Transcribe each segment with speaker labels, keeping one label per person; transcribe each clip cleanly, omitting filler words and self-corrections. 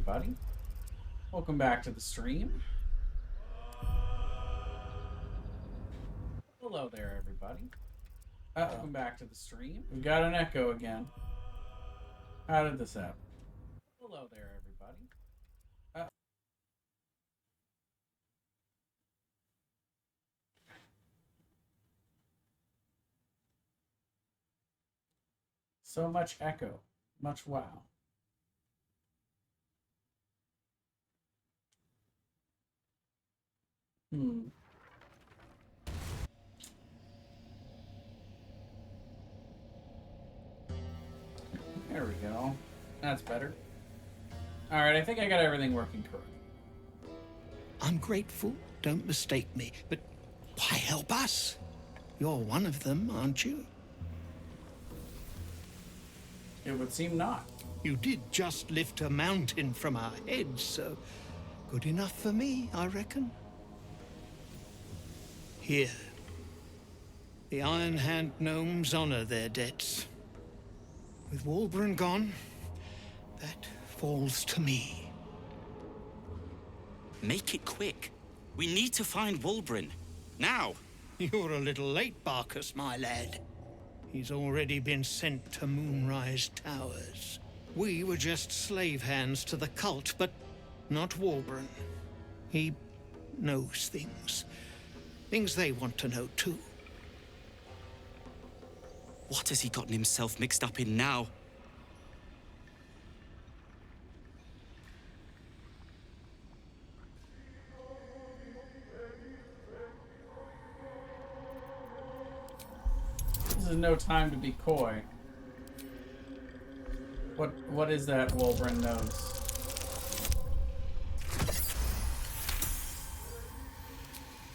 Speaker 1: everybody. Welcome back to the stream. Hello there, everybody. Welcome back to the stream. We've got an echo again. How did this happen? Hello there, everybody. So much echo. Much wow. There we go. That's better. Alright, I think I got everything working correct.
Speaker 2: I'm grateful, don't mistake me, but why help us? You're one of them, aren't you?
Speaker 1: It would seem not.
Speaker 2: You did just lift a mountain from our heads, so good enough for me, I reckon. Here. The Iron Hand gnomes honor their debts. With Wulbren gone, that falls to me.
Speaker 3: Make it quick. We need to find Wulbren. Now!
Speaker 2: You're a little late, Barkus, my lad. He's already been sent to Moonrise Towers. We were just slave hands to the cult, but not Wulbren. He knows things. Things they want to know, too.
Speaker 3: What has he gotten himself mixed up in now?
Speaker 1: This is no time to be coy. What is that Wulbren knows?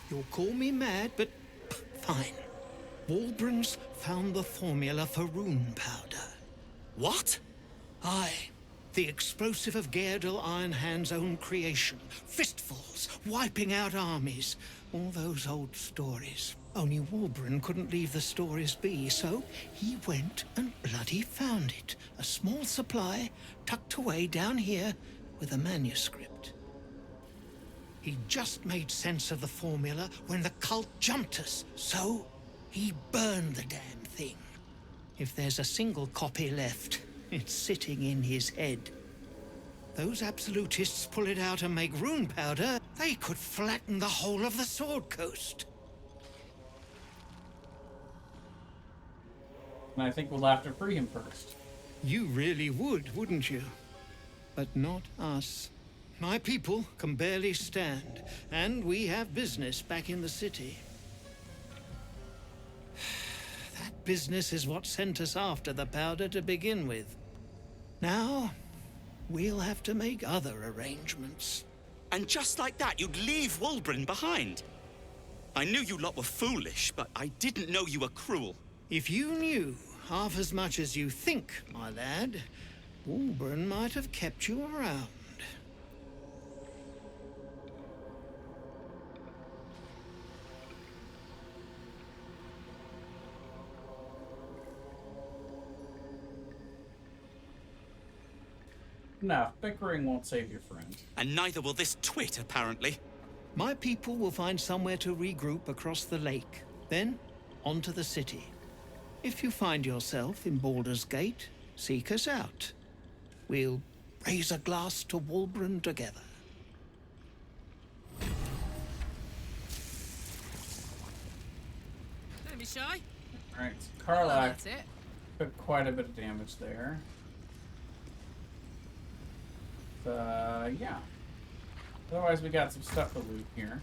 Speaker 2: You'll call me mad, but fine. Wulbren's found the formula for rune powder.
Speaker 3: What?
Speaker 2: Aye. The explosive of Gradllyn Ironhand's own creation. Fistfuls, wiping out armies. All those old stories. Only Wulbren couldn't leave the stories be, so he went and bloody found it. A small supply, tucked away down here with a manuscript. He just made sense of the formula when the cult jumped us, so he burned the damn thing. If there's a single copy left, it's sitting in his head. Those absolutists pull it out and make rune powder, they could flatten the whole of the Sword Coast.
Speaker 1: And I think we'll have to free him first.
Speaker 2: You really would, wouldn't you? But not us. My people can barely stand, and we have business back in the city. That business is what sent us after the powder to begin with. Now, we'll have to make other arrangements.
Speaker 3: And just like that, you'd leave Wulbren behind. I knew you lot were foolish, but I didn't know you were cruel.
Speaker 2: If you knew half as much as you think, my lad, Wulbren might have kept you around.
Speaker 1: No, bickering won't save your friend.
Speaker 3: And neither will this twit, apparently.
Speaker 2: My people will find somewhere to regroup across the lake. Then, on to the city. If you find yourself in Baldur's Gate, seek us out. We'll raise a glass to Wulbren together.
Speaker 4: Don't be shy.
Speaker 1: Alright, so
Speaker 4: Well,
Speaker 1: Karlach
Speaker 4: that's it.
Speaker 1: took quite a bit of damage there. Yeah. Otherwise, we got some stuff to loot here.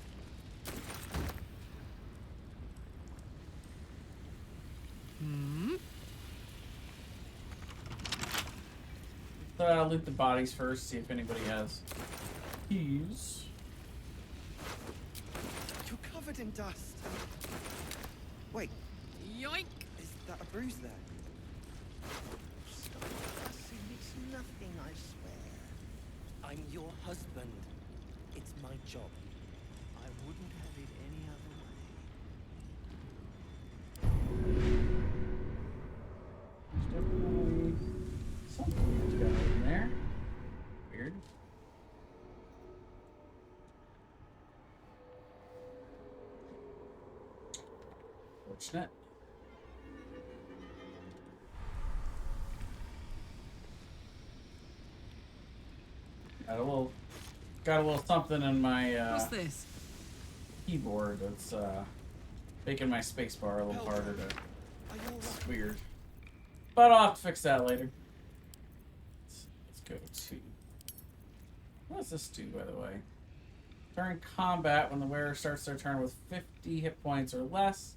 Speaker 1: Loot the bodies first, see if anybody has keys.
Speaker 5: You're covered in dust. Wait,
Speaker 4: Yoink!
Speaker 5: is that a bruise there? Stop fussing, it's nothing, I swear. I'm your husband. It's my job. I wouldn't have it any other way.
Speaker 1: There's definitely something to go in there. Weird. Unfortunate. Got a little something in my
Speaker 4: What's this?
Speaker 1: keyboard that's making my spacebar a little harder to. It's weird, but I'll have to fix that later. Let's go to. What does this do, by the way? During combat, when the wearer starts their turn with 50 hit points or less,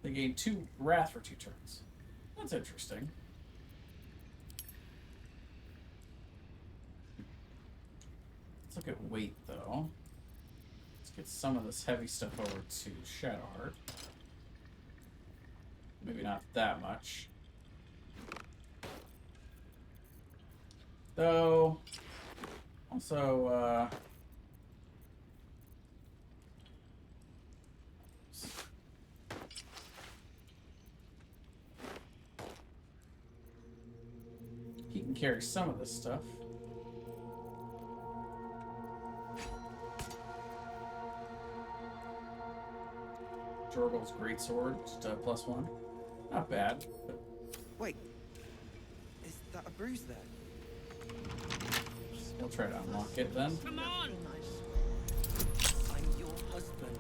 Speaker 1: they gain 2 wrath for 2 turns. That's interesting. Let's look at weight, though. Let's get some of this heavy stuff over to Shadowheart. Maybe not that much. Though, also, he can carry some of this stuff. Jorgal's greatsword, just +1. Not bad. But...
Speaker 5: Wait, is that a bruise there?
Speaker 1: We'll try to unlock it then.
Speaker 4: Come on!
Speaker 5: I'm your husband.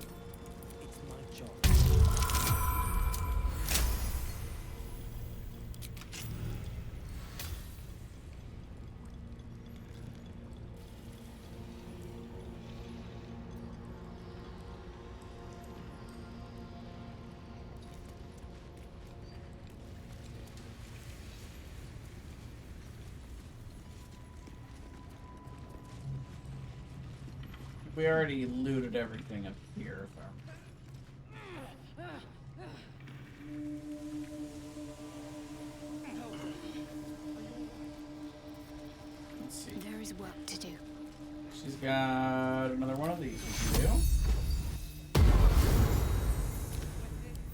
Speaker 5: It's my job.
Speaker 1: We already looted everything up here. If Let's see.
Speaker 6: There is work to do.
Speaker 1: She's got another one of these. We can do.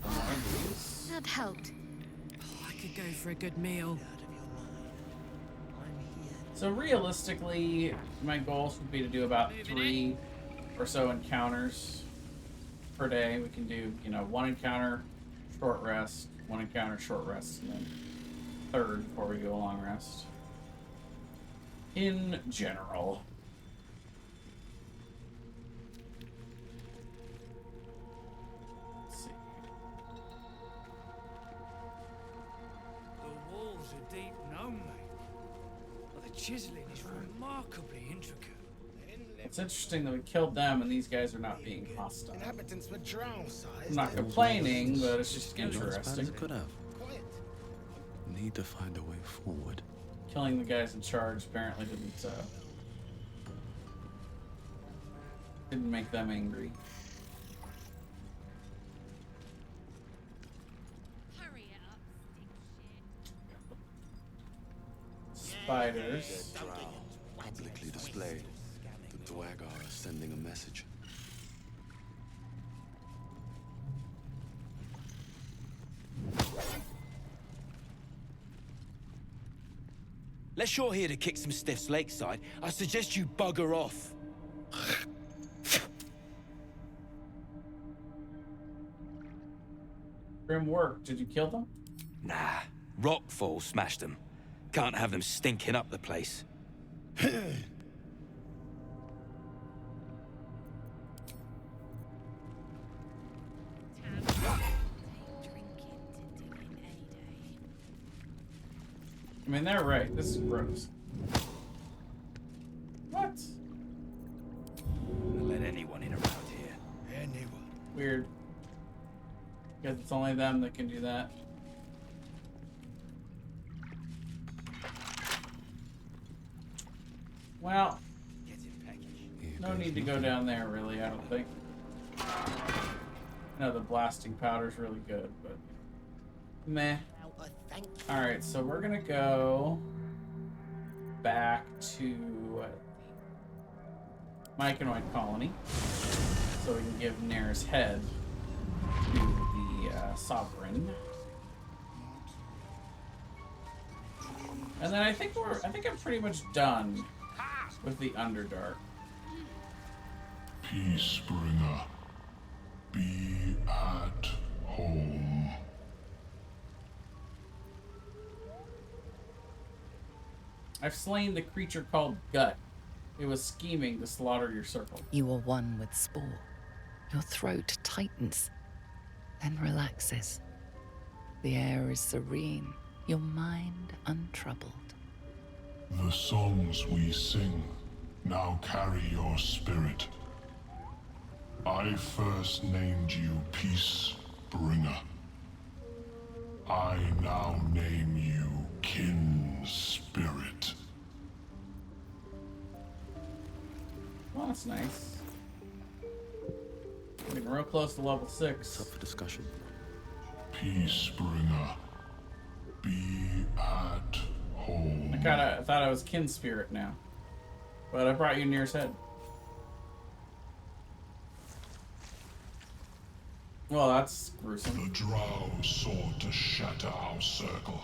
Speaker 1: One of these.
Speaker 6: That helped.
Speaker 4: Oh, I could go for a good meal.
Speaker 1: So realistically, my goals would be to do about 3 or so encounters per day. We can do, 1 encounter, short rest, 1 encounter, short rest, and then 3rd before we do a long rest. In general. Let's see.
Speaker 7: The walls are deep gnome, mate. But the chiseling is remarkably intricate.
Speaker 1: It's interesting that we killed them and these guys are not being hostile.
Speaker 8: Inhabitants were drow-sized.
Speaker 1: I'm not complaining, but it's just
Speaker 9: Not as bad as
Speaker 1: interesting.
Speaker 9: it could have.
Speaker 8: Quiet.
Speaker 9: Need to find a way forward.
Speaker 1: Killing the guys in charge apparently didn't make them angry.
Speaker 6: Hurry up,
Speaker 1: Spiders.
Speaker 9: Publicly displayed. The Dwagar are sending a message.
Speaker 10: Unless you're here to kick some stiffs lakeside, I suggest you bugger off.
Speaker 1: Grim work. Did you kill them?
Speaker 10: Nah, rockfall smashed them. Can't have them stinking up the place.
Speaker 1: I mean, they're right. This is gross. What?
Speaker 10: Don't let anyone in around here.
Speaker 8: Anyone.
Speaker 1: Weird. Guess it's only them that can do that. Well, no need to go down there, really, I don't think. No, the blasting powder's really good, but... meh. Alright, so we're gonna go back to Myconid Colony so we can give Nair's head to the Sovereign. And then I think I'm pretty much done with the Underdark.
Speaker 11: Peacebringer, be at home.
Speaker 1: I've slain the creature called Gut. It was scheming to slaughter your circle.
Speaker 8: You are one with Spore. Your throat tightens, then relaxes. The air is serene, your mind untroubled.
Speaker 11: The songs we sing now carry your spirit. I first named you Peace Bringer. I now name you Kin Spirit.
Speaker 1: Well, that's nice. Getting real close to level 6.
Speaker 9: Up for discussion.
Speaker 11: Peace Bringer. Be at home.
Speaker 1: I thought I was kin spirit now. But I brought you near his head. Well, that's gruesome.
Speaker 11: The drow sought to shatter our circle.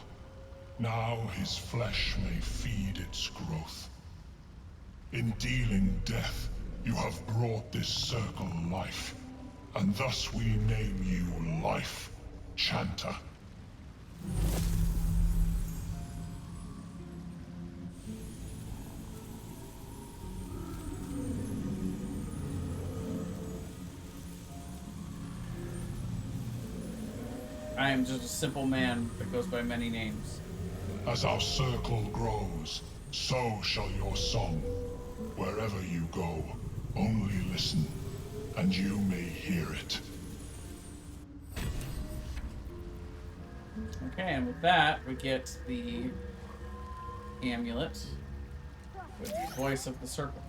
Speaker 11: Now his flesh may feed its growth. In dealing death, you have brought this circle life. And thus we name you Life Chanter.
Speaker 1: I am just a simple man that goes by many names.
Speaker 11: As our circle grows, so shall your song. Wherever you go, only listen, and you may hear it.
Speaker 1: Okay, and with that, we get the amulet with the voice of the circle.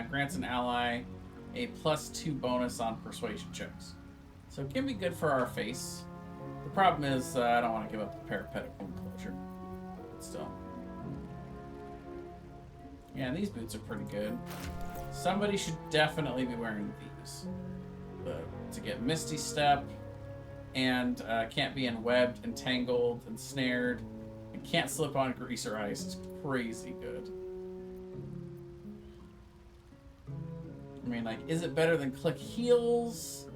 Speaker 1: Grants an ally a +2 bonus on persuasion checks. So it can be good for our face. The problem is I don't want to give up the parapet wound closure. But still. Yeah, these boots are pretty good. Somebody should definitely be wearing these. To get Misty Step, and can't be enwebbed, entangled, ensnared, and can't slip on grease or ice. It's crazy good. I mean, like, is it better than Click Heels?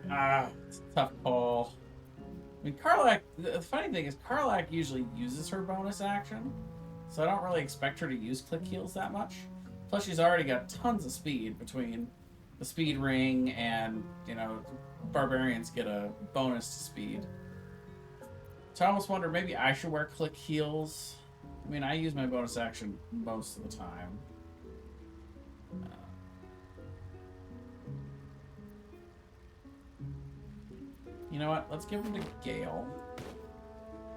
Speaker 1: It's a tough call. I mean, Karlach, the funny thing is Karlach usually uses her bonus action, so I don't really expect her to use Click Heels that much. Plus, she's already got tons of speed between the speed ring and, you know, barbarians get a bonus to speed. So I almost wonder, maybe I should wear Click Heels. I mean, I use my bonus action most of the time. You know what? Let's give him to Gale.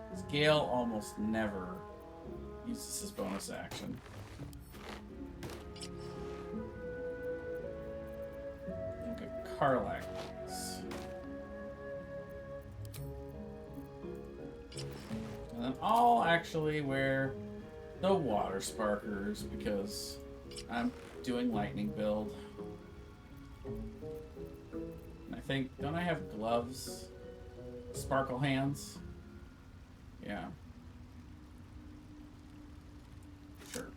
Speaker 1: Because Gale almost never uses his bonus action. Look at Karlach. And then I'll actually wear the water sparkers because I'm doing lightning build. And I think, don't I have gloves? Sparkle hands? Yeah. Sure.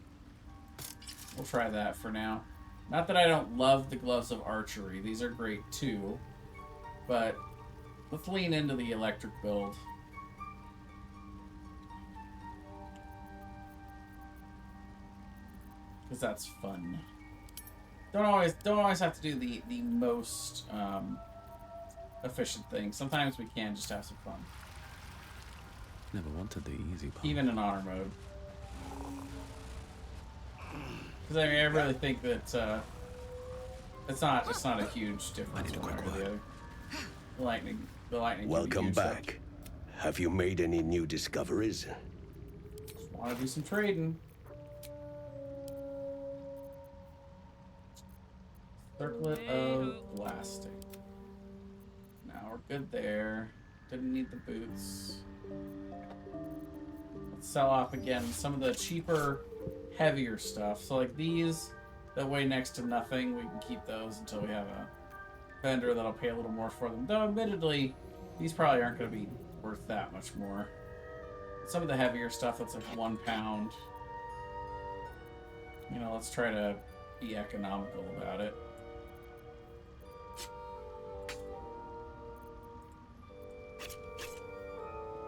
Speaker 1: We'll try that for now. Not that I don't love the gloves of archery. These are great too. But let's lean into the electric build. Because that's fun. Don't always have to do the most efficient thing. Sometimes we can just have some fun.
Speaker 9: Never wanted the easy part.
Speaker 1: Even in honor mode. Because I mean, I really think that it's not a huge difference one way or the other. The lightning.
Speaker 12: Welcome back. Have you made any new discoveries?
Speaker 1: Just want to do some trading. Circlet of blasting. Now we're good there. Didn't need the boots. Let's sell off again some of the cheaper, heavier stuff. So like these that weigh next to nothing, we can keep those until we have a vendor that'll pay a little more for them. Though admittedly, these probably aren't going to be worth that much more. Some of the heavier stuff that's like 1 pound. You know, let's try to be economical about it.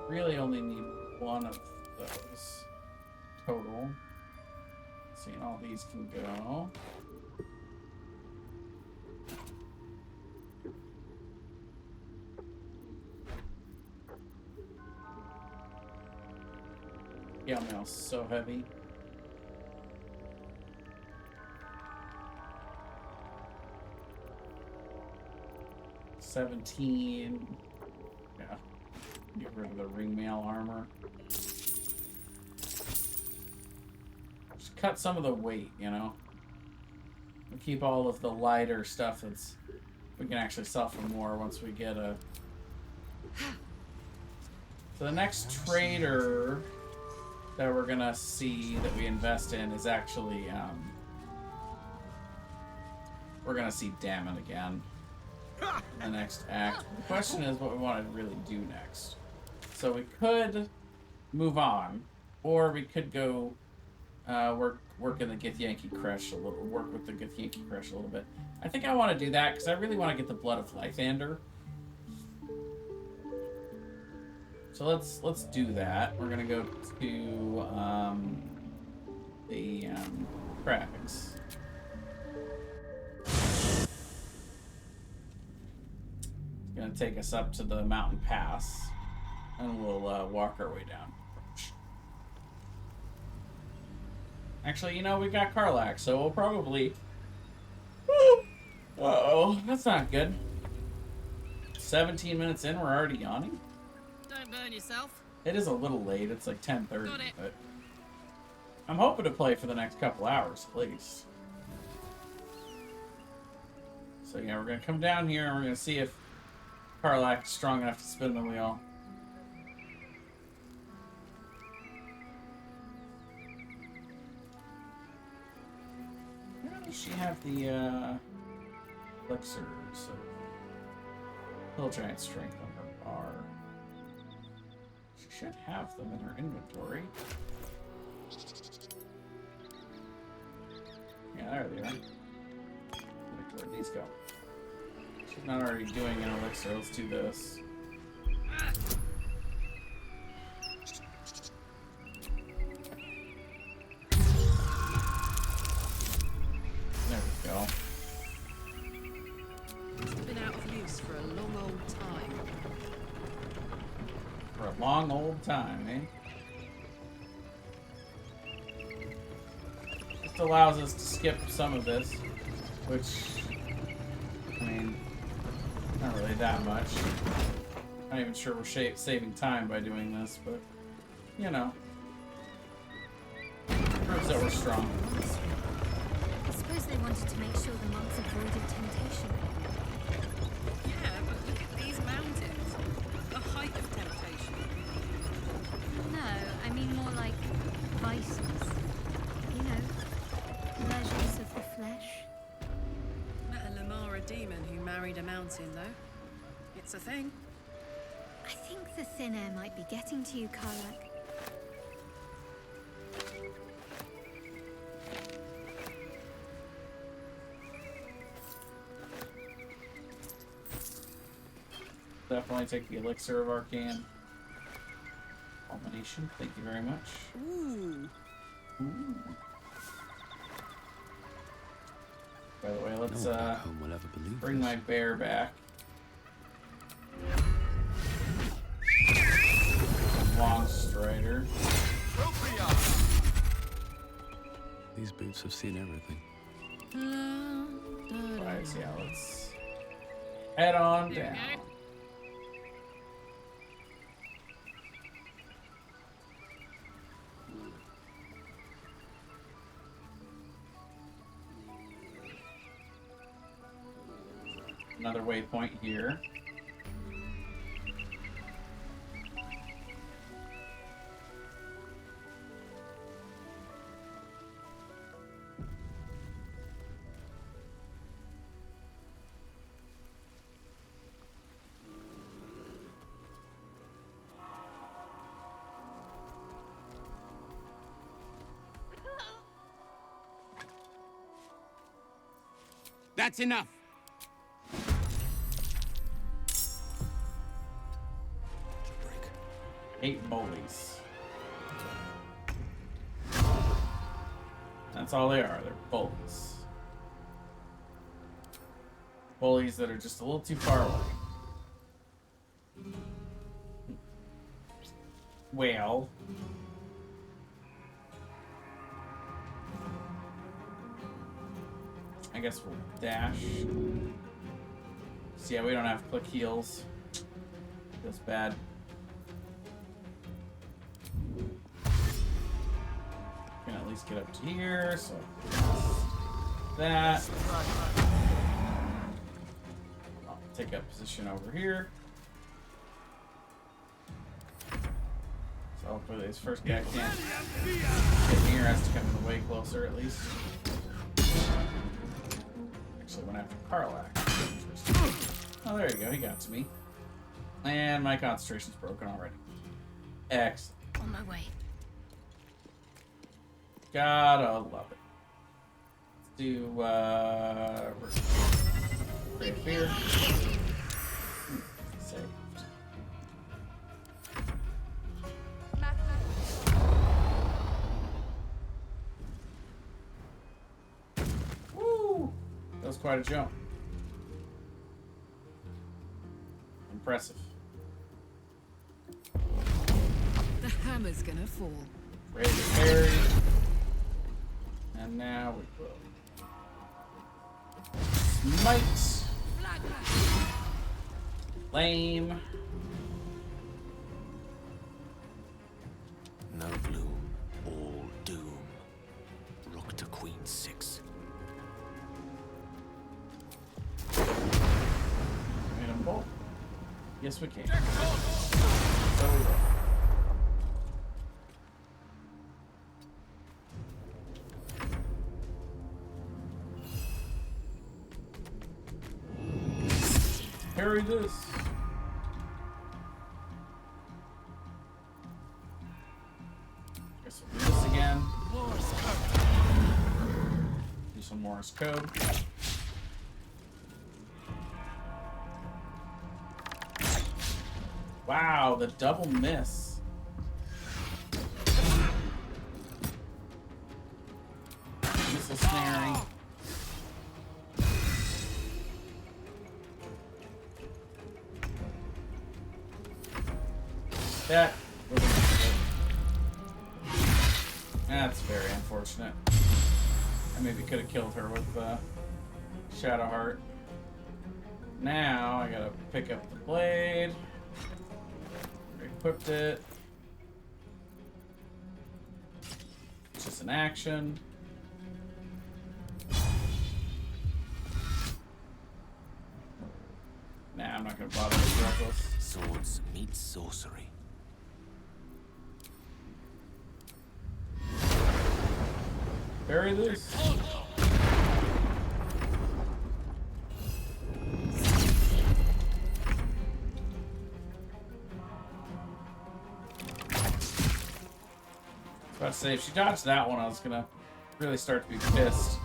Speaker 1: Really only need one of those total. Seeing all these can go. Yeah, mail's so heavy. $17. Yeah. Get rid of the ring mail armor. Just cut some of the weight, you know? We'll keep all of the lighter stuff that's we can actually sell for more once we get a. So the next trader that we're gonna see that we invest in is actually we're gonna see Dammit again in the next act. The question is what we want to really do next. So we could move on, or we could go work in the Githyanki Creche a little, work with the Githyanki Creche a little bit. I think I want to do that because I really want to get the Blood of Lythander. So let's do that. We're gonna go to the crags. It's gonna take us up to the mountain pass, and we'll walk our way down. Actually, you know, we got Karlach, so we'll probably. Uh-oh, that's not good. 17 minutes in, we're already yawning.
Speaker 4: Don't burn yourself.
Speaker 1: It is a little late. It's like 10:30, but I'm hoping to play for the next couple hours at least. So yeah, we're gonna come down here and we're gonna see if Karlach is strong enough to spin the wheel. How does she have the elixirs of Hill Giant Strength on her bar? She should have them in her inventory. Yeah, there they are. Where'd these go? She's not already doing an elixir. Let's do this. There we go.
Speaker 4: It's been out of use for a long old time.
Speaker 1: For a long old time, eh? Just allows us to skip some of this, which, I mean, not really that much. Not even sure we're saving time by doing this, but, you know. Proves that we're strong.
Speaker 6: I suppose they wanted to make sure the monks avoided temptation.
Speaker 4: Yeah, but look at these mountains. The height of temptation.
Speaker 6: No, I mean more like vices. You know, pleasures of the flesh.
Speaker 4: Met a Lamara demon who married a mountain, though. It's a thing.
Speaker 6: I think the thin air might be getting to you, Karlach.
Speaker 1: Definitely take the elixir of arcane. Culmination, thank you very much.
Speaker 4: Ooh.
Speaker 1: Ooh. By the way, let's
Speaker 9: No one back home will ever believe
Speaker 1: bring
Speaker 9: this.
Speaker 1: my bear back. Long strider.
Speaker 9: These boots have seen everything.
Speaker 1: Right, so yeah, let's head on
Speaker 4: Here we
Speaker 1: down.
Speaker 4: go.
Speaker 1: Another waypoint here.
Speaker 13: That's enough.
Speaker 1: 8 bullies. That's all they are. They're bullies. Bullies that are just a little too far away. Well. I guess we'll dash. So yeah, we don't have click heals. Feels bad. Can at least get up to here, so that. I'll take up position over here. So hopefully this first guy can't get near, has to come in way closer at least. Actually went after Karlach. Oh, there you go, he got to me. And my concentration's broken already. Excellent.
Speaker 6: On my way.
Speaker 1: Gotta love it. Let's do, Great Fear. Saved. Woo! That was quite a jump. Impressive.
Speaker 4: The hammer's gonna fall.
Speaker 1: Ready to parry. And now we will smite. Lame.
Speaker 12: No bloom, all doom. Rook to Queen 6.
Speaker 1: Hit them both. Yes, we can. So we will. Parry this. Guess we'll do this again. Do some Morse code. Wow, the double miss. Missile snaring. That wasn't good. That's very unfortunate. I maybe could have killed her with Shadowheart. Now I gotta pick up the blade. Equipped it. It's just an action. Nah, I'm not gonna bother with Reckless.
Speaker 12: Swords meet sorcery.
Speaker 1: Bury this. I was about to say, if she dodged that one, I was gonna really start to be pissed.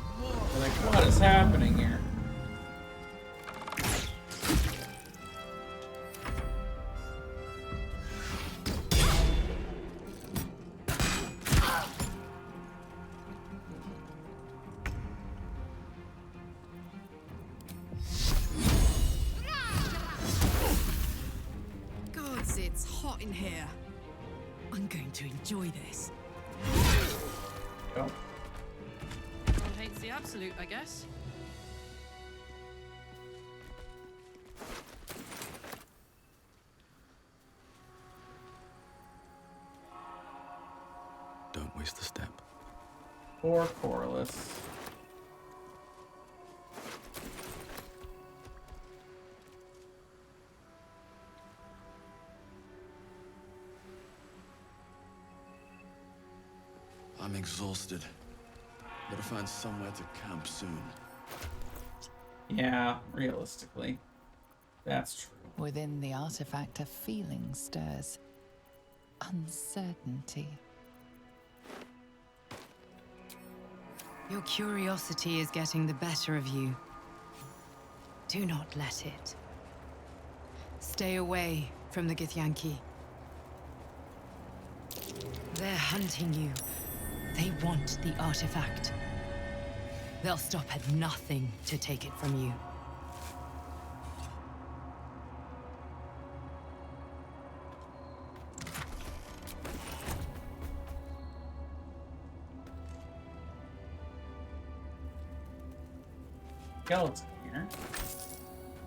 Speaker 1: Like, what is happening here?
Speaker 4: Gods, it's hot in here. I'm going to enjoy this.
Speaker 1: Go.
Speaker 4: Everyone hates the absolute, I guess.
Speaker 9: Don't waste a step.
Speaker 1: Poor Corliss.
Speaker 9: I'm exhausted. Better find somewhere to camp soon.
Speaker 1: Yeah, realistically. That's true.
Speaker 8: Within the artifact, a feeling stirs. Uncertainty.
Speaker 14: Your curiosity is getting the better of you.
Speaker 13: Do not let it. Stay away from the Githyanki. They're hunting you. They want the artifact. They'll stop at nothing to take it from you.
Speaker 1: Skeleton here.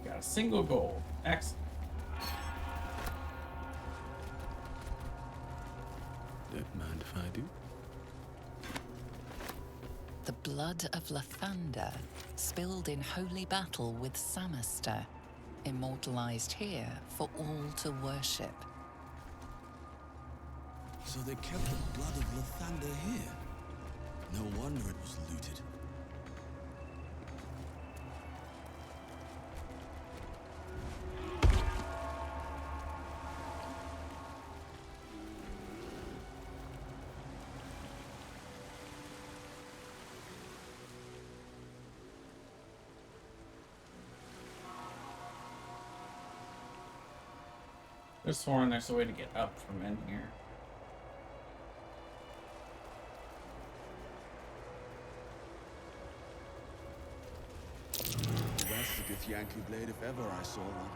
Speaker 1: Got a single gold. Excellent.
Speaker 9: Don't mind if I do.
Speaker 8: The blood of Lathander, spilled in holy battle with Samaster, immortalized here for all to worship.
Speaker 9: So they kept the blood of Lathander here. No wonder it was looted.
Speaker 1: There's sworn there's a way to get up from in here.
Speaker 9: That's the Githyanki blade if ever I saw one.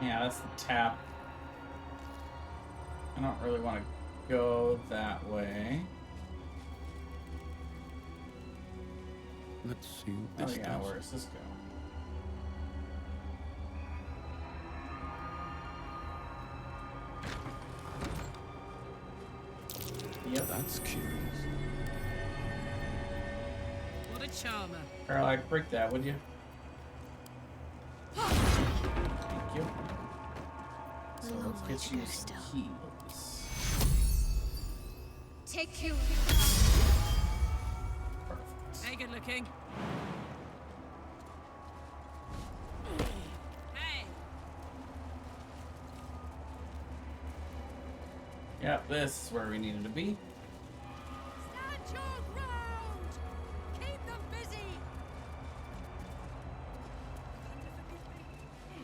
Speaker 1: Yeah, that's the tap. I don't really want to go that way.
Speaker 9: Let's see what
Speaker 1: Oh
Speaker 9: this
Speaker 1: yeah,
Speaker 9: does.
Speaker 1: where does this go? Yep.
Speaker 9: That's curious.
Speaker 4: What a charmer.
Speaker 1: Carl, break that, would you? Thank you. So let's get you some keys.
Speaker 6: Take you.
Speaker 1: Perfect.
Speaker 4: Hey, good looking. Hey.
Speaker 1: Yep, this is where we needed to be.
Speaker 4: Stand your ground. Keep them busy.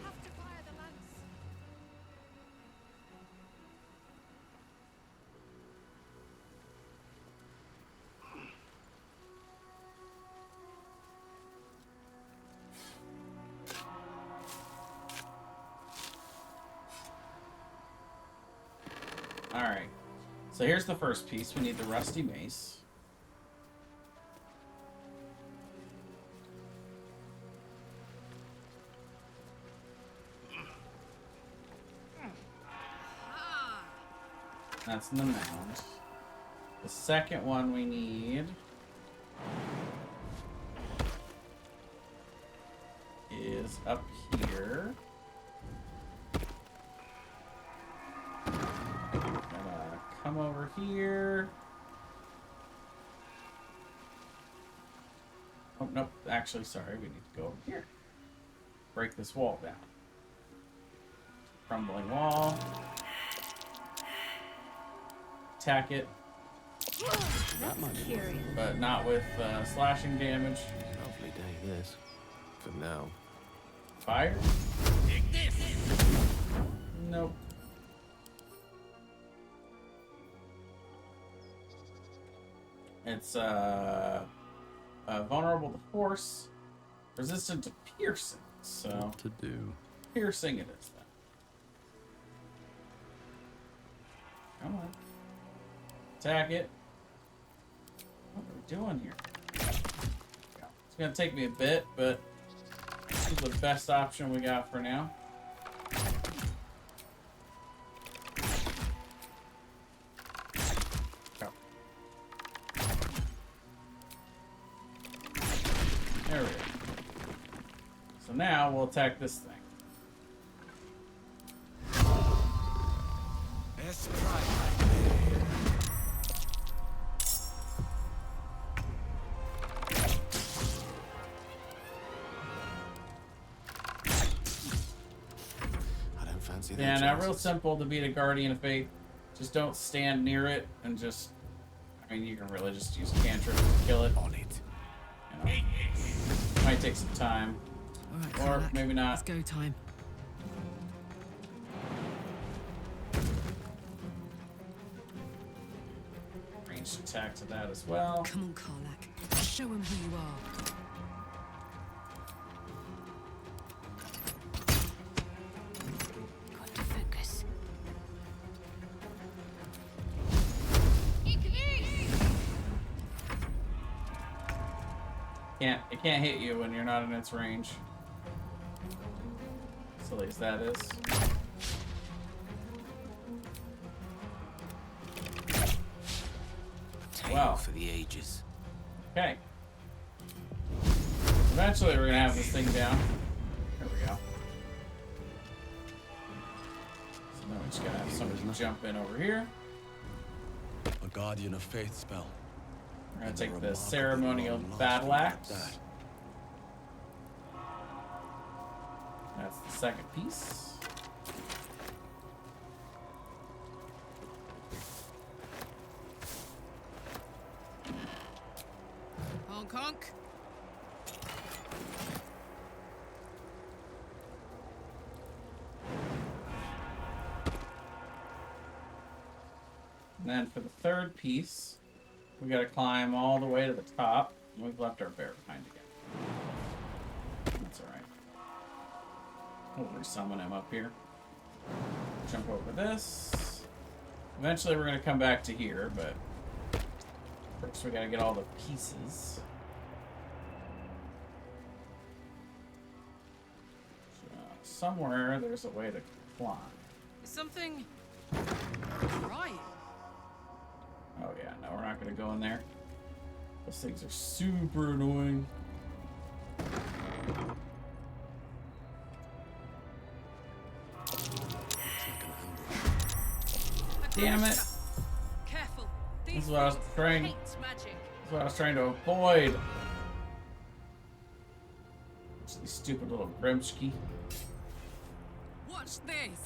Speaker 4: Have to fire the lance.
Speaker 1: Alright. So here's the first piece. We need the rusty mace. That's in the mound. The second one we need is up here. Come over here. Oh, nope. Actually, sorry. We need to go over here. Break this wall down. Crumbling wall. Attack it.
Speaker 9: That might be worth it.
Speaker 1: But not with slashing damage.
Speaker 9: Lovely day this. For now.
Speaker 1: Fire?
Speaker 3: Take this!
Speaker 1: Nope. It's vulnerable to force, resistant to piercing. So
Speaker 9: What to do?
Speaker 1: piercing it is then. Come on. Attack it. What are we doing here? It's gonna take me a bit, but this is the best option we got for now. There we go. So now we'll attack this thing.
Speaker 7: Let's try my blade.
Speaker 9: fancy
Speaker 1: Yeah,
Speaker 9: their
Speaker 1: now real
Speaker 9: chances.
Speaker 1: simple to beat a Guardian of Faith. Just don't stand near it and just... I mean, you can really just use cantrips to kill it.
Speaker 9: On it.
Speaker 1: You know, might take some time.
Speaker 13: Alright,
Speaker 1: Or
Speaker 13: Karlach,
Speaker 1: maybe not.
Speaker 13: It's go time.
Speaker 1: Ranged attack to that as well.
Speaker 13: Come on, Karlach. Show him who you are.
Speaker 6: Got to focus.
Speaker 1: It can't hit you when you're not in its range. Silly as that is. Wow.
Speaker 9: For the ages.
Speaker 1: Okay. Eventually we're gonna have this thing down. There we go. So now we just gotta have somebody jump in over here.
Speaker 9: A Guardian of Faith spell.
Speaker 1: We're gonna take the ceremonial battle axe. That's the second piece.
Speaker 4: Honk honk.
Speaker 1: And then for the third piece, we gotta climb all the way to the top. And we've left our bear behind again. That's alright. We'll resummon him up here. Jump over this. Eventually we're gonna come back to here, but first we gotta get all the pieces. Somewhere there's a way to climb.
Speaker 4: Is something right?
Speaker 1: Oh yeah, no, we're not gonna go in there. Those things are super annoying. Damn it!
Speaker 4: Careful.
Speaker 1: This is what I was trying.
Speaker 4: Hate magic.
Speaker 1: That's what I was trying to avoid. These stupid little Grimsky.
Speaker 4: Watch this.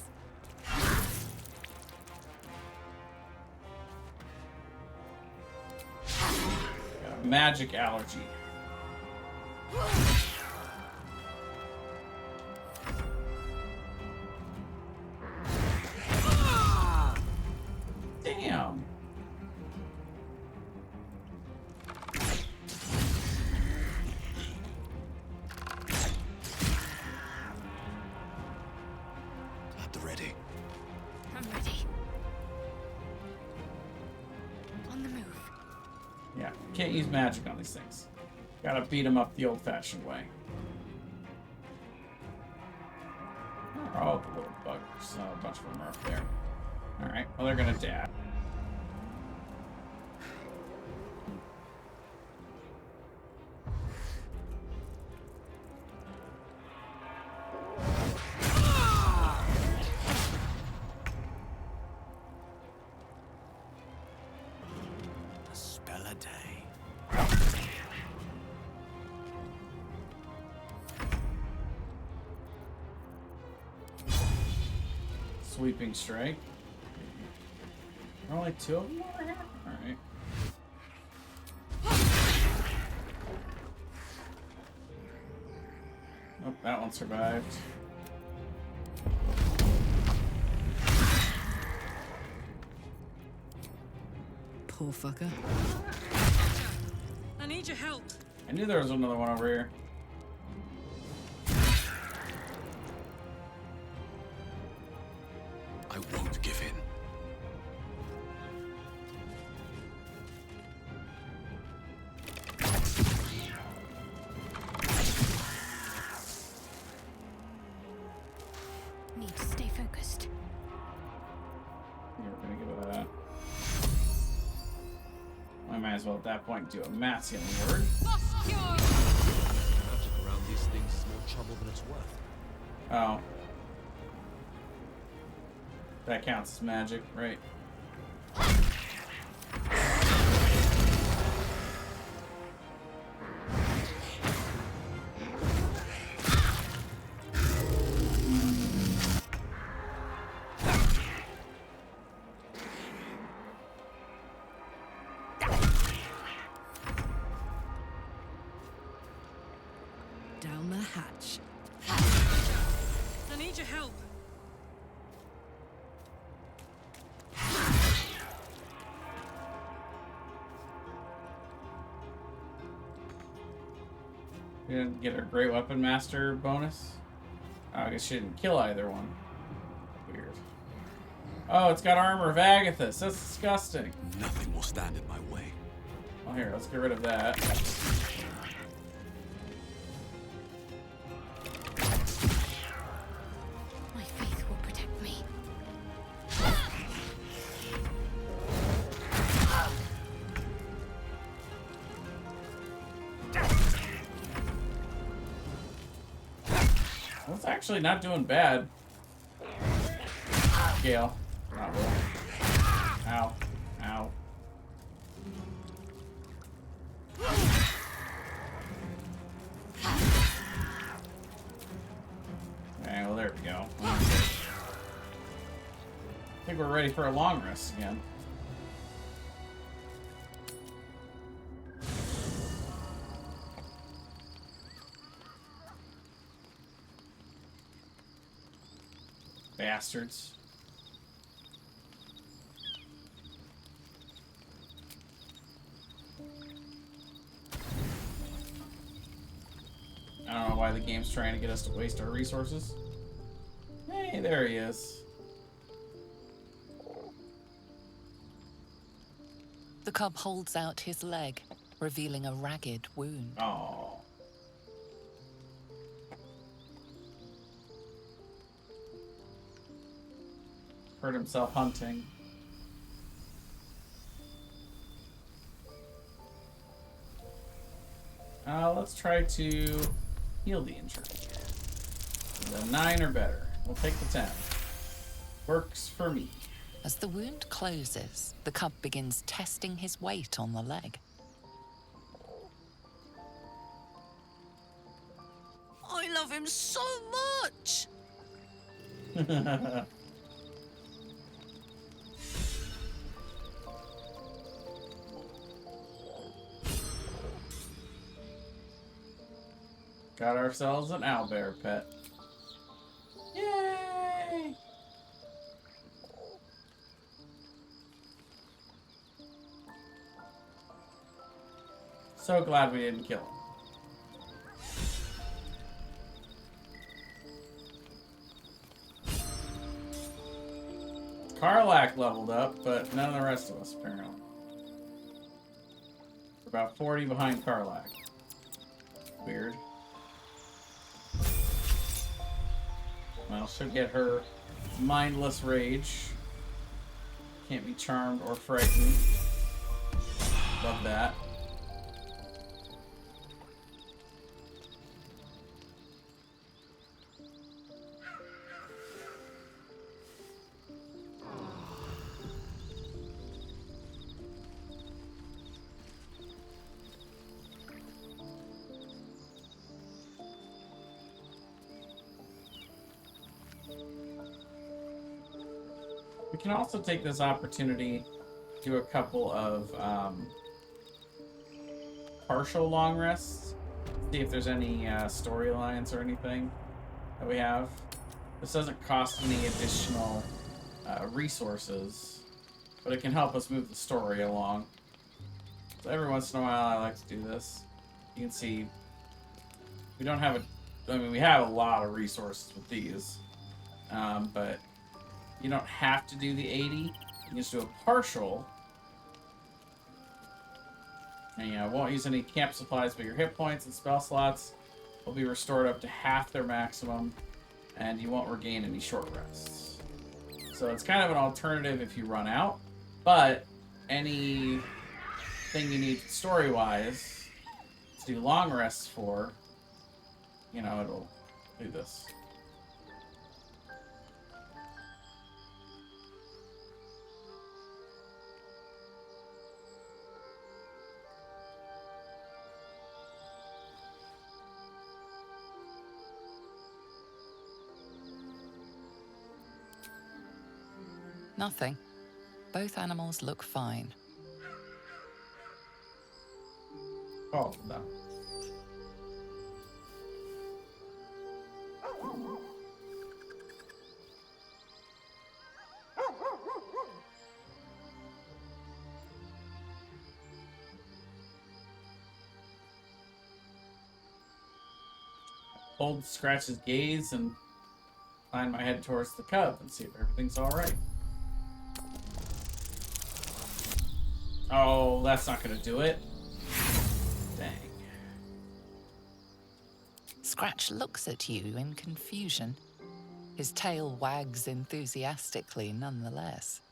Speaker 1: Got a magic allergy. Damn.
Speaker 9: At the ready.
Speaker 6: I'm ready. On the move.
Speaker 1: Yeah, can't use magic on these things. Gotta beat them up the old-fashioned way. Oh, the little buggers. A bunch of them are up there. Alright, well, they're gonna dab.
Speaker 9: A spell a day.
Speaker 1: Sweeping strike. Are only two of them over here? Alright. Oh, that one survived.
Speaker 13: Poor fucker.
Speaker 4: I need your help.
Speaker 1: I knew there was another one over here.
Speaker 9: I won't give in.
Speaker 6: Need to stay focused.
Speaker 1: Yeah, we're gonna give it that. I might as well at that point do a mass healing word.
Speaker 7: Magic around these things is more trouble than it's worth.
Speaker 1: Oh. That counts as magic, right?
Speaker 13: down the hatch.
Speaker 4: I need your help.
Speaker 1: We didn't get a Great Weapon Master bonus. Oh, I guess she didn't kill either one. Weird. Oh, it's got Armor of Agathis. That's disgusting.
Speaker 9: Nothing will stand in my way.
Speaker 1: Well, here, let's get rid of that.
Speaker 6: My faith will protect me.
Speaker 1: That's actually not doing bad. Gale. Not really. Ow. Ow. Okay, well there we go. I think we're ready for a long rest again. Bastards. I don't know why the game's trying to get us to waste our resources. Hey, there he is.
Speaker 8: The cub holds out his leg, revealing a ragged wound.
Speaker 1: Oh. Hurt himself hunting. Let's try to heal the injury. The 9 or better. We'll take the 10. Works for me.
Speaker 8: As the wound closes, the cub begins testing his weight on the leg.
Speaker 13: I love him so much!
Speaker 1: Got ourselves an owlbear pet. Yay! So glad we didn't kill him. Karlach leveled up, but none of the rest of us, apparently. We're about 40 behind Karlach. Weird. Well, she'll get her mindless rage. Can't be charmed or frightened. Love that. We can also take this opportunity to do a couple of partial long rests. See if there's any storylines or anything that we have. This doesn't cost any additional resources, but it can help us move the story along. So every once in a while I like to do this. You can see we don't have we have a lot of resources with these, but you don't have to do the 80. You can just do a partial. And you won't use any camp supplies, but your hit points and spell slots will be restored up to half their maximum, and you won't regain any short rests. So it's kind of an alternative if you run out, but anything you need story-wise to do long rests for, it'll do this.
Speaker 8: Nothing. Both animals look fine.
Speaker 1: Oh, no. hold Scratch's gaze and incline my head towards the cub and see if everything's alright. Oh, that's not gonna do it. Dang.
Speaker 8: Scratch looks at you in confusion. His tail wags enthusiastically nonetheless.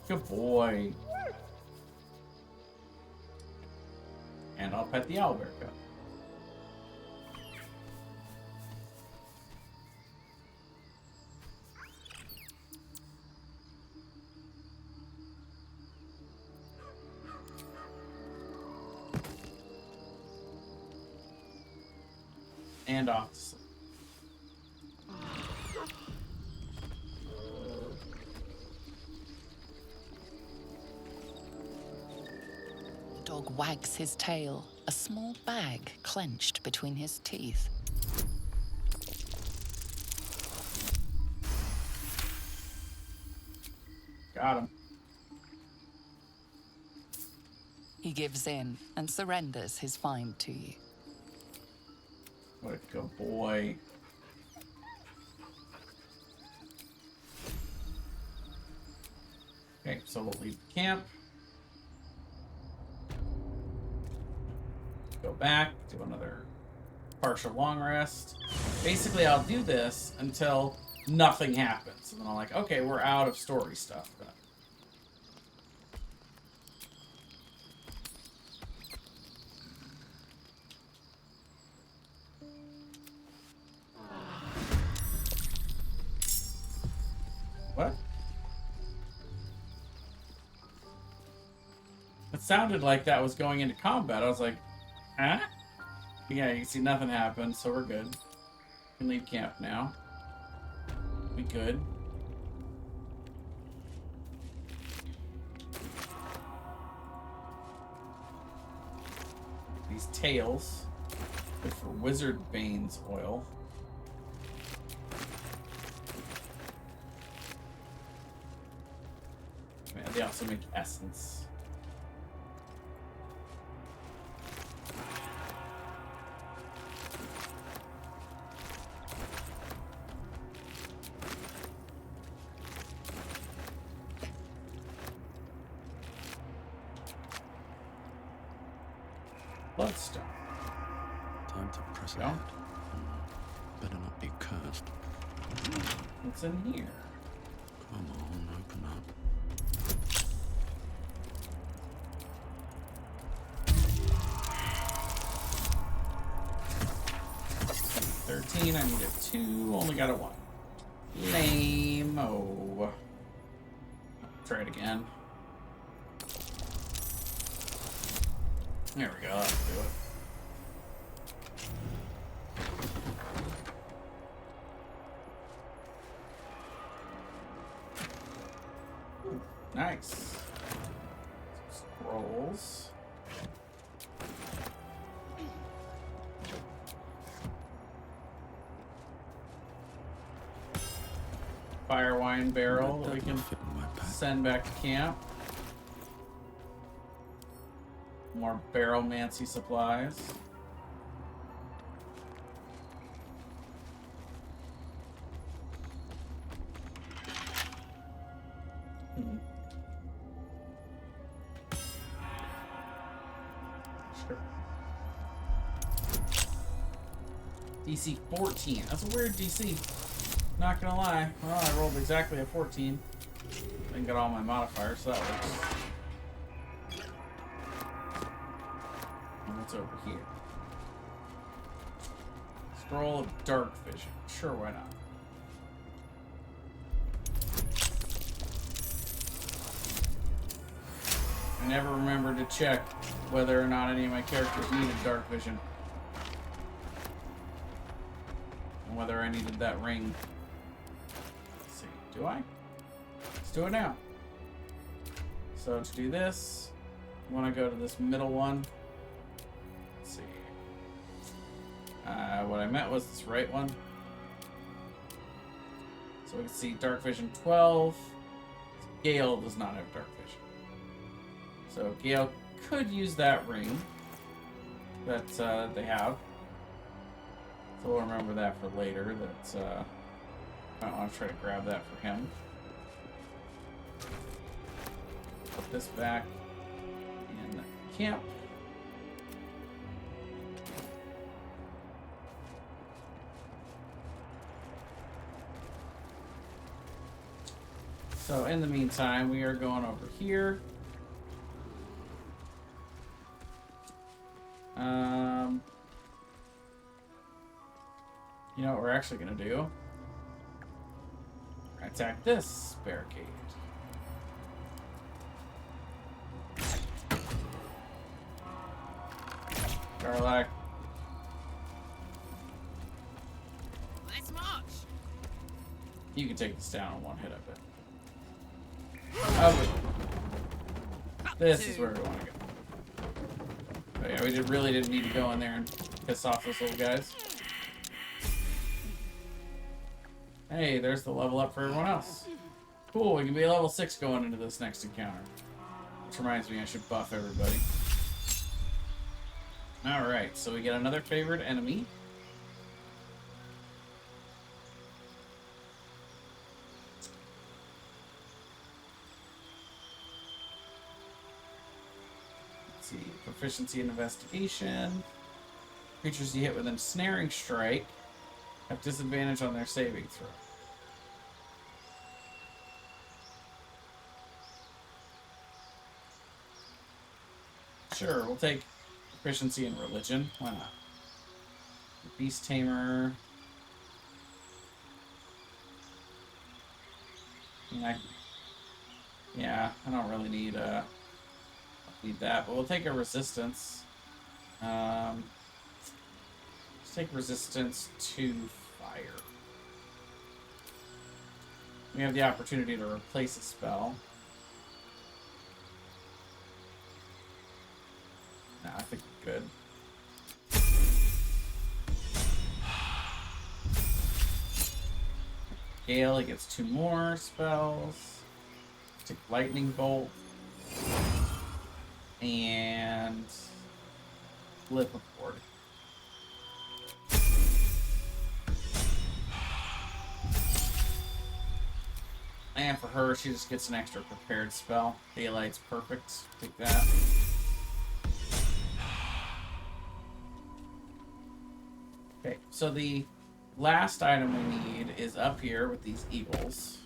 Speaker 1: Good boy. And I'll pet the owlbear cub. And off to sleep.
Speaker 8: The dog wags his tail, a small bag clenched between his teeth.
Speaker 1: Got him.
Speaker 8: He gives in and surrenders his find to you.
Speaker 1: What a good boy. Okay, so we'll leave the camp. Go back, do another partial long rest. Basically, I'll do this until nothing happens. And then I'm like, okay, we're out of story stuff. What? It sounded like that was going into combat. I was like, huh? Yeah, you can see nothing happened, so we're good. We can leave camp now. We good. These tails. Good for Wizard Bane's oil. Man, they also make essence. Bloodstone.
Speaker 9: Time to press
Speaker 1: Yeah.
Speaker 9: ahead. Better not be cursed.
Speaker 1: What's in here?
Speaker 9: Come on, open up.
Speaker 1: $13, I need a 2, only got a 1. Lame. Oh. Try it again. There we go, that'll do it. Ooh, nice. Scrolls. Fire wine barrel that we can send back to camp. More barrelmancy supplies. Sure. DC 14. That's a weird DC. Not gonna lie. Well, I rolled exactly a 14. Didn't get all my modifiers, so that works. And what's over here? Scroll of Dark Vision. Sure, why not? I never remembered to check whether or not any of my characters needed Dark Vision. And whether I needed that ring. Let's see. Do I? Let's do it now. So to do this, I want to go to this middle one. Let's see. What I meant was this right one. So we can see Dark Vision 12. Gale does not have Dark Vision. So Gale could use that ring that they have. So we'll remember that for later. That I might want to try to grab that for him. Put this back in camp. So in the meantime, we are going over here. You know what we're actually gonna do? We're gonna attack this barricade. Garlac.
Speaker 4: Let's march.
Speaker 1: You can take this down in one hit, I bet. Oh, this is where we want to go. But yeah, we really didn't need to go in there and piss off those little guys. Hey, there's the level up for everyone else. Cool, we can be level 6 going into this next encounter. Which reminds me, I should buff everybody. Alright, so we get another favored enemy. Let's see, proficiency in investigation. Creatures you hit with a ensnaring strike have disadvantage on their saving throw. Sure, we'll take proficiency in religion. Why not? Beast Tamer. Yeah, I don't really need that, but we'll take a resistance. Let's take resistance to fire. We have the opportunity to replace a spell. Nah, I think we're good. Gale, he gets 2 more spells. Take Lightning Bolt. And Flip a Board. And for her, she just gets an extra prepared spell. Daylight's perfect. Take that. Okay, so the last item we need is up here with these eagles.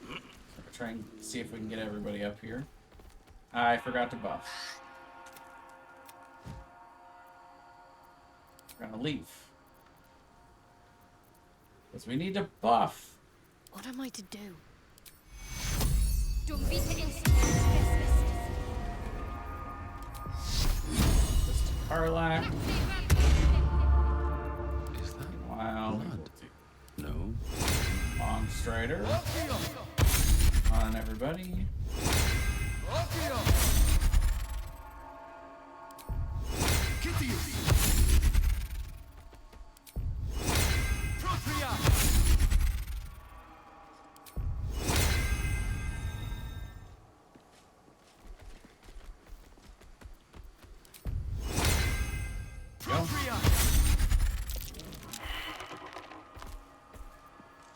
Speaker 1: So we're trying to see if we can get everybody up here. I forgot to buff. We're gonna leave. Because we need to buff.
Speaker 6: What am I to do?
Speaker 1: This to Karlach.
Speaker 9: Is that
Speaker 1: Wow.
Speaker 9: blood? No.
Speaker 1: Long Strider. On everybody.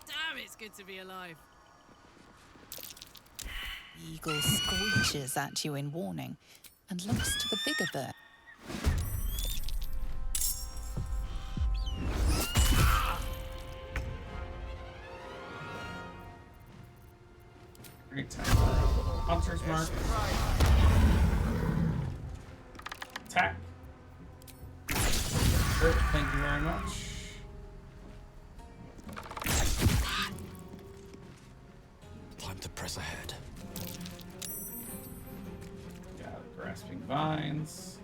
Speaker 4: Damn, it's good to be alive.
Speaker 14: The eagle screeches at you in warning and looks to the bigger bird.
Speaker 1: Great time. Hunter's Mark. Attack. Great, thank you very much.
Speaker 9: Time to press ahead.
Speaker 1: Got Grasping Vines.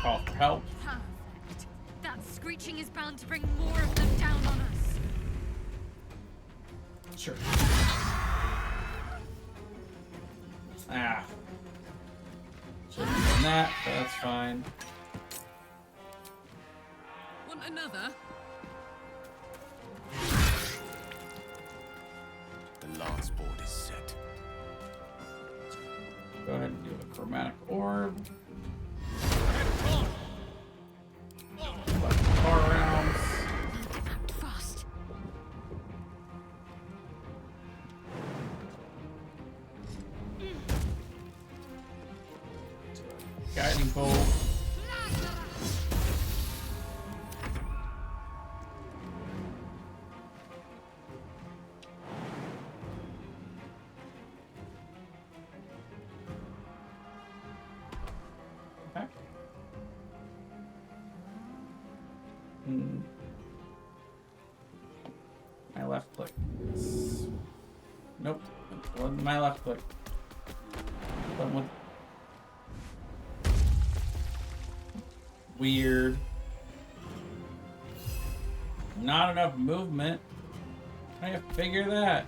Speaker 1: Call for help.
Speaker 6: Perfect. That screeching is bound to bring more of them down on us.
Speaker 1: Sure. Ah. Should have done that, but that's fine.
Speaker 4: Want another?
Speaker 10: the last board is set.
Speaker 1: Go ahead and do a chromatic orb. Far rounds.
Speaker 6: Frost.
Speaker 1: Guiding bolt. Okay. My left click. Nope. It wasn't my left click. Something with weird. Not enough movement. How do you figure that?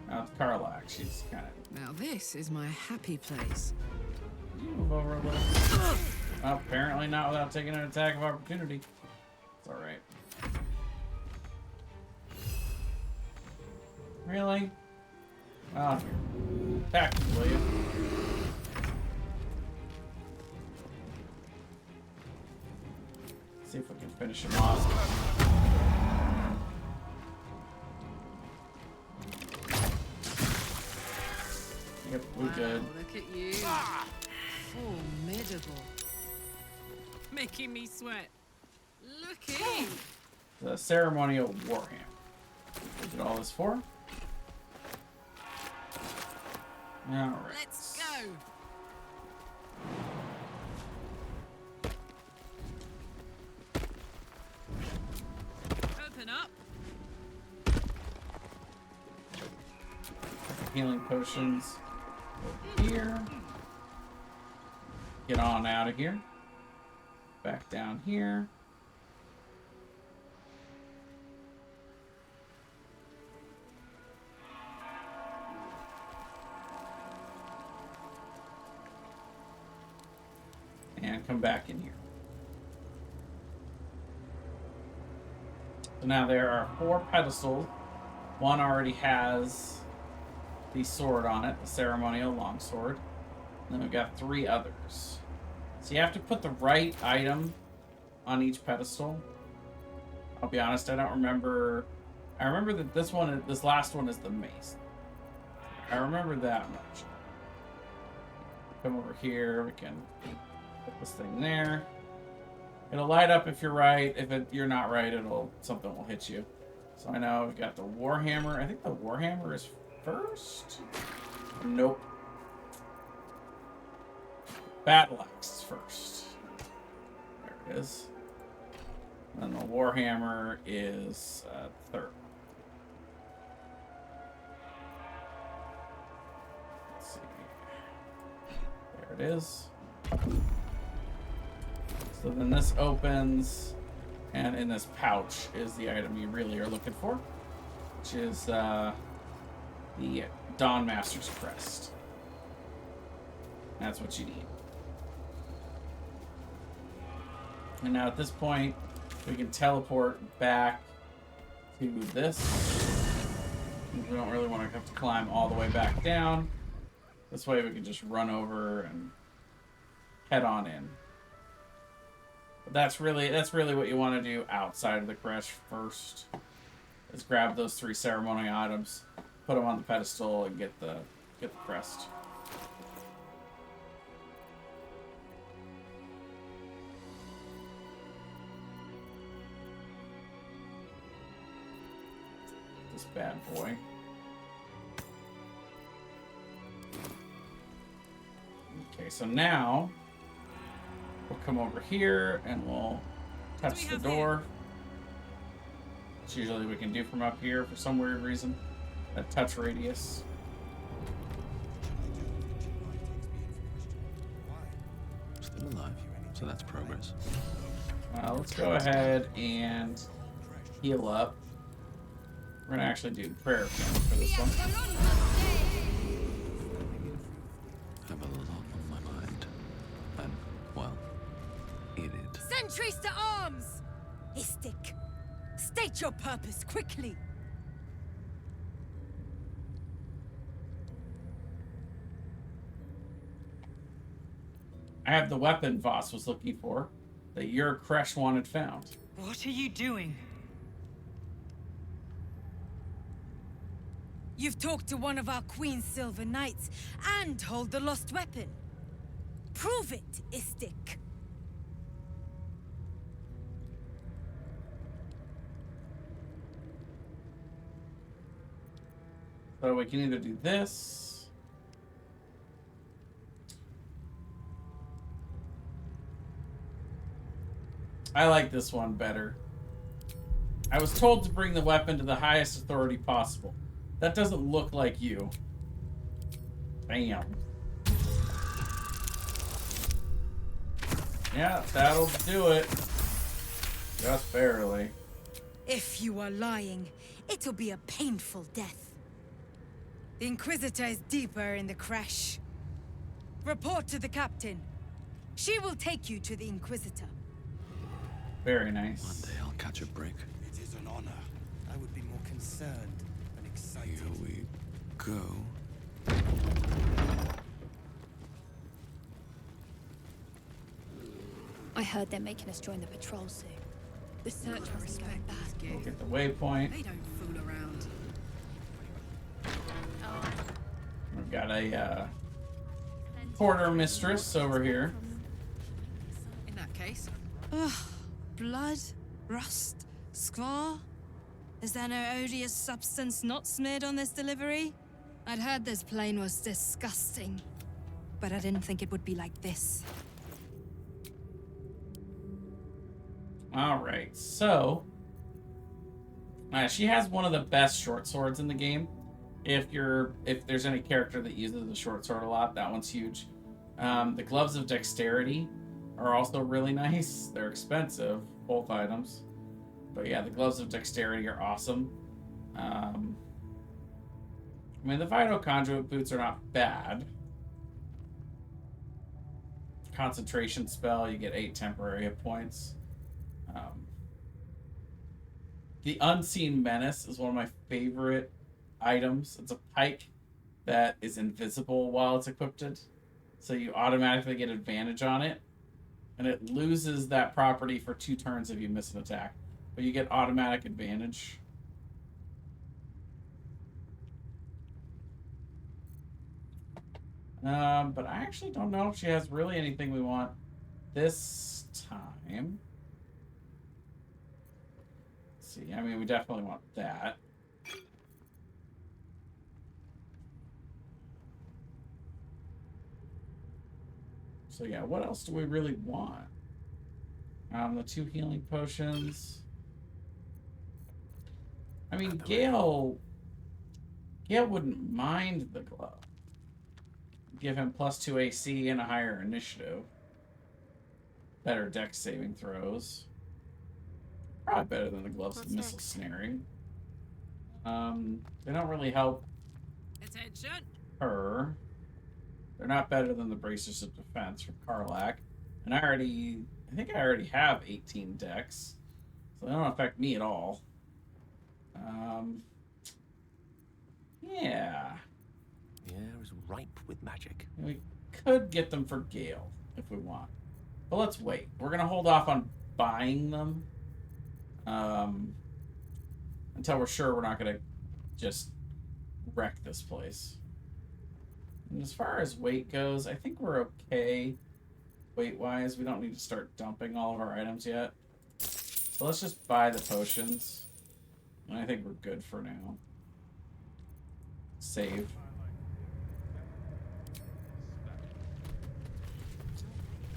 Speaker 1: Now it's Carlac. She's kind of.
Speaker 4: Now this is my happy place.
Speaker 1: Move over a little. Well, apparently not without taking an attack of opportunity. It's alright. Really? Oh, attack, will you? See if we can finish him off. Yep, we good.
Speaker 4: Look at you. Formidable. Making me sweat. Looking.
Speaker 1: The ceremonial warhammer. What did all this for? Alright.
Speaker 4: Let's go. Open up.
Speaker 1: Healing potions over here. Get on out of here. Back down here. And come back in here. So now there are 4 pedestals. One already has the sword on it, the ceremonial longsword. And then we've got 3 others. So you have to put the right item on each pedestal. I'll be honest, I don't remember. I remember that this last one is the mace. I remember that much. Come over here, we can put this thing there. It'll light up if you're right. If you're not right, something will hit you. So I know we've got the warhammer. I think the warhammer is first. Nope. Battle axe is first. There it is. And then the warhammer is third. Let's see. There it is. So then this opens, and in this pouch is the item you really are looking for, which is the Dawn Master's Crest. That's what you need. And now at this point, we can teleport back to this. We don't really want to have to climb all the way back down. This way we can just run over and head on in. But that's really what you want to do outside of the crèche first. Is grab those 3 ceremonial items, put them on the pedestal, and get the crest. This bad boy. Okay, so now we'll come over here and we'll touch the door. Which usually we can do from up here for some weird reason. That touch radius.
Speaker 15: Still alive, so that's progress.
Speaker 1: Let's go ahead and heal up. We're gonna actually do prayer for this one.
Speaker 15: I have a lot on my mind. And, well, in it.
Speaker 13: Sentries to arms! Istik, state your purpose quickly.
Speaker 1: I have the weapon Voss was looking for, that your Kresh wanted found.
Speaker 13: What are you doing?
Speaker 16: You've talked to one of our Queen's Silver Knights and hold the lost weapon. Prove it, Istik.
Speaker 1: So we can either do this. I like this one better. I was told to bring the weapon to the highest authority possible. That doesn't look like you. Bam. Yeah, that'll do it. Just barely.
Speaker 16: If you are lying, it'll be a painful death. The Inquisitor is deeper in the crash. Report to the captain. She will take you to the Inquisitor.
Speaker 1: Very nice.
Speaker 15: One day I'll catch a break.
Speaker 5: It is an honor. I would be more concerned than excited.
Speaker 15: Here we go.
Speaker 17: I heard they're making us join the patrol soon. The search wasn't going bad.
Speaker 1: We'll get the waypoint.
Speaker 4: They don't fool around.
Speaker 1: We've got a porter mistress over here.
Speaker 4: In that case.
Speaker 16: Ugh. Blood? Rust? Scar? Is there no odious substance not smeared on this delivery? I'd heard this plane was disgusting, but I didn't think it would be like this.
Speaker 1: Alright, so she has one of the best short swords in the game. If there's any character that uses the short sword a lot, that one's huge. The gloves of dexterity are also really nice. They're expensive, both items. But yeah, the gloves of dexterity are awesome. I mean, the Vital Conduit boots are not bad. Concentration spell, you get 8 temporary hit points. The Unseen Menace is one of my favorite items. It's a pike that is invisible while it's equipped. So you automatically get advantage on it. And it loses that property for 2 turns if you miss an attack. But you get automatic advantage. But I actually don't know if she has really anything we want this time. Let's see. I mean, we definitely want that. So yeah, what else do we really want? The 2 healing potions. I mean, Gale wouldn't mind the glove. Give him +2 AC and a higher initiative. Better dex saving throws. Probably better than the gloves of missile snaring. They don't really help
Speaker 4: Attention.
Speaker 1: her. They're not better than the bracers of defense from Karlach. And I think I already have 18 dex. So they don't affect me at all. Yeah.
Speaker 18: The air is ripe with magic.
Speaker 1: We could get them for Gale if we want. But let's wait. We're going to hold off on buying them until we're sure we're not going to just wreck this place. And as far as weight goes, I think we're okay weight-wise. We don't need to start dumping all of our items yet. So let's just buy the potions. And I think we're good for now. Save.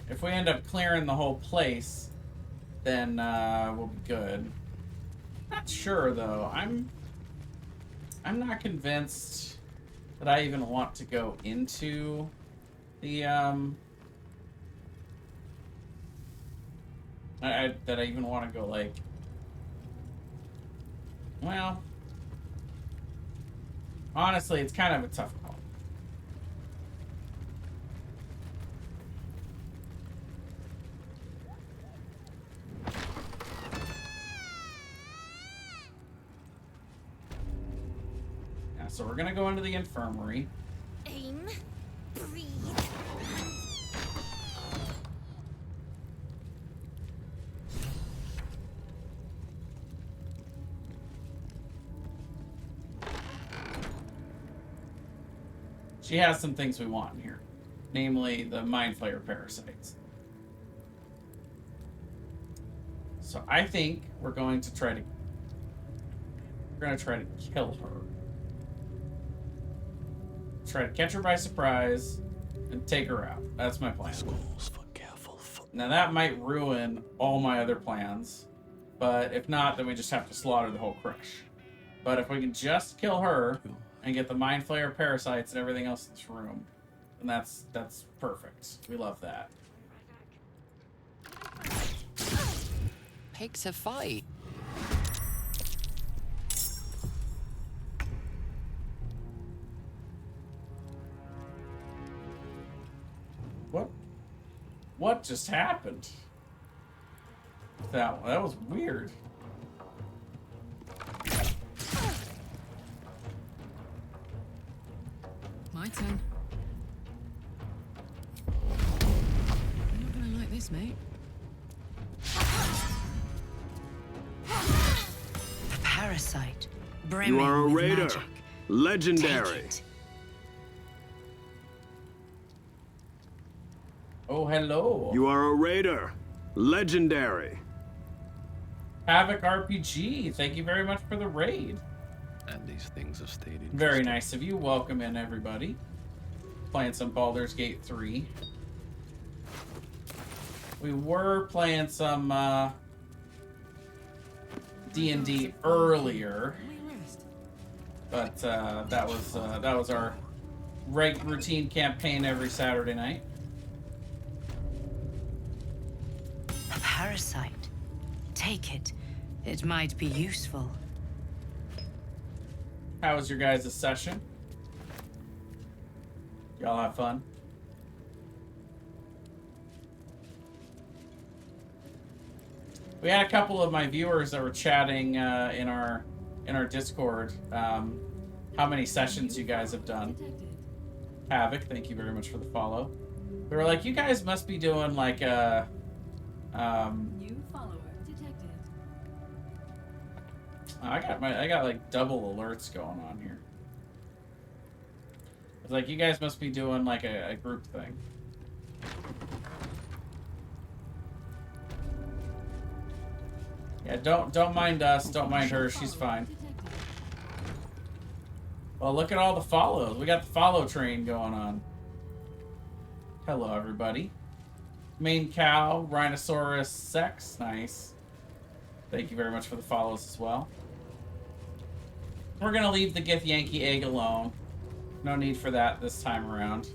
Speaker 1: If we end up clearing the whole place, then we'll be good. Not sure though. I'm not convinced that I even want to go into the that I even want to go like. Well, honestly, it's kind of a tough call. Yeah, so we're gonna go into the infirmary.
Speaker 17: Aim, breathe.
Speaker 1: she has some things we want in here. Namely, the Mind Flayer parasites. So I think we're going to try to kill her. Try to catch her by surprise and take her out. That's my plan. Now that might ruin all my other plans, but if not, then we just have to slaughter the whole crush. But if we can just kill her and get the Mind Flayer parasites and everything else in this room, then that's perfect. We love that.
Speaker 8: Pick to fight.
Speaker 1: What just happened? That was weird.
Speaker 16: My turn. You're not gonna like this, mate.
Speaker 13: The parasite, brimming
Speaker 12: You are a
Speaker 13: with
Speaker 12: raider.
Speaker 13: magic.
Speaker 12: Legendary.
Speaker 1: Oh, hello.
Speaker 12: You are a raider. Legendary.
Speaker 1: Havoc RPG, thank you very much for the raid.
Speaker 15: And these things have stayed in.
Speaker 1: Very nice of you. Welcome in, everybody. Playing some Baldur's Gate 3. We were playing some D&D earlier, but that was our routine campaign every Saturday night.
Speaker 13: A parasite. Take it. It might be useful.
Speaker 1: How was your guys' session? Y'all have fun? We had a couple of my viewers that were chatting in our Discord. How many sessions you guys have done? Havoc, thank you very much for the follow. They were like, you guys must be doing like a
Speaker 4: New follower detected.
Speaker 1: I got like double alerts going on here. It's like you guys must be doing like a group thing. Yeah, don't mind us, don't mind her, she's fine. Well, look at all the follows. We got the follow train going on. Hello, everybody. Main cow, rhinoceros, sex, nice. Thank you very much for the follows as well. We're gonna leave the Githyanki egg alone. No need for that this time around.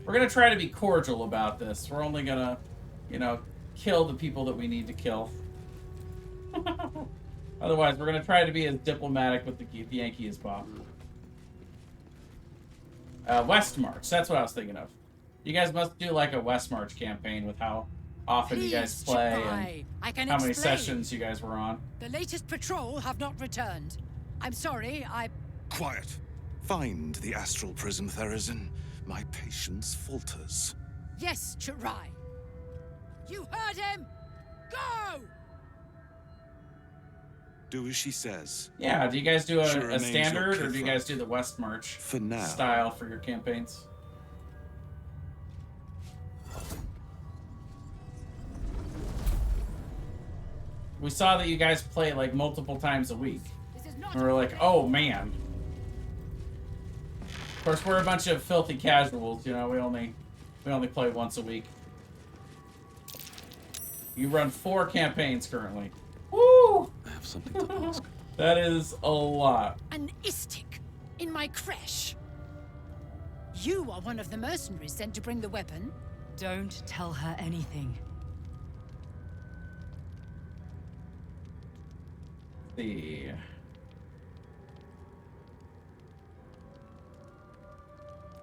Speaker 1: We're gonna try to be cordial about this. We're only gonna, you know, kill the people that we need to kill. Otherwise, we're gonna try to be as diplomatic with the Githyanki as possible. West March, that's what I was thinking of. You guys must do like a West March campaign with how often you guys play and how many sessions you guys were on.
Speaker 19: The latest patrol have not returned. I'm sorry,
Speaker 20: Quiet. Find the astral prism, Therazin. My patience falters.
Speaker 19: Yes, Chirai. You heard him! Go!
Speaker 20: Do as she says.
Speaker 1: Yeah, do you guys do
Speaker 20: She
Speaker 1: a
Speaker 20: remains your
Speaker 1: standard, or do you
Speaker 20: kithra.
Speaker 1: guys do the West March
Speaker 20: For now.
Speaker 1: style for your campaigns? We saw that you guys play like multiple times a week. And we're like, oh man. Of course, we're a bunch of filthy casuals, you know, we only play once a week. You run 4 campaigns currently. Woo!
Speaker 15: I have something to ask.
Speaker 1: That is a lot.
Speaker 19: An istik in my creche. You are one of the mercenaries sent to bring the weapon.
Speaker 13: Don't tell her anything.
Speaker 1: See.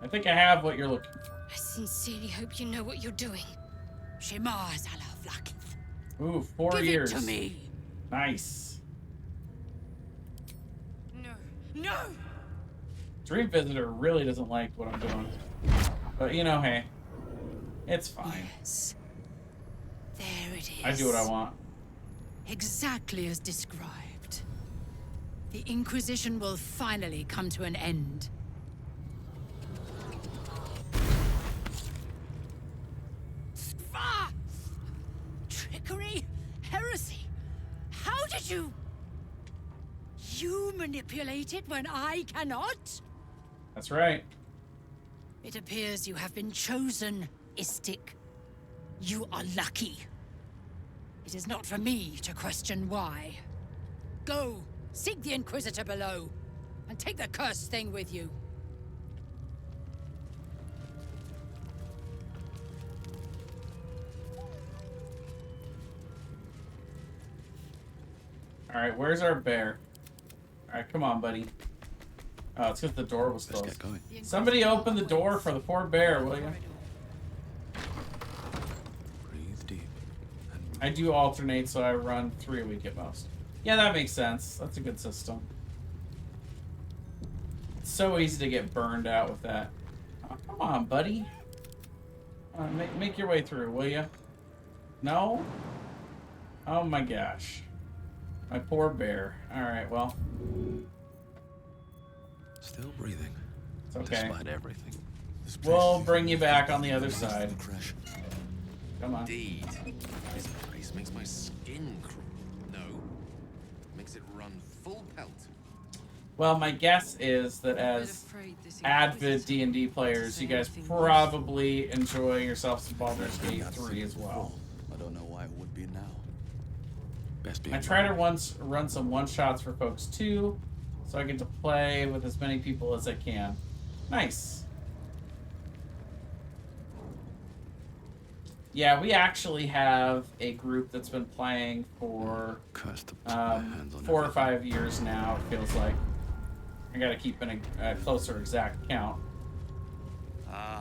Speaker 1: I think I have what you're looking for.
Speaker 19: I sincerely hope you know what you're doing. Shema Zala
Speaker 1: Ooh, 4
Speaker 19: Give
Speaker 1: years.
Speaker 19: it to me.
Speaker 1: Nice.
Speaker 19: No!
Speaker 1: Dream Visitor really doesn't like what I'm doing. But you know, hey. It's fine.
Speaker 19: Yes. There it is.
Speaker 1: I do what I want.
Speaker 19: Exactly as described. The Inquisition will finally come to an end. Mockery! Heresy! How did you... You manipulate it when I cannot?
Speaker 1: That's right.
Speaker 19: It appears you have been chosen, Istik. You are lucky. It is not for me to question why. Go, seek the Inquisitor below, and take the cursed thing with you.
Speaker 1: Alright, where's our bear? Alright, come on, buddy. Oh, it's because the door was closed.
Speaker 15: Let's get going.
Speaker 1: Somebody open the door for the poor bear, will you?
Speaker 15: Breathe deep.
Speaker 1: I do alternate, so I run 3 a week at most. Yeah, that makes sense. That's a good system. It's so easy to get burned out with that. Oh, come on, buddy. Make your way through, will you? No? Oh my gosh. My poor bear. Alright, well.
Speaker 15: Still breathing.
Speaker 1: It's okay.
Speaker 15: Despite everything.
Speaker 1: We'll bring you back on the other side. Come on.
Speaker 18: Indeed. This place makes my skin crawl. No. Makes it run full pelt.
Speaker 1: Well, my guess is that as avid D&D players, you guys probably enjoy yourself some Baldur's Gate 3 as well.
Speaker 15: I don't know why it would be now.
Speaker 1: I try to run some one-shots for folks too, so I get to play with as many people as I can. Nice. Yeah, we actually have a group that's been playing for 4 or 5 years now, it feels like. I gotta keep in a closer exact count.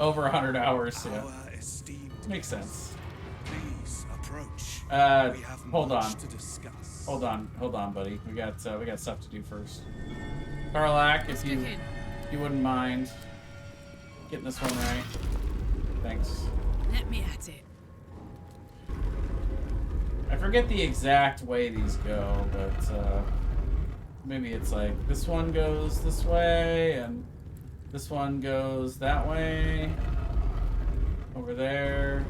Speaker 1: Over 100 hours, yeah. Makes sense.
Speaker 20: Please approach.
Speaker 1: Hold on. Hold on, buddy. We got stuff to do first. Karlak, if you wouldn't mind getting this one right. Thanks.
Speaker 16: Let me at it.
Speaker 1: I forget the exact way these go, but maybe it's like this one goes this way and this one goes that way. Over there.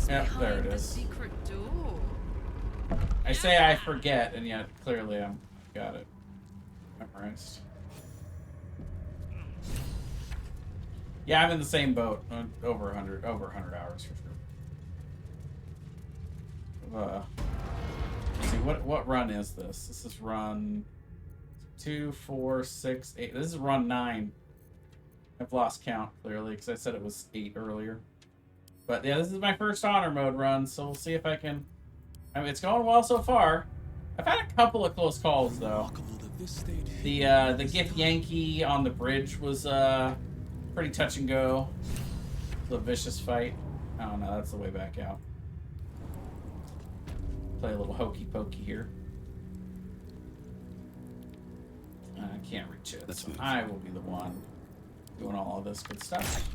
Speaker 1: Yep, there it is.
Speaker 16: Secret door.
Speaker 1: I say I forget, and yet clearly I've got it memorized. Yeah, I'm in the same boat. Over 100 hours for sure. Let's see, what run is this? This is run 2, 4, 6, 8. This is run 9. I've lost count clearly because I said it was 8 earlier. But yeah, this is my first honor mode run, so we'll see if I can. I mean, it's going well so far. I've had a couple of close calls though. The Gif Yankee on the bridge was pretty touch and go. It was a vicious fight. Oh no, that's the way back out. Play a little hokey pokey here. I can't reach it. So I will be the one doing all of this good stuff.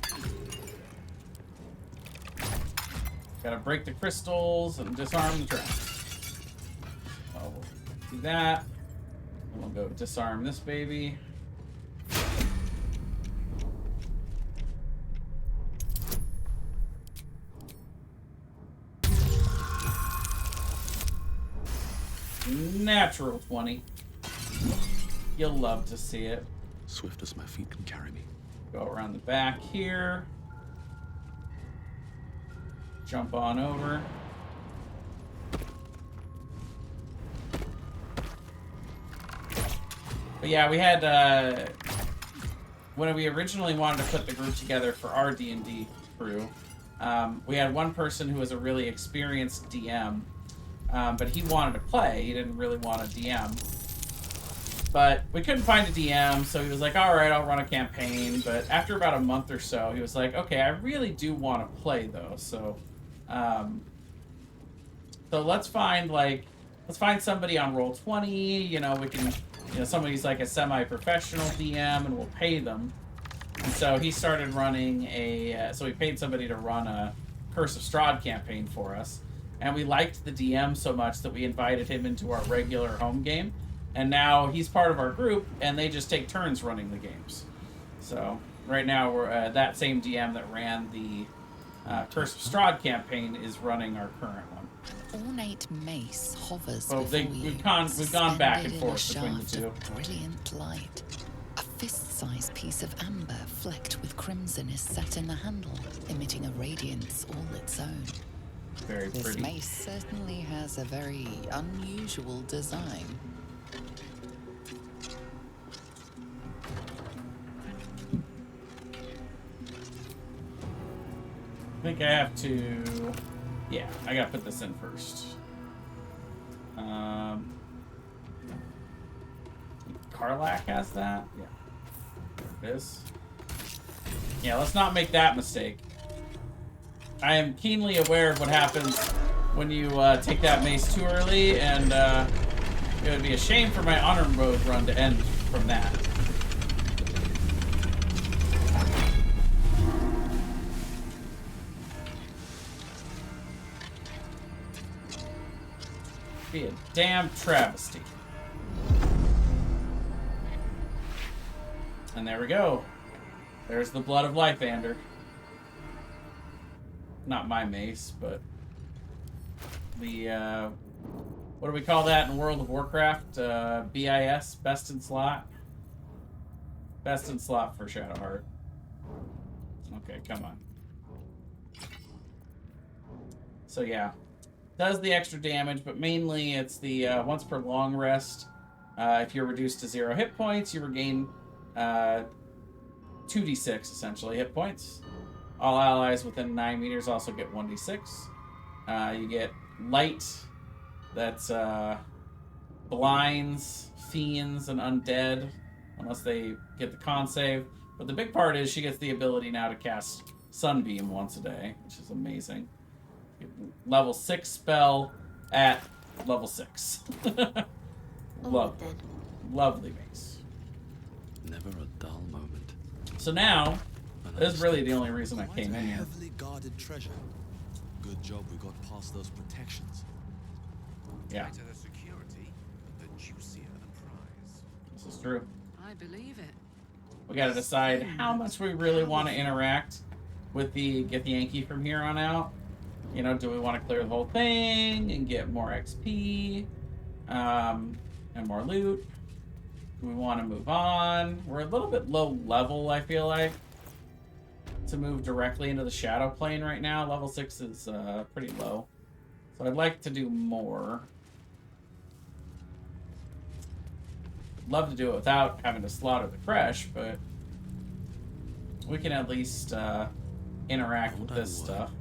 Speaker 1: Gotta break the crystals and disarm the trap. Oh, we'll do that. And we'll go disarm this baby. Natural 20. You'll love to see it.
Speaker 15: Swift as my feet can carry me.
Speaker 1: Go around the back here. Jump on over. But yeah, we had when we originally wanted to put the group together for our D&D crew, we had one person who was a really experienced DM, but he wanted to play. He didn't really want a DM. But we couldn't find a DM, so he was like, all right, I'll run a campaign. But after about a month or so, he was like, okay, I really do want to play, though. So let's find somebody on Roll20. You know, we can, somebody who's like a semi-professional DM, and we'll pay them. And so he started running so we paid somebody to run a Curse of Strahd campaign for us. And we liked the DM so much that we invited him into our regular home game. And now he's part of our group, and they just take turns running the games. So right now we're that same DM that ran the Curse of Strahd campaign is running our current one.
Speaker 8: Ornate mace hovers
Speaker 1: Well,
Speaker 8: before you,
Speaker 1: we've gone back and
Speaker 8: suspended in a
Speaker 1: forth between the
Speaker 8: shaft
Speaker 1: two.
Speaker 8: of brilliant light. A fist-sized piece of amber flecked with crimson is set in the handle, emitting a radiance all its own.
Speaker 1: Very
Speaker 8: This
Speaker 1: pretty.
Speaker 8: mace certainly has a very unusual design.
Speaker 1: I think I have to... Yeah, I gotta put this in first. Karlach has that? Yeah. There it is. Yeah, let's not make that mistake. I am keenly aware of what happens when you take that mace too early, and it would be a shame for my honor mode run to end from that. Be a damn travesty. And there we go. There's the blood of life, Ander. Not my mace, but the what do we call that in World of Warcraft? BIS, best in slot. Best in slot for Shadowheart. Okay, come on. So yeah, does the extra damage, but mainly it's the once per long rest. If you're reduced to 0 hit points, you regain 2d6 essentially hit points. All allies within 9 meters also get 1d6. You get light, that's blinds, fiends, and undead, unless they get the con save. But the big part is she gets the ability now to cast Sunbeam once a day, which is amazing. Level 6 spell at level 6. Lovely mace.
Speaker 15: Never a dull moment.
Speaker 1: So now, this is really the only reason I came in here.
Speaker 9: Heavily guarded treasure. Good job we got past those protections.
Speaker 1: Yeah.
Speaker 18: Tighter the security, the juicier the prize.
Speaker 1: This is true.
Speaker 4: I believe it.
Speaker 1: We gotta decide how much we really want to interact with the Githyanki from here on out. You know, do we want to clear the whole thing and get more XP and more loot? Do we want to move on? We're a little bit low level, I feel like, to move directly into the Shadow Plane right now. Level 6 is pretty low. So I'd like to do more. Love to do it without having to slaughter the Kresh, but we can at least interact with this stuff.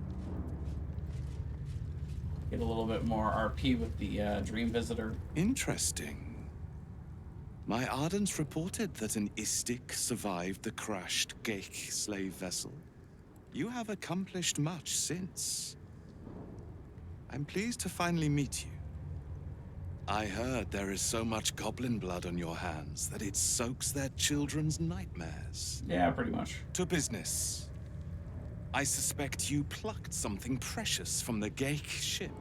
Speaker 1: Get a little bit more RP with the Dream Visitor.
Speaker 20: Interesting. My Ardents reported that an Istik survived the crashed Geik slave vessel. You have accomplished much since. I'm pleased to finally meet you. I heard there is so much goblin blood on your hands that it soaks their children's nightmares.
Speaker 1: Yeah, pretty much.
Speaker 20: To business. I suspect you plucked something precious from the Geik ship.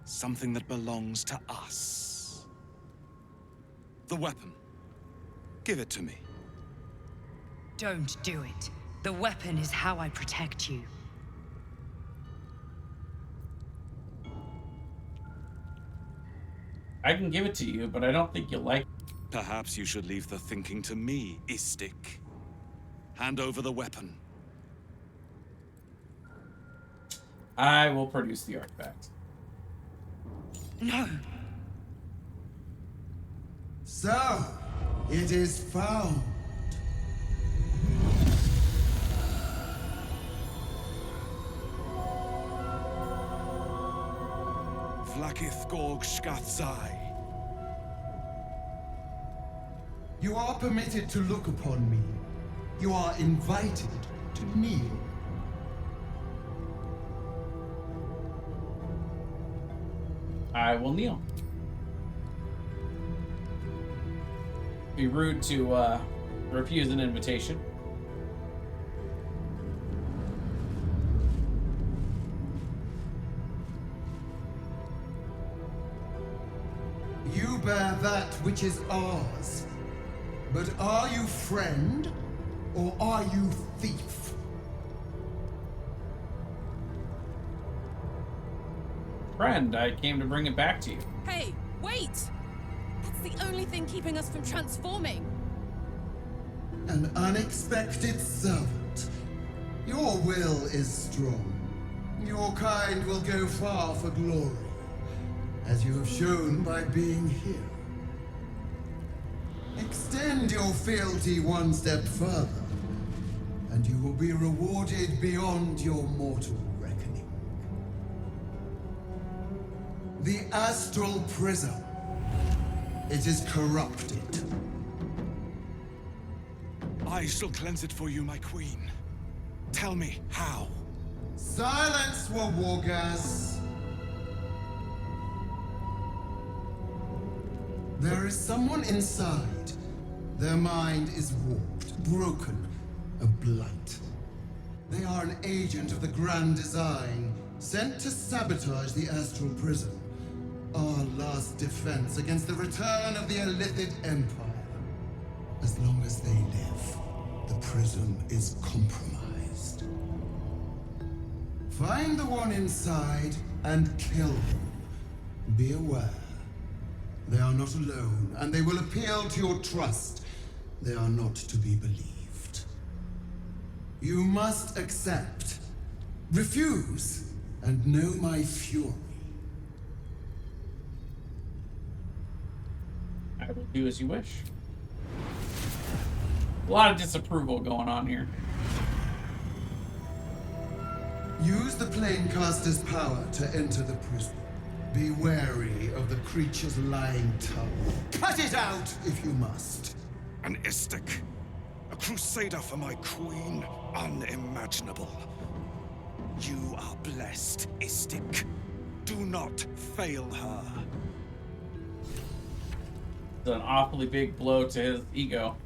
Speaker 20: Something that belongs to us. The weapon. Give it to me.
Speaker 13: Don't do it. The weapon is how I protect you.
Speaker 1: I can give it to you, but I don't think you'll like it.
Speaker 20: Perhaps you should leave the thinking to me, Istik. Hand over the weapon.
Speaker 1: I will produce the artifact.
Speaker 13: No.
Speaker 21: So, it is found.
Speaker 20: Vlakith Gorg Skathzai.
Speaker 21: You are permitted to look upon me. You are invited to kneel.
Speaker 1: I will kneel. Be rude to refuse an invitation.
Speaker 21: You bear that which is ours. But are you friend, or are you thief?
Speaker 1: Friend, I came to bring it back to you.
Speaker 4: Hey, wait! That's the only thing keeping us from transforming.
Speaker 21: An unexpected servant. Your will is strong. Your kind will go far for glory, as you have shown by being here. Extend your fealty one step further, and you will be rewarded beyond your mortal reckoning. The astral prism. It is corrupted.
Speaker 20: I shall cleanse it for you, my queen. Tell me how.
Speaker 21: Silence, Wargas. There is someone inside. Their mind is warped, broken, a blight. They are an agent of the Grand Design, sent to sabotage the Astral Prism. Our last defense against the return of the Illithid Empire. As long as they live, the prism is compromised. Find the one inside and kill them. Be aware. They are not alone, and they will appeal to your trust. They are not to be believed. You must accept. Refuse, and know my fury.
Speaker 1: I will do as you wish. A lot of disapproval going on here.
Speaker 21: Use the Planecaster's power to enter the prison. Be wary of the creature's lying tongue. Cut it out if you must.
Speaker 20: An Istik. A crusader for my queen. Unimaginable. You are blessed, Istik. Do not fail her.
Speaker 1: It's an awfully big blow to his ego.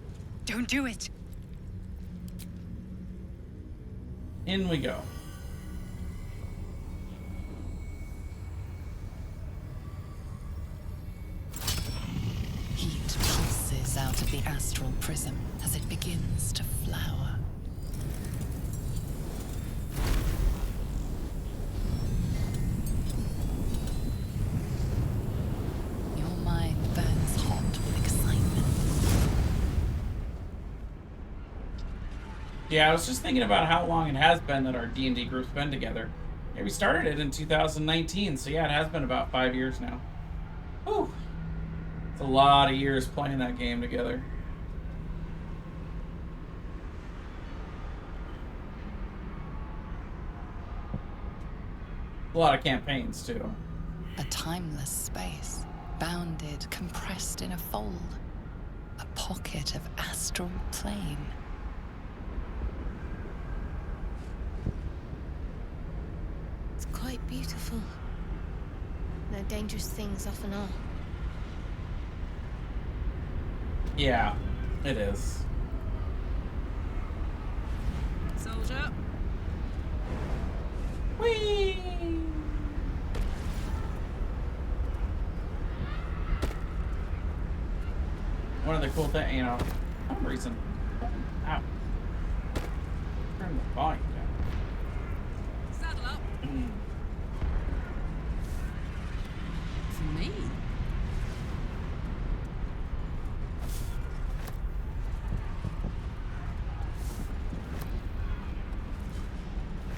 Speaker 19: Don't do it.
Speaker 1: In we go.
Speaker 8: Heat pulses out of the astral prism as it begins to flower. Your mind burns hot with excitement.
Speaker 1: Yeah, I was just thinking about how long it has been that our D&D group's been together. Yeah, we started it in 2019, so yeah, it has been about 5 years now. Whew. It's a lot of years playing that game together. A lot of campaigns, too.
Speaker 8: A timeless space, bounded, compressed in a fold. A pocket of astral plane.
Speaker 17: It's quite beautiful. No dangerous things often are.
Speaker 1: Yeah, it is.
Speaker 4: Soldier.
Speaker 1: Whee! One of the cool things, you know, for some reason. Ow. Turn the volume down.
Speaker 4: Saddle up. For me?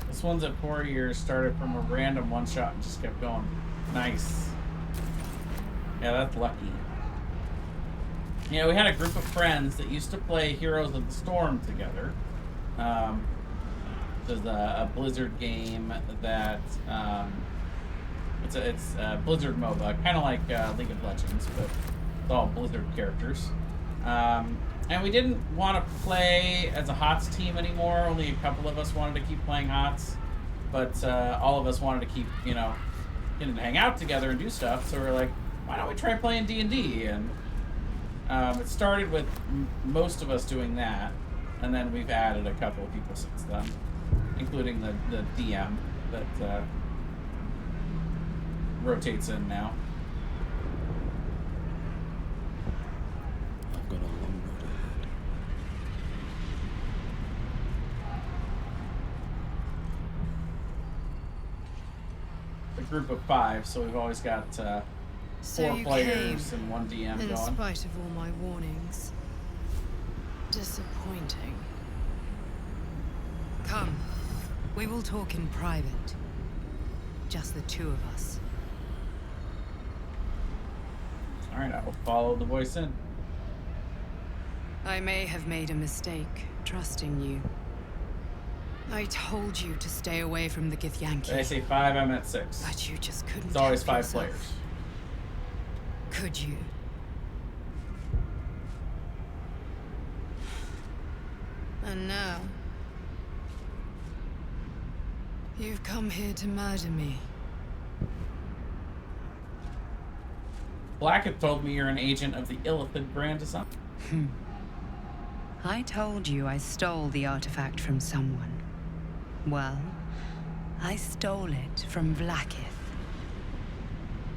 Speaker 1: This one's at 4 years, started from a random one shot and just kept going. Nice. Yeah, that's lucky. You know, we had a group of friends that used to play Heroes of the Storm together. There's a Blizzard game that it's a Blizzard MOBA, kind of like League of Legends, but it's all Blizzard characters. And we didn't want to play as a HOTS team anymore. Only a couple of us wanted to keep playing HOTS, but all of us wanted to keep, you know, getting to hang out together and do stuff. So we're like, why don't we try playing D&D? And it started with most of us doing that, and then we've added a couple of people since then, including the DM that rotates in now.
Speaker 15: I've got a long road ahead.
Speaker 1: group of 5, so we've always got
Speaker 13: So
Speaker 1: 4
Speaker 13: you
Speaker 1: players
Speaker 13: came,
Speaker 1: and 1 DM
Speaker 13: in
Speaker 1: going.
Speaker 13: spite of all my warnings. Disappointing. Come, we will talk in private. Just the 2 of us.
Speaker 1: Alright, I will follow the voice in.
Speaker 13: I may have made a mistake trusting you. I told you to stay away from the Githyanki.
Speaker 1: Did I say 5? I'm at 6.
Speaker 13: But you just couldn't.
Speaker 1: It's always
Speaker 13: help
Speaker 1: 5
Speaker 13: yourself.
Speaker 1: players.
Speaker 13: Could you? And now, you've come here to murder me.
Speaker 1: Blackett told me you're an agent of the Illithid brand design.
Speaker 13: I told you I stole the artifact from someone. Well, I stole it from Blackith.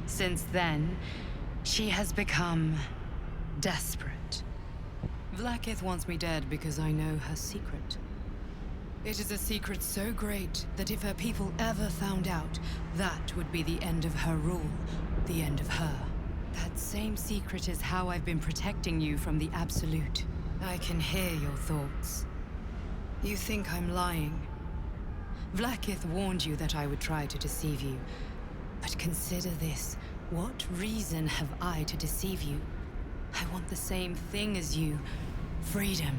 Speaker 13: Since then, she has become desperate. Blackith wants me dead because I know her secret. It is a secret so great that if her people ever found out, that would be the end of her rule, the end of her. That same secret is how I've been protecting you from the Absolute. I can hear your thoughts. You think I'm lying. Blackith warned you that I would try to deceive you. But consider this. What reason have I to deceive you? I want the same thing as you. Freedom.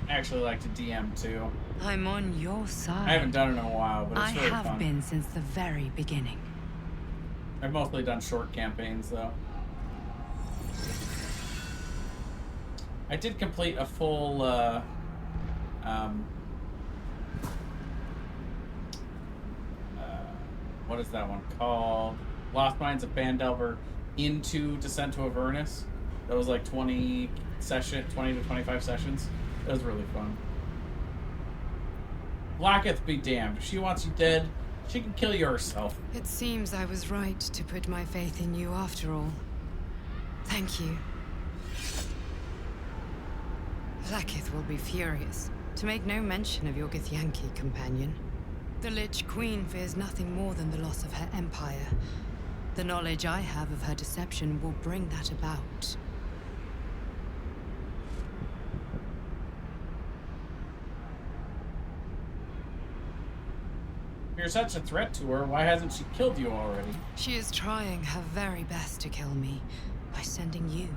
Speaker 1: I actually like to DM too.
Speaker 13: I'm on your side.
Speaker 1: I haven't done it in a while, but it's really
Speaker 13: I have
Speaker 1: fun.
Speaker 13: been since the very beginning.
Speaker 1: I've mostly done short campaigns though. I did complete a full what is that one called? Lost Mines of Phandelver into Descent to Avernus. That was like 20 to 25 sessions. That was really fun. Blackith be damned. If she wants you dead, she can kill you herself.
Speaker 13: It seems I was right to put my faith in you after all. Thank you. Blackith will be furious, to make no mention of your Githyanki companion. The Lich Queen fears nothing more than the loss of her empire. The knowledge I have of her deception will bring that about.
Speaker 1: If you're such a threat to her, why hasn't she killed you already?
Speaker 13: She is trying her very best to kill me, by sending you.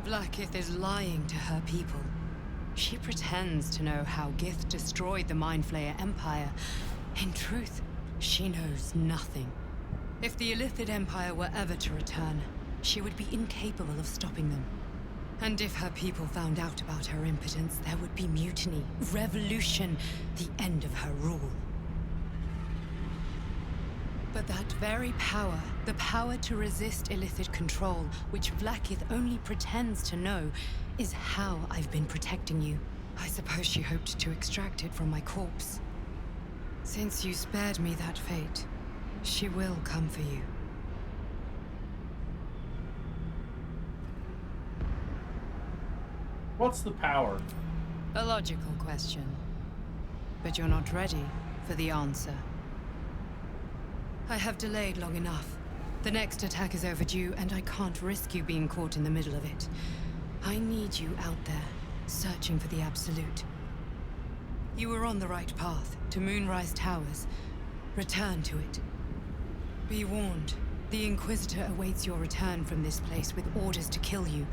Speaker 13: Blackith is lying to her people. She pretends to know how Gith destroyed the Mind Flayer Empire. In truth, she knows nothing. If the Illithid Empire were ever to return, she would be incapable of stopping them. And if her people found out about her impotence, there would be mutiny, revolution, the end of her rule. But that very power, the power to resist Illithid control, which Blackith only pretends to know, is how I've been protecting you. I suppose she hoped to extract it from my corpse. Since you spared me that fate, she will come for you.
Speaker 1: What's the power?
Speaker 13: A logical question. But you're not ready for the answer. I have delayed long enough. The next attack is overdue, and I can't risk you being caught in the middle of it. I need you out there, searching for the Absolute. You were on the right path, to Moonrise Towers. Return to it. Be warned, the Inquisitor awaits your return from this place with orders to kill you.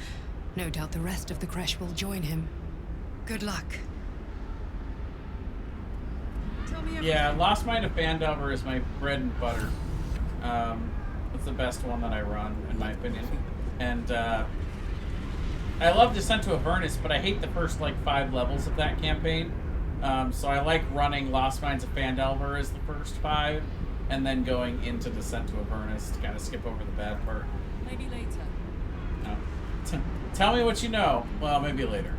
Speaker 13: No doubt the rest of the Kresh will join him. Good luck.
Speaker 1: Yeah, Lost Mine of Phandelver is my bread and butter. It's the best one that I run, in my opinion. And I love Descent to Avernus, but I hate the first like 5 levels of that campaign. So I like running Lost Mines of Phandelver as the first 5, and then going into Descent to Avernus to kind of skip over the bad part.
Speaker 4: Maybe later.
Speaker 1: No. Tell me what you know. Well, maybe later.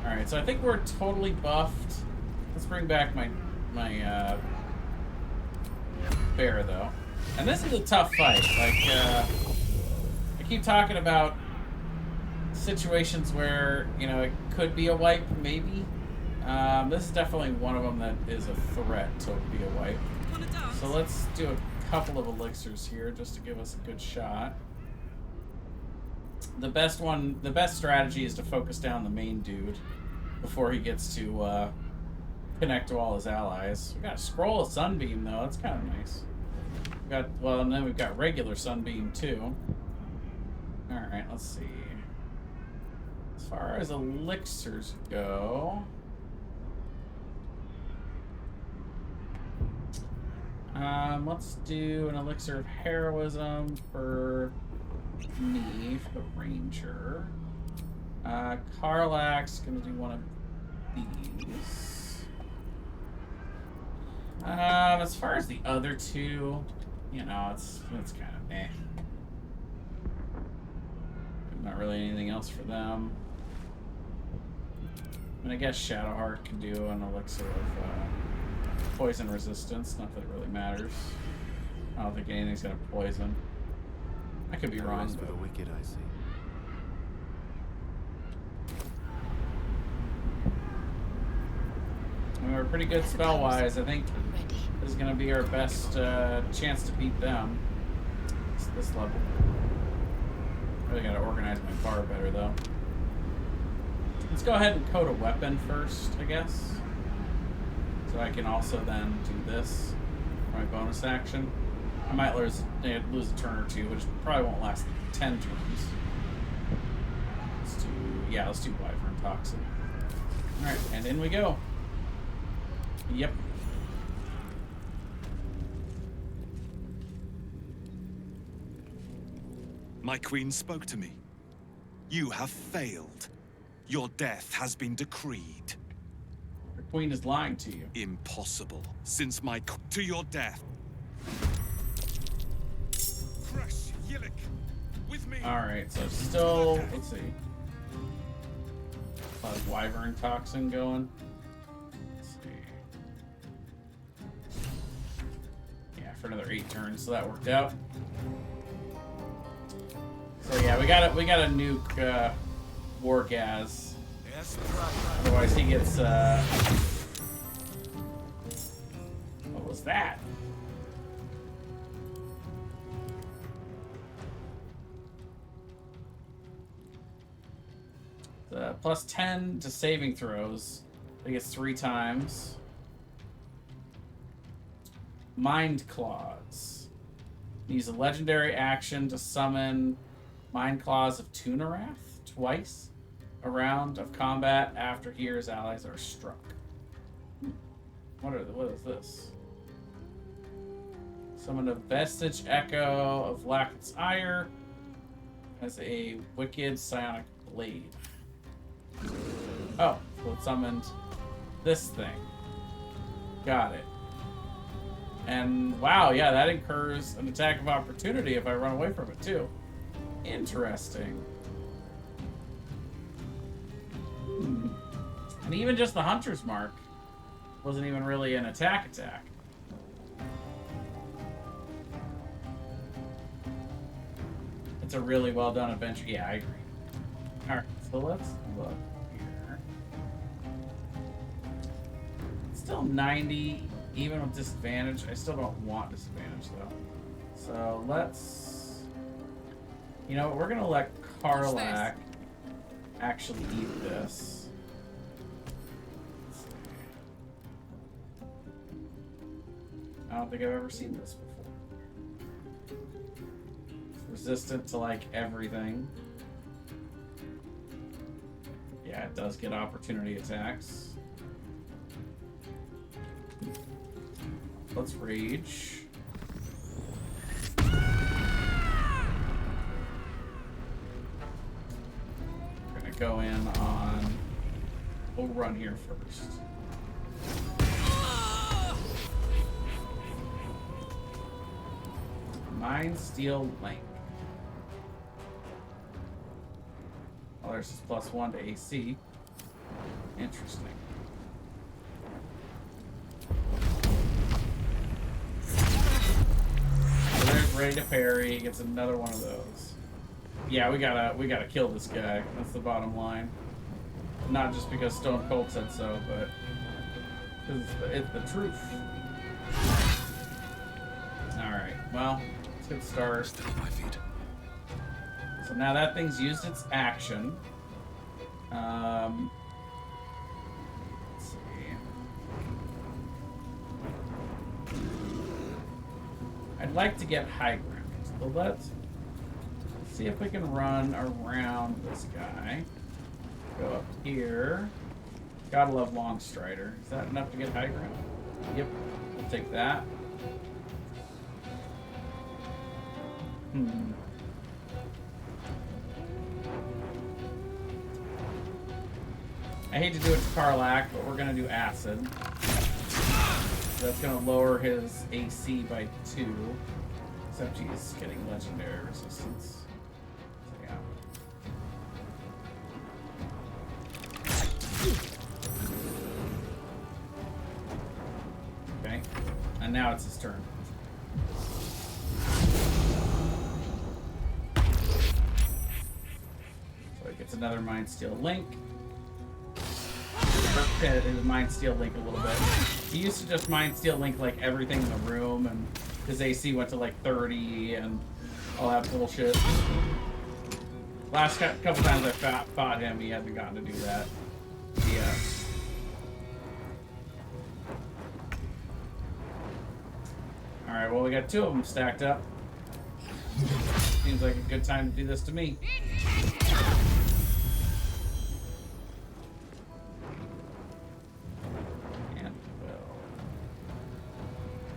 Speaker 1: Alright, so I think we're totally buffed. Let's bring back my bear, though. And this is a tough fight. Like, I keep talking about situations where, you know, it could be a wipe, maybe. This is definitely one of them that is a threat to be a wipe. So let's do a couple of elixirs here just to give us a good shot. The best strategy is to focus down the main dude before he gets to connect to all his allies. We got a scroll of sunbeam though. That's kind of nice. And then we've got regular sunbeam too. All right, let's see. As far as elixirs go, let's do an elixir of heroism for me, for the ranger. Karlak's gonna do one of these. As far as the other two, you know, it's kind of meh. Not really anything else for them. I mean, I guess Shadowheart can do an elixir of poison resistance. Not that it really matters. I don't think anything's gonna poison. I could be wrong.
Speaker 15: For the wicked, I see.
Speaker 1: I mean, we're pretty good spell-wise. I think this is gonna be our best chance to beat them. It's this level. Really gotta organize my bar better though. Let's go ahead and code a weapon first, I guess. So I can also then do this for my bonus action. I might lose a turn or two, which probably won't last 10 turns. Let's do Wyvern Toxin. Alright, and in we go. Yep.
Speaker 20: My queen spoke to me. You have failed. Your death has been decreed.
Speaker 1: The queen is lying to you.
Speaker 20: Impossible, since to your death. Fresh Yillik, with me.
Speaker 1: Alright, so still, let's see. Wyvern Toxin going. Let's see. Yeah, for another 8 turns, so that worked out. So yeah, we gotta nuke Wargaz. Otherwise he gets what was that? Plus 10 to saving throws. I guess 3 times. Mind Claws. Use a legendary action to summon Mind Claws of Tunarath twice a round of combat after he or his allies are struck. What is this? Summon a Vestige Echo of Lacket's Ire as a Wicked Psionic Blade. Oh, so it summoned this thing. Got it. And wow, yeah, that incurs an attack of opportunity if I run away from it too. Interesting. And even just the Hunter's Mark wasn't even really an attack. It's a really well done adventure. Yeah, I agree. Alright, so let's look here. Still 90, even with disadvantage. I still don't want disadvantage though. So let's... You know, we're gonna let Karlak actually eat this. I don't think I've ever seen this before. It's resistant to like everything. Yeah, it does get opportunity attacks. Let's rage. We're gonna go in on... We'll run here first. Mind Steel Link. Oh, there's this +1 to AC. Interesting. So there's ready to parry. Gets another one of those. Yeah, we gotta kill this guy. That's the bottom line. Not just because Stone Cold said so, but because it's the truth. All right. Well, it's a good start.
Speaker 15: Still on my feet.
Speaker 1: So now that thing's used its action. Let's see. I'd like to get high ground. So let's see if we can run around this guy. Go up here. Gotta love Long Strider. Is that enough to get high ground? Yep. We'll take that. I hate to do it to Karlach, but we're gonna do acid. That's gonna lower his AC by 2. Except he's getting legendary resistance. So yeah. Okay. And now it's his turn. So he gets another Mind Steel Link. His Mind Steel Link a little bit. He used to just Mind Steel Link like everything in the room, and his AC went to like 30 and all that bullshit. Last couple times I fought him, he hasn't gotten to do that. Yeah. Alright, well we got 2 of them stacked up. Seems like a good time to do this to me.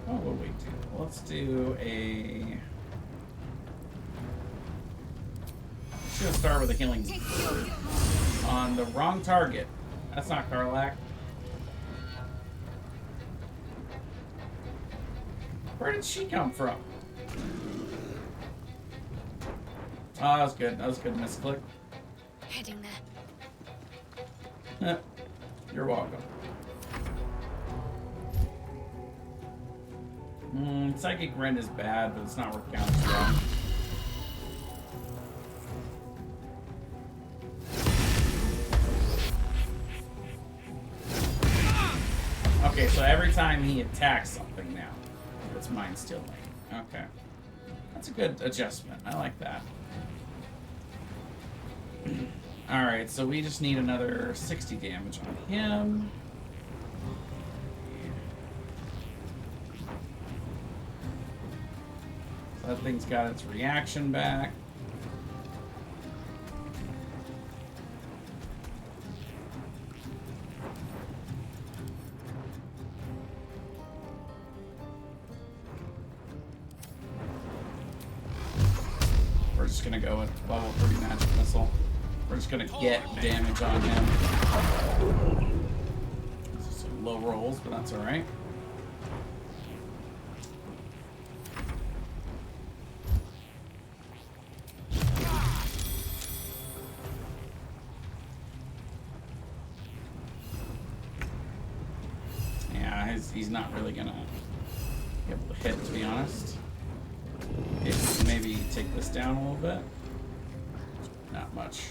Speaker 1: What would we do? Let's do a... Let's just start with a healing on the wrong target. That's not Karlach. Where did she come from? Oh, that was good. That was a good misclick.
Speaker 6: Heading there.
Speaker 1: You're welcome. Psychic Rend is bad, but it's not worth counting strong. Okay, so every time he attacks something now, it's Mind Steel Link. Okay. That's a good adjustment. I like that. Alright, so we just need another 60 damage on him. That thing's got its reaction back. We're just gonna go with level 3 magic missile. We're just gonna get damage on him. Some low rolls, but that's alright. He's not really gonna be able to hit, to be honest. Okay, maybe take this down a little bit. Not much.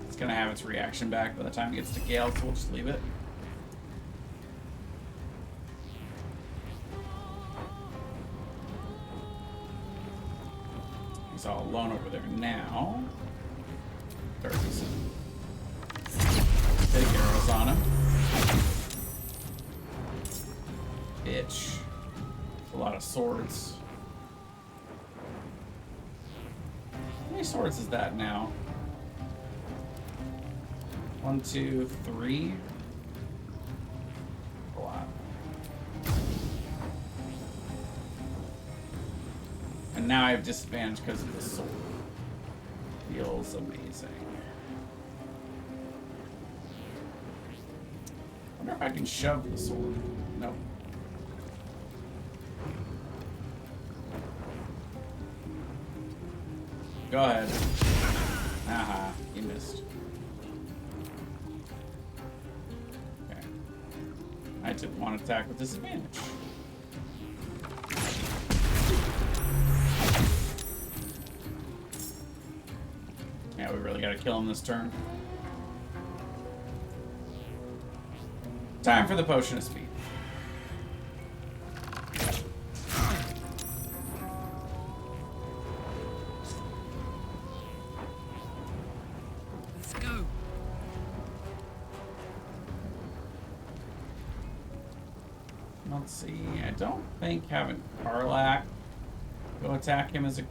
Speaker 1: It's gonna have its reaction back by the time it gets to Gale, so we'll just leave it. He's all alone over there now. Take arrows on him. Bitch. A lot of swords. How many swords is that now? 1, 2, 3. A lot. And now I have disadvantage because of the sword. Feels amazing. I wonder if I can shove the sword. Nope. Go ahead. Aha, you missed. Okay. I didn't want to attack with disadvantage. Yeah, we really gotta kill him this turn. Time for the potion of speed.
Speaker 4: Let's go.
Speaker 1: Let's see. I don't think having Karlach go attack him is a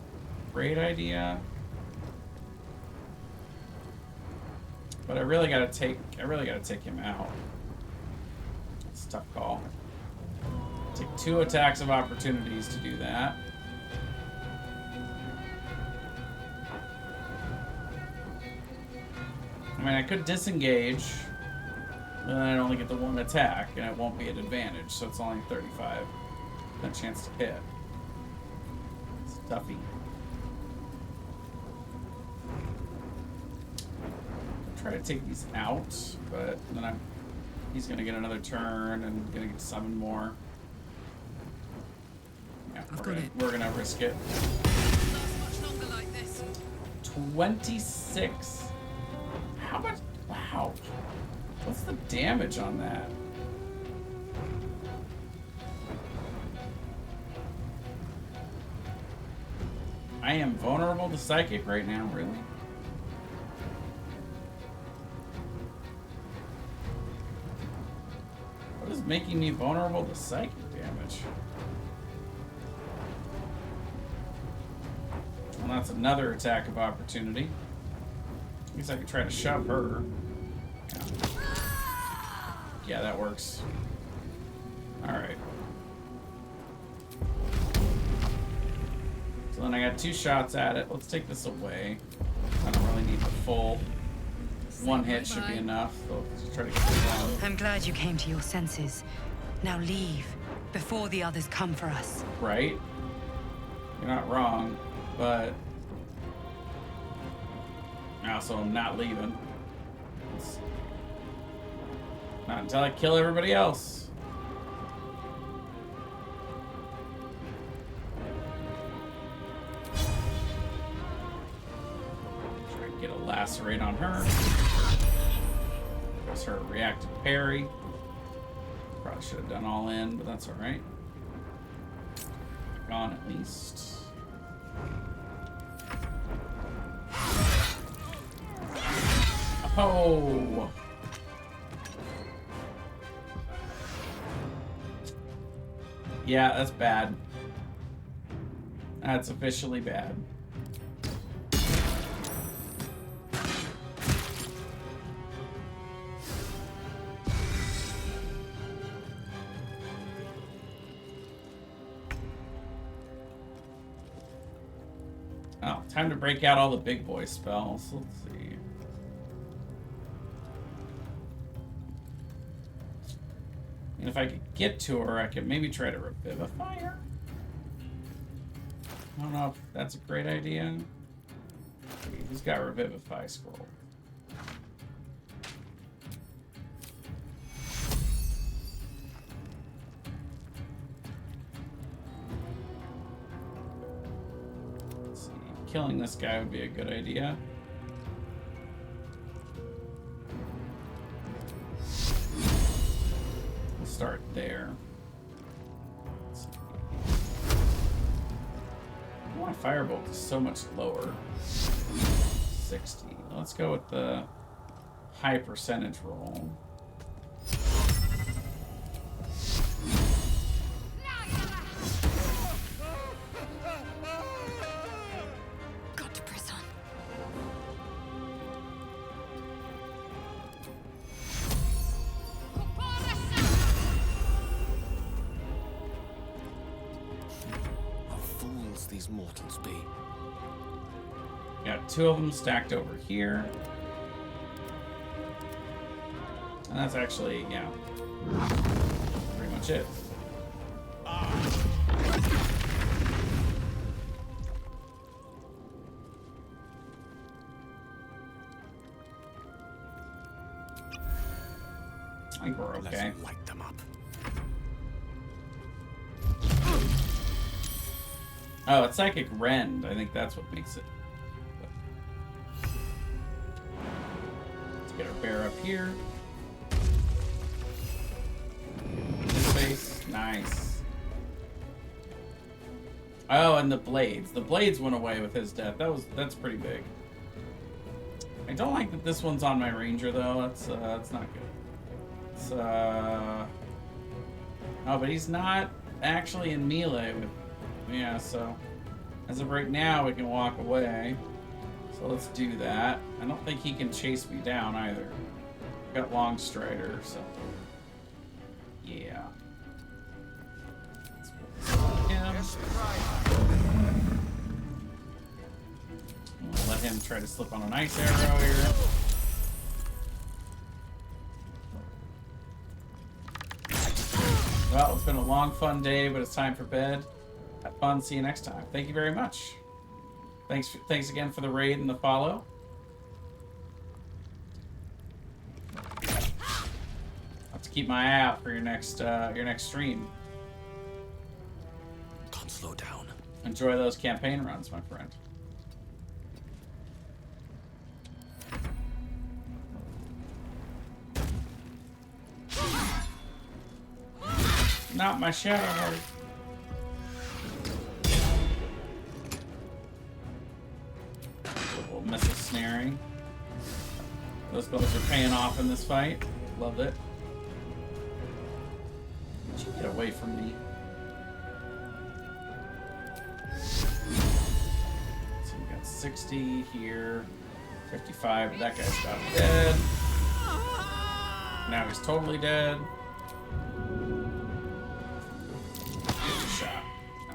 Speaker 1: great idea. But I really gotta take him out. It's a tough call. Take 2 attacks of opportunities to do that. I mean, I could disengage, but then I'd only get the 1 attack, and it won't be an advantage, so it's only 35. No chance to hit. It's a toughie. Try to take these out, but then he's gonna get another turn and gonna get summoned more. Yeah, we're gonna risk it.
Speaker 4: Much longer like this.
Speaker 1: 26. How much? Wow. What's the damage on that? I am vulnerable to psychic right now, really? What is making me vulnerable to psychic damage? Well, that's another attack of opportunity. I guess I could try to shove her. Yeah, that works. Alright. So then I got 2 shots at it. Let's take this away. I don't really need the full. 1 hit should be enough. So let's try to get this down.
Speaker 13: I'm glad you came to your senses. Now leave, before the others come for us.
Speaker 1: Right? You're not wrong, but... Also, I'm not leaving. Not until I kill everybody else. Try to get a lacerate on her. There's her reactive parry. Probably should have done all in, but that's alright. Gone at least. Oh! Yeah, that's bad. That's officially bad. Oh, time to break out all the big boy spells. Let's see. And if I could get to her, I could maybe try to revivify her. I don't know if that's a great idea. Who's got Revivify scroll? Let's see. Killing this guy would be a good idea. We'll start there. My firebolt is so much lower. 60. Let's go with the high percentage roll.
Speaker 19: Got to press on.
Speaker 18: How fools these mortals be.
Speaker 1: Got 2 of them stacked over here. And that's actually, yeah, pretty much it. I think we're okay.
Speaker 18: Let's light them up.
Speaker 1: Oh, it's Psychic Rend. I think that's what makes it. Let's get our bear up here. Nice. Oh, and the blades. The blades went away with his death. That's pretty big. I don't like that this one's on my ranger though. That's not good. It's oh, but he's not actually in melee with. Yeah, so as of right now, we can walk away. So let's do that. I don't think he can chase me down either. Got long strider, so yeah. We'll let him try to slip on an ice arrow here. Well, it's been a long, fun day, but it's time for bed. Have fun. See you next time. Thank you very much. Thanks again for the raid and the follow. I'll have to keep my eye out for your next stream.
Speaker 12: Can't slow down.
Speaker 1: Enjoy those campaign runs, my friend. Not my shadow heart. Little missile snaring. Those bullets are paying off in this fight. Love it. Would you get away from me? So we got 60 here, 55. That guy's about dead. Now he's totally dead.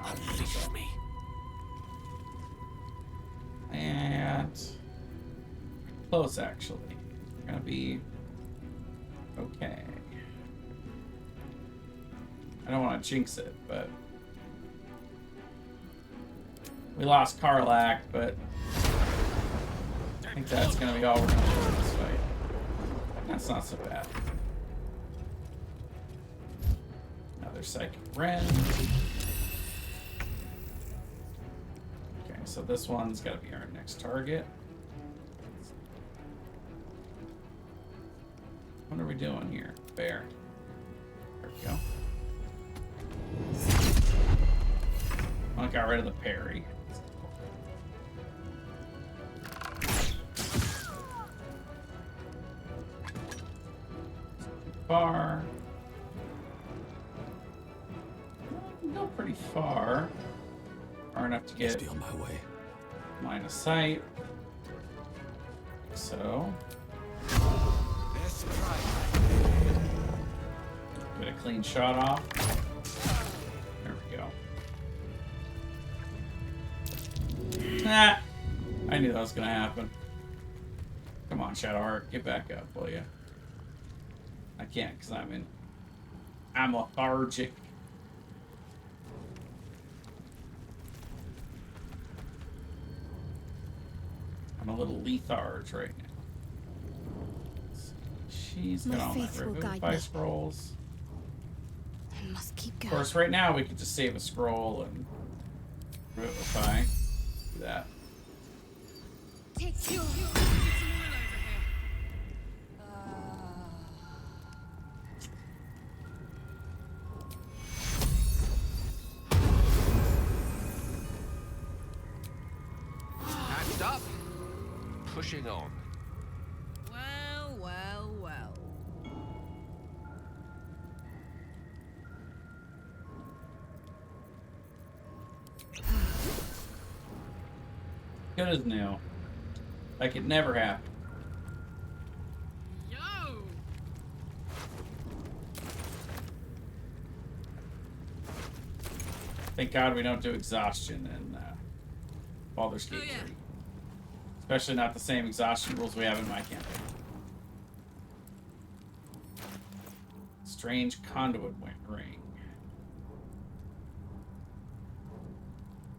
Speaker 12: Unleash me.
Speaker 1: And close, actually. We're gonna be okay. I don't want to jinx it, but we lost Karlak, but I think that's gonna be all we're gonna do in this fight. That's not so bad. Another Psychic Rend. Okay, so this one's got to be our next target. What are we doing here? Bear. There we go. I got rid of the parry. Far. Go pretty far. Far enough to get
Speaker 12: on my way.
Speaker 1: Line of sight. So. Get a clean shot off. There we go. Ah! I knew that was gonna happen. Come on, Shadowheart, get back up, will you? I can't, because I'm lethargic. I'm a little letharge right now. She's got all my revivify scrolls.
Speaker 6: I must keep going.
Speaker 1: Of course, right now we could just save a scroll and revivify. Do that.
Speaker 4: Take you.
Speaker 18: Hands up. Pushing on.
Speaker 4: Well, well, well.
Speaker 1: Good as new. Like it never happened.
Speaker 4: Yo!
Speaker 1: Thank God we don't do exhaustion in Baldur's Gate 3. Especially not the same exhaustion rules we have in my campaign. Strange conduit ring.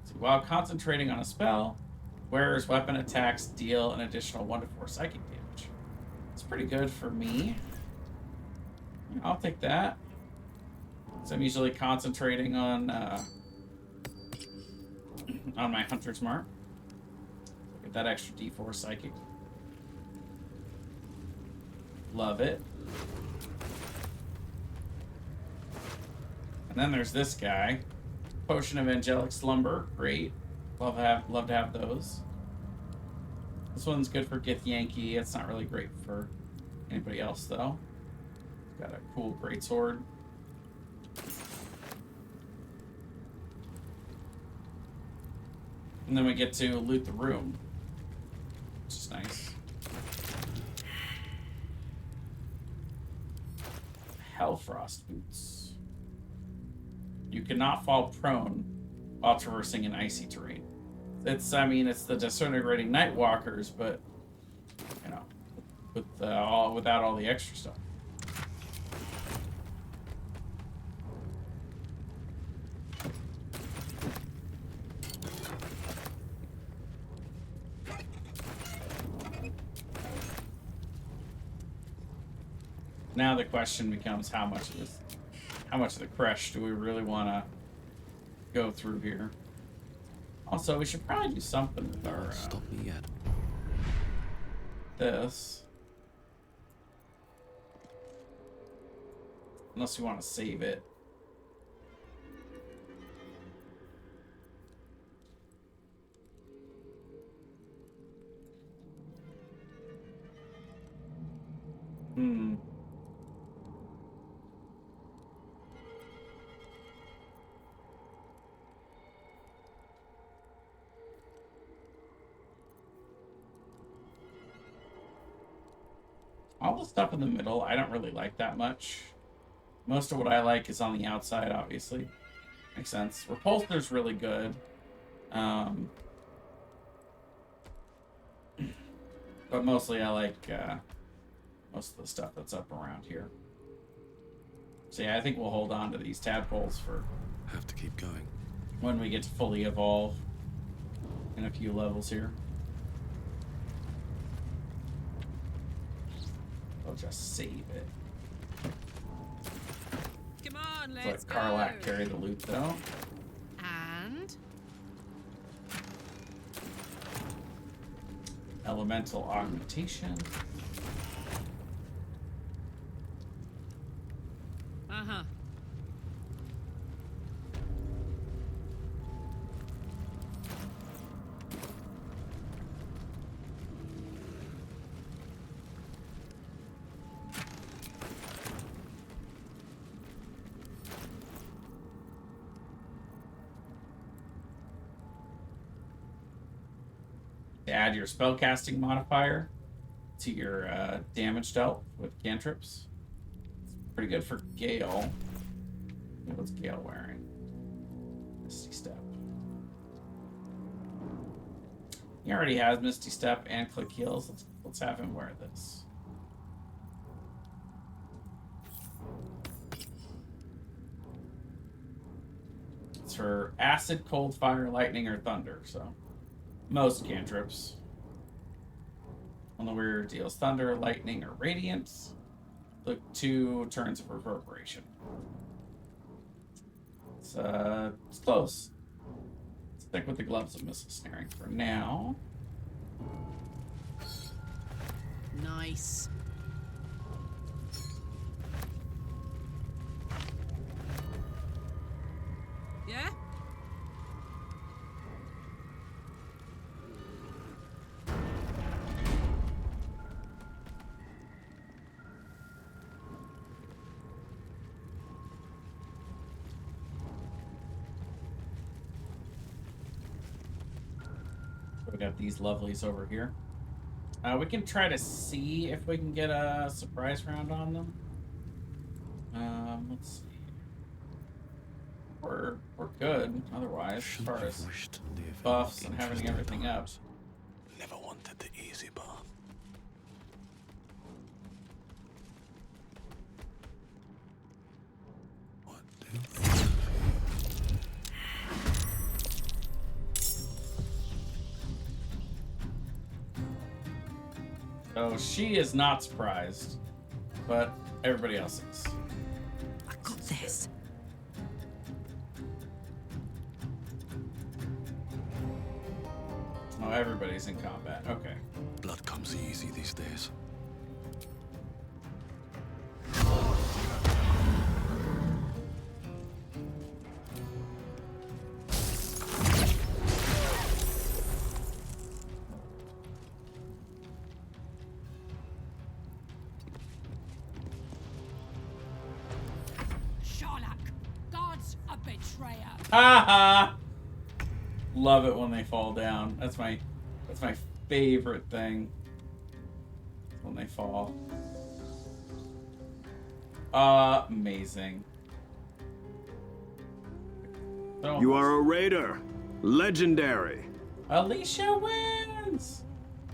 Speaker 1: So while concentrating on a spell, wearer's weapon attacks deal an additional 1 to 4 psychic damage. It's pretty good for me. I'll take that. So I'm usually concentrating on my hunter's mark. Get that extra D4 psychic. Love it. And then there's this guy. Potion of Angelic Slumber. Great. Love to have those. This one's good for Githyanki. It's not really great for anybody else, though. Got a cool greatsword. And then we get to loot the room, which is nice. Hellfrost boots. You cannot fall prone while traversing an icy terrain. It's, I mean, it's the disintegrating night walkers, but you know, without all the extra stuff. Now the question becomes how much of the crush do we really want to go through here? Also, we should probably do something with our
Speaker 15: stop me yet.
Speaker 1: This. Unless we want to save it. All the stuff in the middle, I don't really like that much. Most of what I like is on the outside, obviously. Makes sense. Repulsor's really good. But mostly I like most of the stuff that's up around here. So yeah, I think we'll hold on to these tadpoles for...
Speaker 15: Have to keep going.
Speaker 1: When we get to fully evolve in a few levels here. I'll just save it.
Speaker 4: Come on, let's
Speaker 1: Let
Speaker 4: go.
Speaker 1: Karlach carry the loot, though.
Speaker 4: And
Speaker 1: Elemental augmentation.
Speaker 4: uh-huh.
Speaker 1: Add your spellcasting modifier to your damage dealt with cantrips. It's pretty good for Gale. What's Gale wearing? Misty Step. He already has Misty Step and Click Heals. Let's have him wear this. It's for Acid, Cold, Fire, Lightning, or Thunder, so... Most cantrips. On the rear deals thunder, lightning, or radiance. Look 2 turns of reverberation. It's close. Let's stick with the gloves of missile snaring for now.
Speaker 19: Nice.
Speaker 4: Yeah?
Speaker 1: We got these lovelies over here. We can try to see if we can get a surprise round on them. Let's see. We're good otherwise, as far as buffs and having everything up.
Speaker 12: Never wanted the easy path.
Speaker 1: So she is not surprised, but everybody else is.
Speaker 19: I got this.
Speaker 1: Oh, everybody's in combat. Okay.
Speaker 15: Blood comes easy these days.
Speaker 19: betrayer.
Speaker 1: Ha ha! Love it when they fall down. That's my favorite thing. When they fall. Amazing. So,
Speaker 2: You are a raider. Legendary.
Speaker 1: Alicia wins!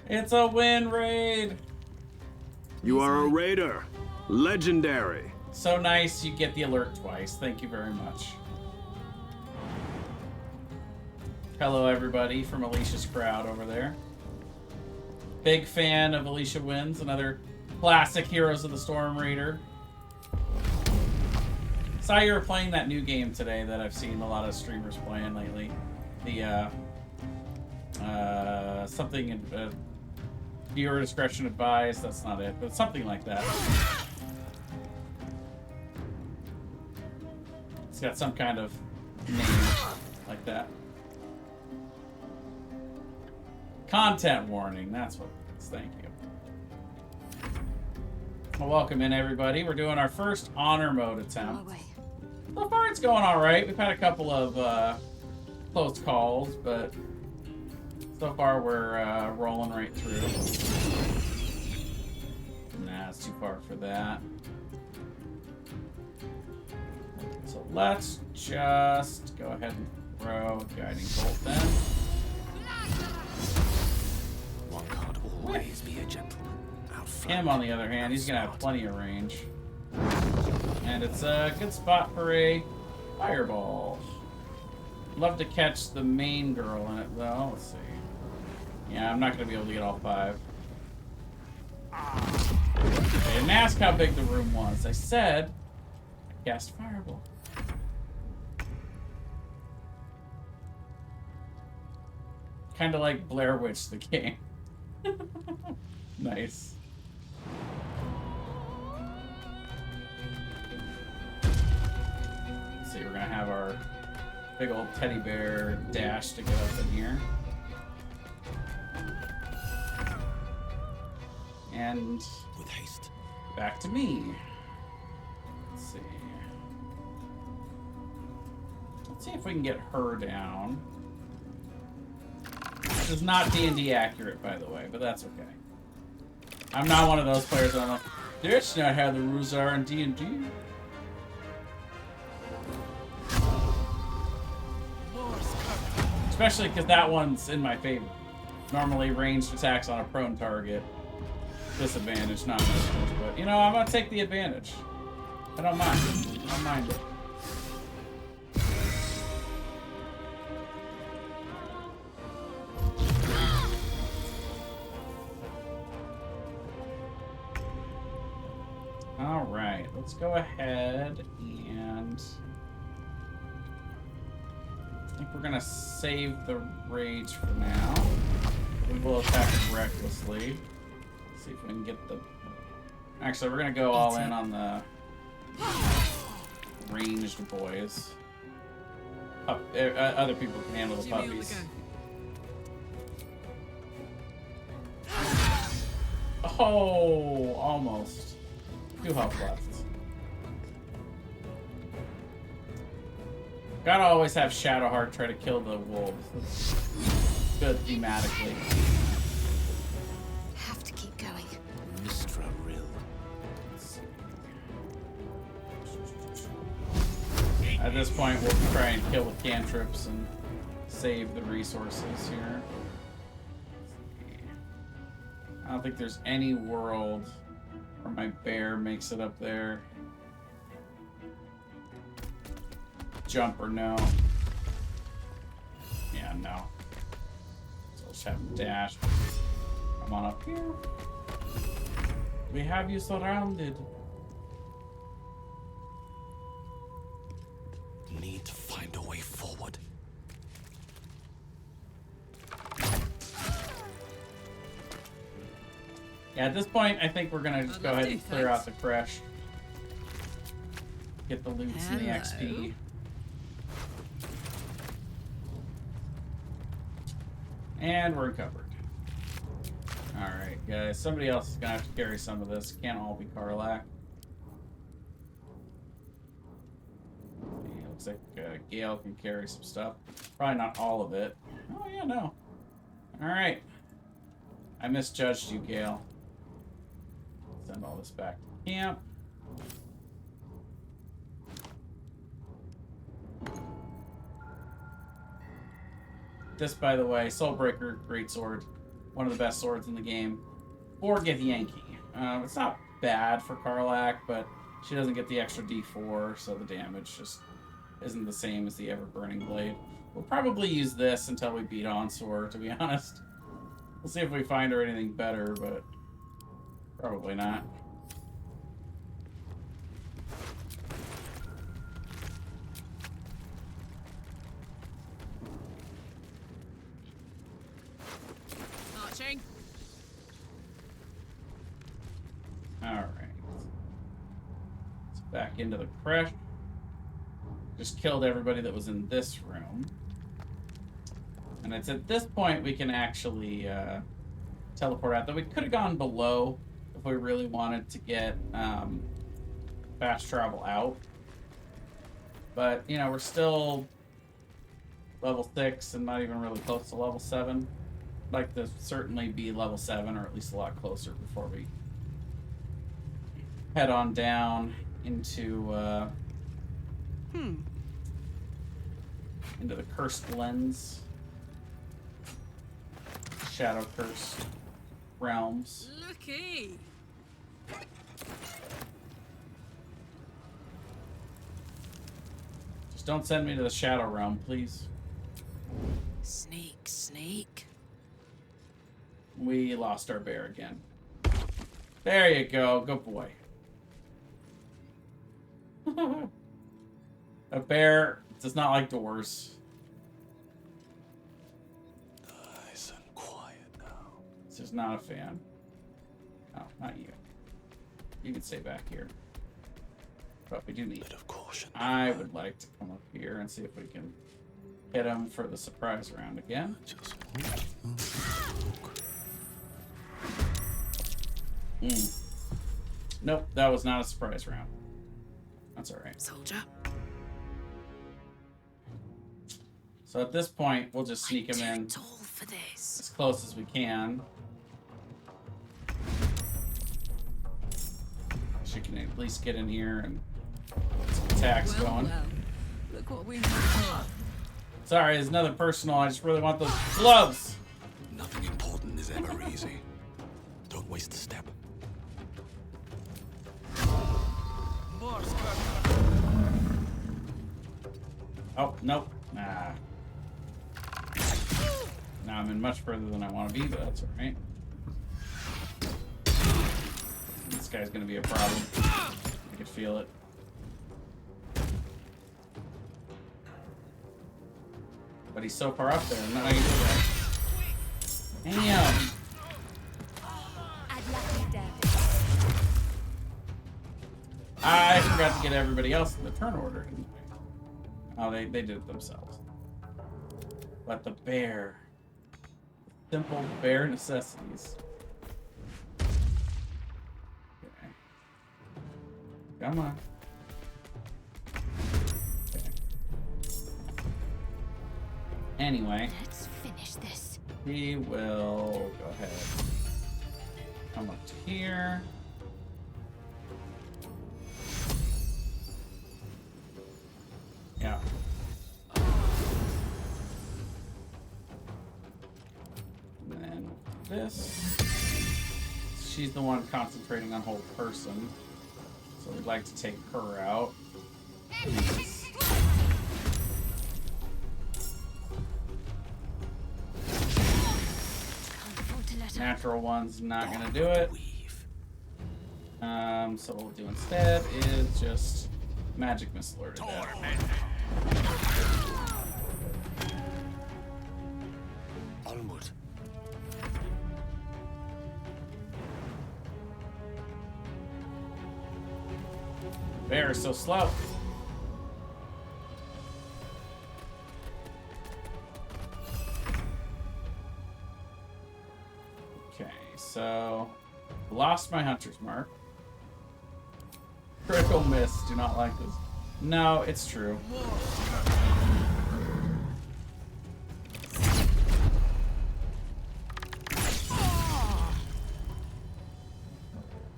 Speaker 1: It's a win raid!
Speaker 2: You are a raider. Legendary.
Speaker 1: So nice you get the alert twice. Thank you very much. Hello everybody from Alicia's crowd over there. Big fan of Alicia Wins, another classic Heroes of the Storm Raider. Saw you were playing that new game today that I've seen a lot of streamers playing lately. The something viewer discretion advised. That's not it, but something like that. It's got some kind of name like that. Content warning, that's what it is. Thank you. Well, welcome in, everybody. We're doing our first honor mode attempt. So far, it's going all right. We've had a couple of close calls, but so far we're rolling right through. Nah, it's too far for that. So let's just go ahead and throw a guiding bolt then.
Speaker 18: One can't always be a gentleman.
Speaker 1: Him, on the other hand, he's gonna have plenty of range. And it's a good spot for a fireball. Love to catch the main girl in it, though. Let's see. Yeah, I'm not gonna be able to get all 5. I didn't ask how big the room was. I said I cast fireball. Kind of like Blair Witch, the game. Nice. Let's see, we're gonna have our big old teddy bear dash to get up in here. And
Speaker 18: with haste.
Speaker 1: Back to me. Let's see. Let's see if we can get her down. This is not D&D accurate, by the way, but that's okay. I'm not one of those players that I'm like, that's not how the rules are in D&D. Especially because that one's in my favor. Normally, ranged attacks on a prone target. Disadvantage, not advantage, but, you know, I'm going to take the advantage. I don't mind. I don't mind it. Alright, let's go ahead and I think we're gonna save the rage for now. We will attack it recklessly. See if we can get the... Actually, we're gonna go all in on the ranged boys. Other people can handle the puppies. Oh, almost. 2 health left. Gotta always have Shadowheart try to kill the wolves. That's good thematically.
Speaker 17: Have to keep going.
Speaker 18: Mistra Rill.
Speaker 1: At this point, we'll try and kill with cantrips and save the resources here. I don't think there's any world where my bear makes it up there. Jump or no? Yeah, no. So let's have him dash. Come on up here. We have you surrounded.
Speaker 18: Need to find a way forward.
Speaker 1: Yeah, at this point, I think we're gonna just go ahead and clear out the crash. Get the loots and the XP. And we're covered. Alright, guys. Somebody else is gonna have to carry some of this. Can't all be Karlach. Looks like Gale can carry some stuff. Probably not all of it. Oh, yeah, no. Alright. I misjudged you, Gale. Send all this back to camp. This, by the way, Soulbreaker, great sword. One of the best swords in the game. Or get Yankee. It's not bad for Karlach, but she doesn't get the extra D4, so the damage just isn't the same as the Ever-Burning Blade. We'll probably use this until we beat Onsor, to be honest. We'll see if we find her anything better, but probably not.
Speaker 4: Marching.
Speaker 1: Alright. Let's back into the crash. Just killed everybody that was in this room. And it's at this point we can actually teleport out. Though we could have gone below if we really wanted to get fast travel out. But, you know, we're still level 6 and not even really close to level 7. I'd like to certainly be level 7 or at least a lot closer before we head on down into into the cursed lens. Shadow cursed realms.
Speaker 4: Looky.
Speaker 1: Just don't send me to the shadow realm, please.
Speaker 19: Sneak, sneak.
Speaker 1: We lost our bear again. There you go. Good boy. A bear does not like doors.
Speaker 15: Nice and quiet now.
Speaker 1: He's just not a fan. No, not you. You can stay back here. But we do need
Speaker 15: bit of caution.
Speaker 1: I would like to come up here and see if we can hit him for the surprise round again. Nope, that was not a surprise round. That's alright.
Speaker 19: Soldier.
Speaker 1: So at this point, we'll just sneak him in
Speaker 19: For this.
Speaker 1: as close as we can. She can at least get in here and get some attacks going.
Speaker 4: Well, look what we have.
Speaker 1: Sorry, there's nothing personal. I just really want those gloves.
Speaker 12: Nothing important is ever easy. Don't waste a step.
Speaker 1: Oh, nope. Nah. Now I'm in much further than I want to be, but that's alright. This guy's gonna be a problem. I can feel it. But he's so far up there, I'm not gonna do that. Damn! I forgot to get everybody else in the turn order, didn't I? Oh, they did it themselves. But the bear. Simple bear necessities. Okay. Come on. Okay. Anyway.
Speaker 19: Let's finish this.
Speaker 1: We will go ahead. Come up to here. Yeah. And then this. She's the one concentrating on whole person. So we'd like to take her out. Natural one's not gonna do it. So what we'll do instead is just magic missile her to death.
Speaker 12: Onward.
Speaker 1: Bear is so slow. Okay, so lost my hunter's mark. Critical miss. Do not like this. No, it's true.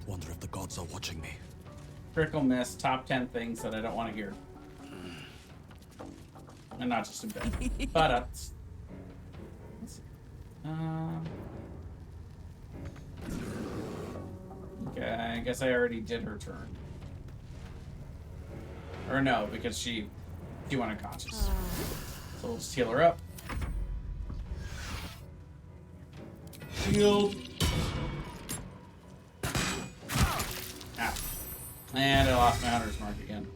Speaker 9: Wonder if the gods are watching me.
Speaker 1: Critical miss, top 10 things that I don't want to hear. And not just in bed. But, let's see. Okay, I guess I already did her turn. Or no, because she went unconscious. So we'll just heal her up. Shield. Ah. And I lost my hunter's mark again.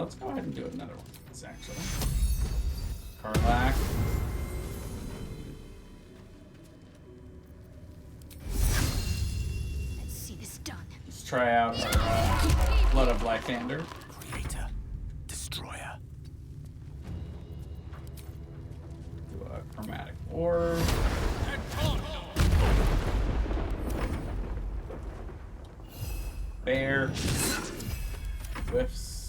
Speaker 1: Let's go ahead and do another one. This actually. Karlach.
Speaker 6: Let's see this done.
Speaker 1: Let's try out our Blood of Lythander.
Speaker 9: Creator, destroyer.
Speaker 1: Do a chromatic orb. Bear. Whiffs.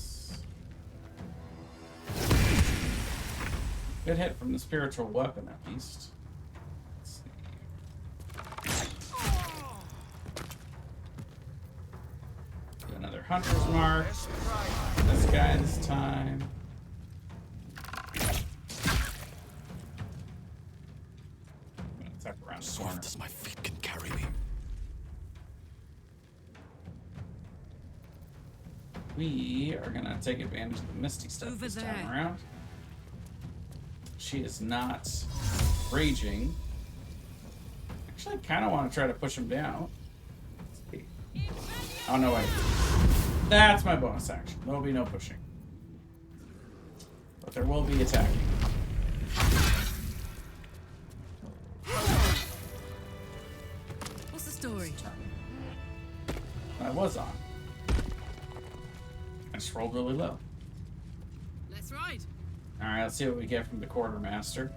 Speaker 1: Good hit from the spiritual weapon, at least. Let's see. Do another hunter's mark. This guy this time. I'm gonna tuck around the corner.
Speaker 9: As my feet can carry me.
Speaker 1: We are gonna take advantage of the misty stuff this time around. She is not raging. Actually, I kind of want to try to push him down. Let's see. Oh, no, wait. That's my bonus action. There will be no pushing. But there will be attacking.
Speaker 16: What's the story?
Speaker 1: I was on. I just rolled really low.
Speaker 16: Let's ride.
Speaker 1: Alright, let's see what we get from the quartermaster.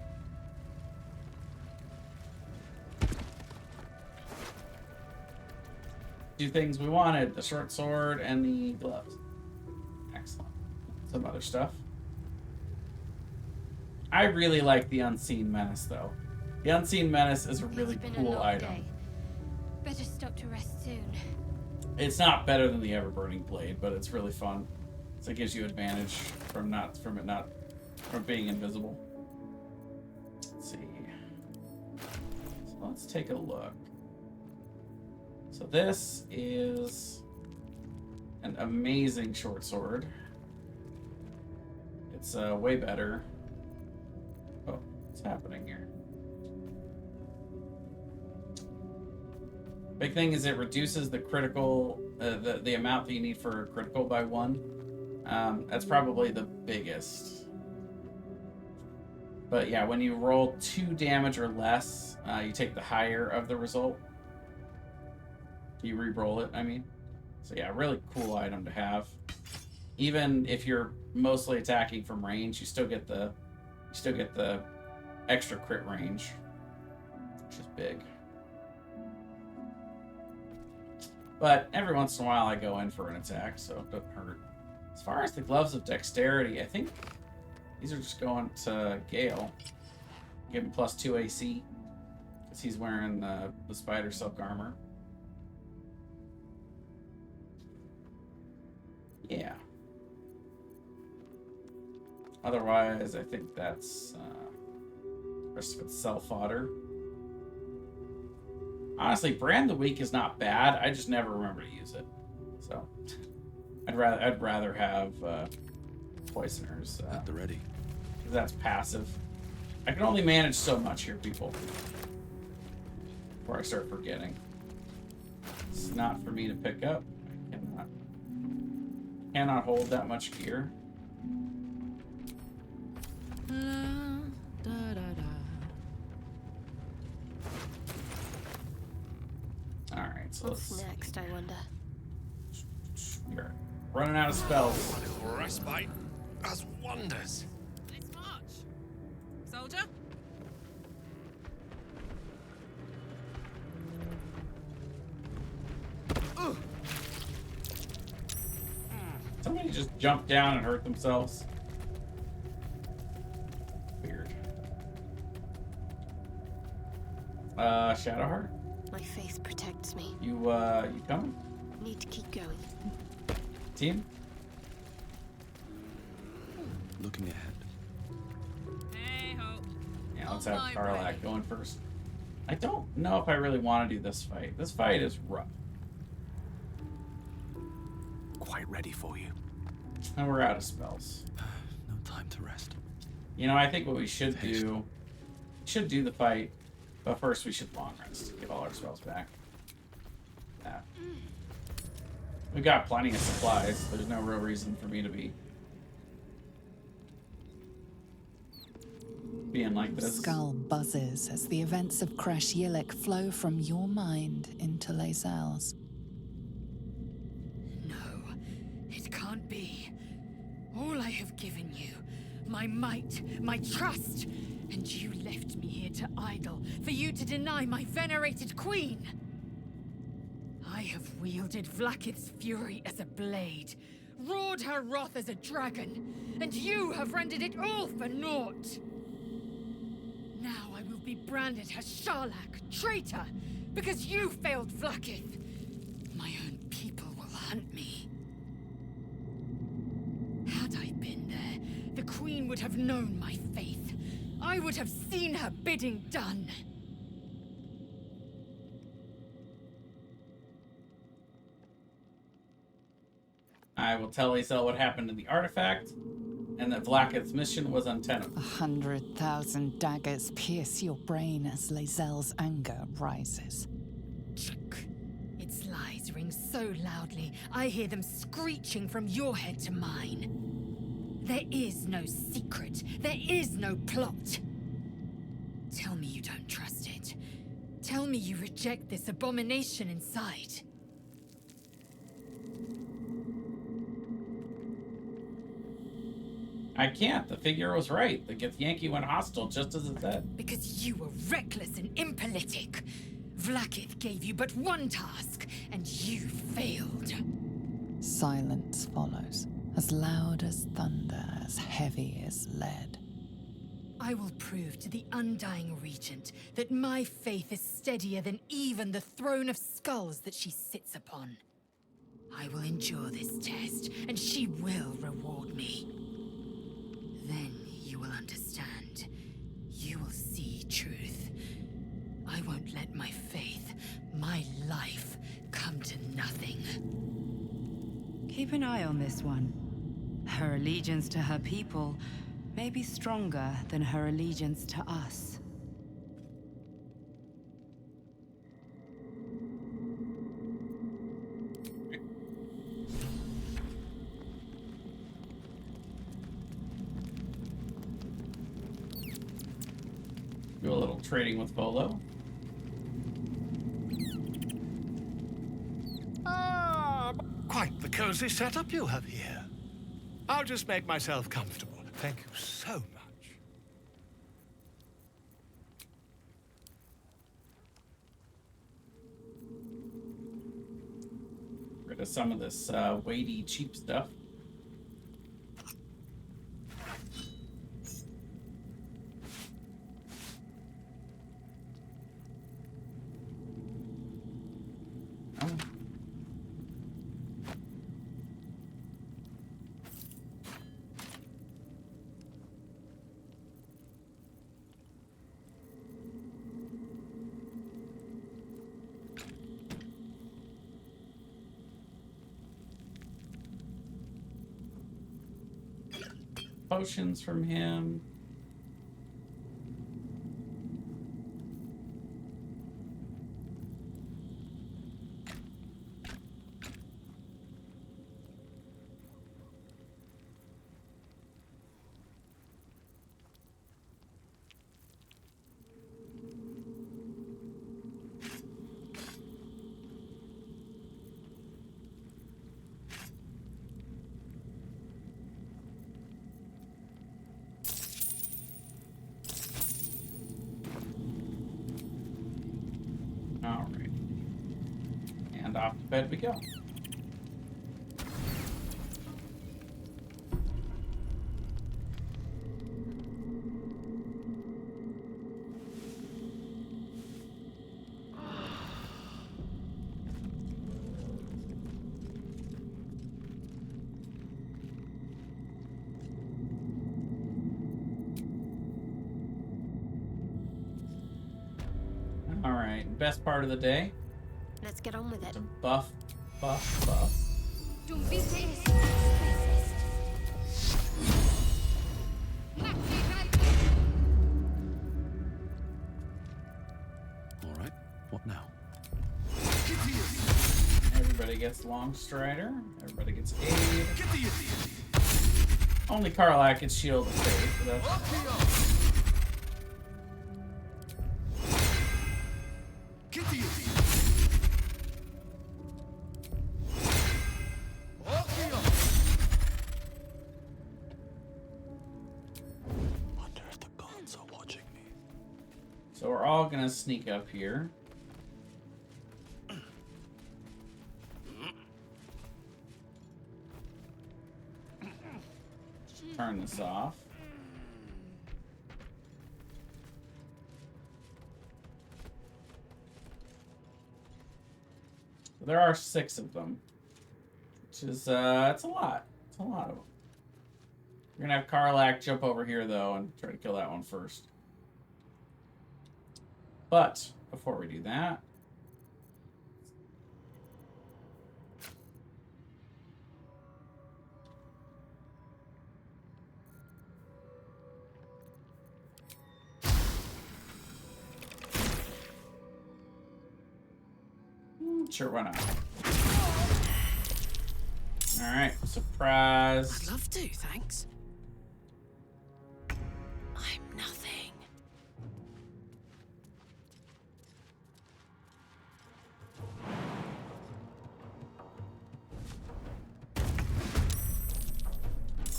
Speaker 1: Two things we wanted, the short sword and the gloves. Excellent. Some other stuff. I really like the Unseen Menace, though. The Unseen Menace is a really cool item.
Speaker 6: Better stop to rest soon.
Speaker 1: It's not better than the Ever-Burning Blade, but it's really fun. So it gives you advantage from being invisible. Let's see. So let's take a look. So this is an amazing short sword. It's way better. Oh, what's happening here? Big thing is it reduces the critical, the amount that you need for a critical by 1. That's probably the biggest. But yeah, when you roll 2 damage or less, you take the higher of the result. You re-roll it, I mean. So yeah, really cool item to have. Even if you're mostly attacking from range, you still get the extra crit range, which is big. But every once in a while I go in for an attack, so it doesn't hurt. As far as the gloves of dexterity, I think these are just going to Gale. Give him +2 AC, because he's wearing the spider silk armor. Yeah. Otherwise, I think that's the rest of it's self-fodder. Honestly, Brand the Weak is not bad. I just never remember to use it. So I'd rather have Poisoners.
Speaker 9: At the ready.
Speaker 1: Because that's passive. I can only manage so much here, people. Before I start forgetting. It's not for me to pick up. I cannot hold that much gear. Alright, so
Speaker 17: what's next, I wonder?
Speaker 1: You're running out of spells.
Speaker 18: Respite. does wonders.
Speaker 4: Let's march. Soldier?
Speaker 1: Somebody just jumped down and hurt themselves. Weird. Shadowheart?
Speaker 17: My faith protects me.
Speaker 1: You coming?
Speaker 17: Need to keep going.
Speaker 1: Team?
Speaker 15: Looking ahead.
Speaker 4: Hey ho.
Speaker 1: Yeah, let's have Karlak going first. I don't know if I really want to do this fight. This fight is rough.
Speaker 15: Quite ready for you.
Speaker 1: And we're out of spells.
Speaker 15: No time to rest.
Speaker 1: You know, I think what we should do... should do the fight, but first we should long rest. Get all our spells back. Yeah. We've got plenty of supplies. There's no real reason for me to be... being like this.
Speaker 14: Skull buzzes as the events of Crash Yillik flow from your mind into Lae'zel's.
Speaker 19: It can't be. All I have given you, my might, my trust, and you left me here to idle, for you to deny my venerated queen. I have wielded Vlaakith's fury as a blade, roared her wrath as a dragon, and you have rendered it all for naught. Now I will be branded as Sharlak, traitor, because you failed Vlaakith. My own people will hunt me. Had I been there, the Queen would have known my faith. I would have seen her bidding done.
Speaker 1: I will tell Lae'zel what happened to the artifact, and that Vlaakith's mission was untenable.
Speaker 14: 100,000 daggers pierce your brain as Lae'zel's anger rises.
Speaker 19: Its lies ring so loudly, I hear them screeching from your head to mine. There is no secret. There is no plot. Tell me you don't trust it. Tell me you reject this abomination inside.
Speaker 1: I can't. The figure was right. The Githyanki went hostile just as it said.
Speaker 19: Because you were reckless and impolitic. Vlaakith gave you but one task, and you failed.
Speaker 14: Silence follows, as loud as thunder, as heavy as lead.
Speaker 19: I will prove to the Undying Regent that my faith is steadier than even the throne of skulls that she sits upon. I will endure this test, and she will reward me. Then you will understand. You will see truth. I won't let my faith, my life, come to nothing.
Speaker 13: Keep an eye on this one. Her allegiance to her people may be stronger than her allegiance to us.
Speaker 1: Do a little trading with Volo.
Speaker 11: Quite the cozy setup you have here. I'll just make myself comfortable. Thank you so much.
Speaker 1: Rid of some of this weighty, cheap stuff. Potions from him. And off to bed we go. All right, best part of the day.
Speaker 17: Let's get on with it.
Speaker 1: Buff.
Speaker 17: Du bist es.
Speaker 15: All right, what now?
Speaker 1: Everybody gets Long Strider. Everybody gets aid. Only Karlach gets Shield of Faith. So that's... So we're all gonna sneak up here. Turn this off. There are 6 of them, which is it's a lot. It's a lot of them. We're gonna have Karlach jump over here though and try to kill that one first. But before we do that, sure, why not? All right, surprise.
Speaker 19: I'd love to, thanks. I'm nothing.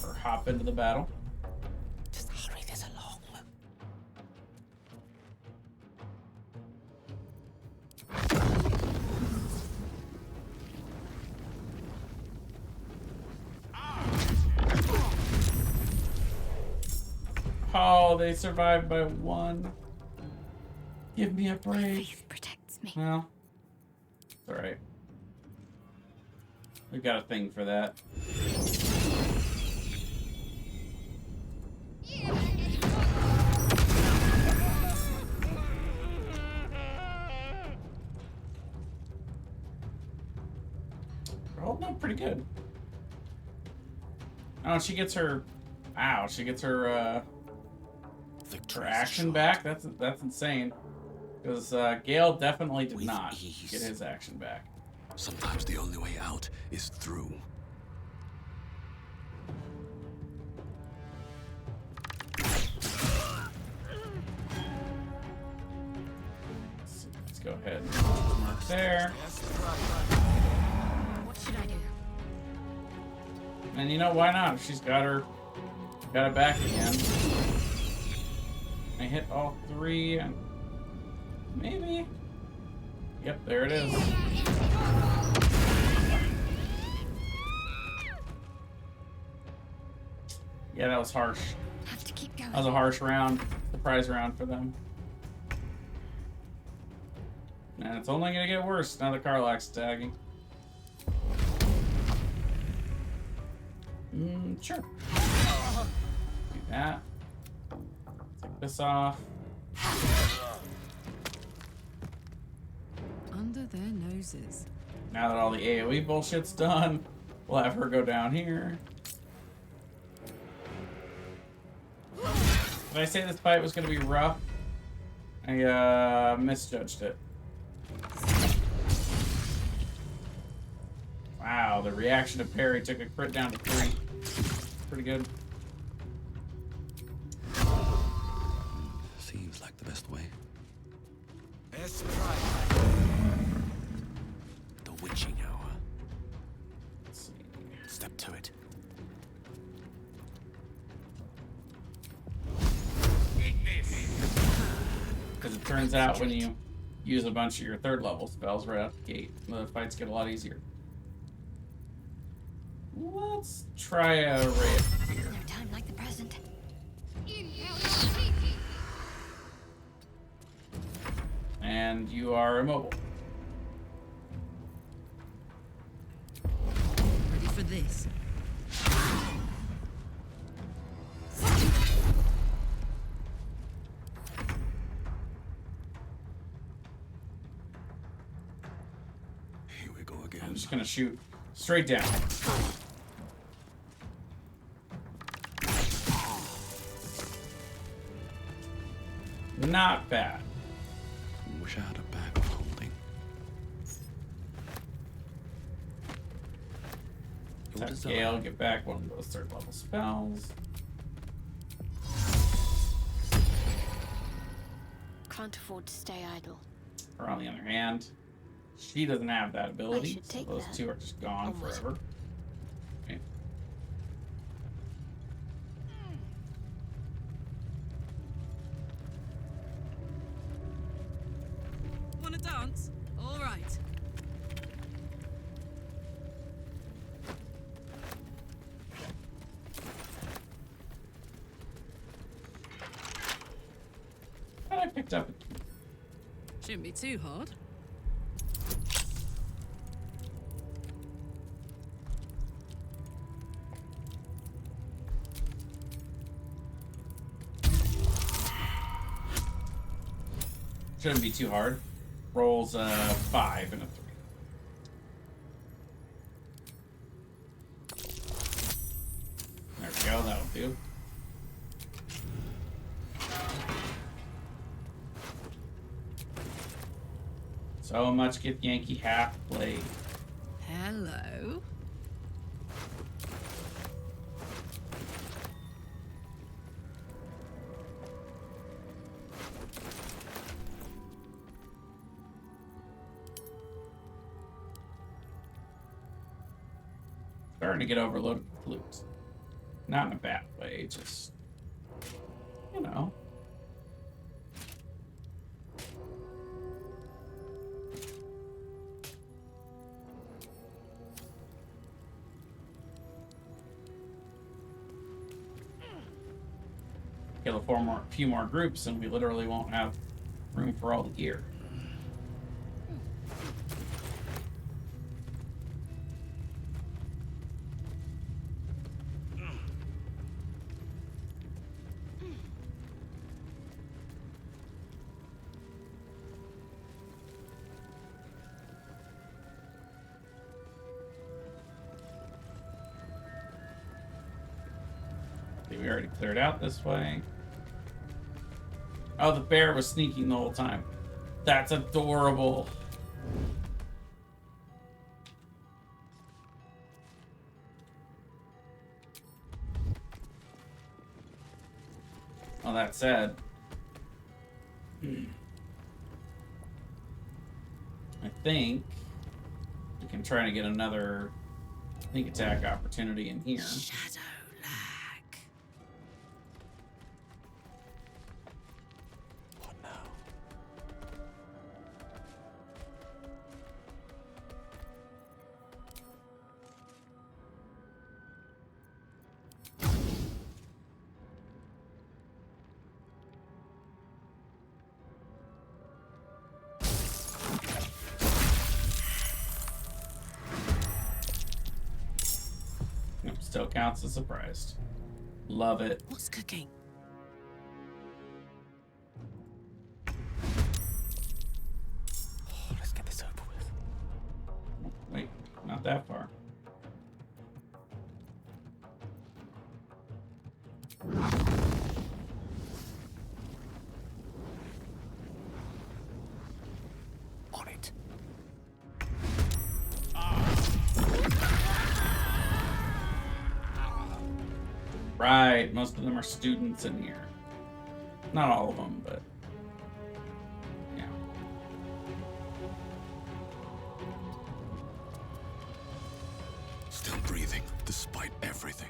Speaker 1: Or hop into the battle.
Speaker 19: Just hurry this along.
Speaker 1: Oh, they survived by 1. Give me a break.
Speaker 17: Faith protects me.
Speaker 1: Well, it's alright. We've got a thing for that. We're holding up pretty good. Oh, she gets her... Ow, she gets her, her action back? That's insane. Because Gale definitely did not get his action back.
Speaker 12: Sometimes the only way out is through.
Speaker 1: Let's go ahead and mark there.
Speaker 17: What should I do?
Speaker 1: And you know, why not? If she's got it back again. I hit all 3 and maybe. Yep, there it is. Yeah, that was harsh.
Speaker 17: Have to keep going.
Speaker 1: That was a harsh round. Surprise round for them. And it's only gonna get worse now that Karlach's tagging. Sure. Do that. Take this off.
Speaker 13: Under their noses.
Speaker 1: Now that all the AoE bullshit's done, we'll have her go down here. Did I say this fight was gonna be rough? I misjudged it. Wow, the reaction to parry took a crit down to 3. Pretty good.
Speaker 15: Seems like the best way.
Speaker 12: The witching hour.
Speaker 1: Let's see.
Speaker 12: Step to it.
Speaker 1: Because it turns out when you use a bunch of your 3rd level spells right out the gate. The fights get a lot easier. Let's try a ray of fear.
Speaker 17: No time like the present.
Speaker 1: And you are immobile.
Speaker 16: Ready for this?
Speaker 12: Here we go again.
Speaker 1: I'm just gonna shoot straight down. Not bad.
Speaker 15: Wish I had a bag of holding.
Speaker 1: Tap Gale, get back one of those 3rd level spells.
Speaker 17: Can't afford to stay idle.
Speaker 1: Or on the other hand, she doesn't have that ability.
Speaker 17: should
Speaker 1: So
Speaker 17: take
Speaker 1: those
Speaker 17: that.
Speaker 1: 2 are just gone
Speaker 17: Almost.
Speaker 1: forever. Okay.
Speaker 16: Wanna dance? All right.
Speaker 1: But I picked up.
Speaker 16: Shouldn't be too hard.
Speaker 1: Shouldn't be too hard. Rolls a 5 and a 3. There we go, that'll do. So much get Yankee half played.
Speaker 16: Hello.
Speaker 1: Starting to get overloaded with loot. Not in a bad way, just, you know. Kill a few more groups and we literally won't have room for all the gear. We already cleared out this way. Oh, the bear was sneaking the whole time. That's adorable. Well, that said, I think we can try to get another sneak attack opportunity in here.
Speaker 19: Shadow lag.
Speaker 15: What now?
Speaker 1: Still counts as surprised. Love it.
Speaker 19: What's cooking?
Speaker 15: Oh, let's get this over with.
Speaker 1: Wait, not that far.
Speaker 15: On it.
Speaker 1: Right, most of them are students in here. Not all of them, but yeah.
Speaker 12: Still breathing, despite everything.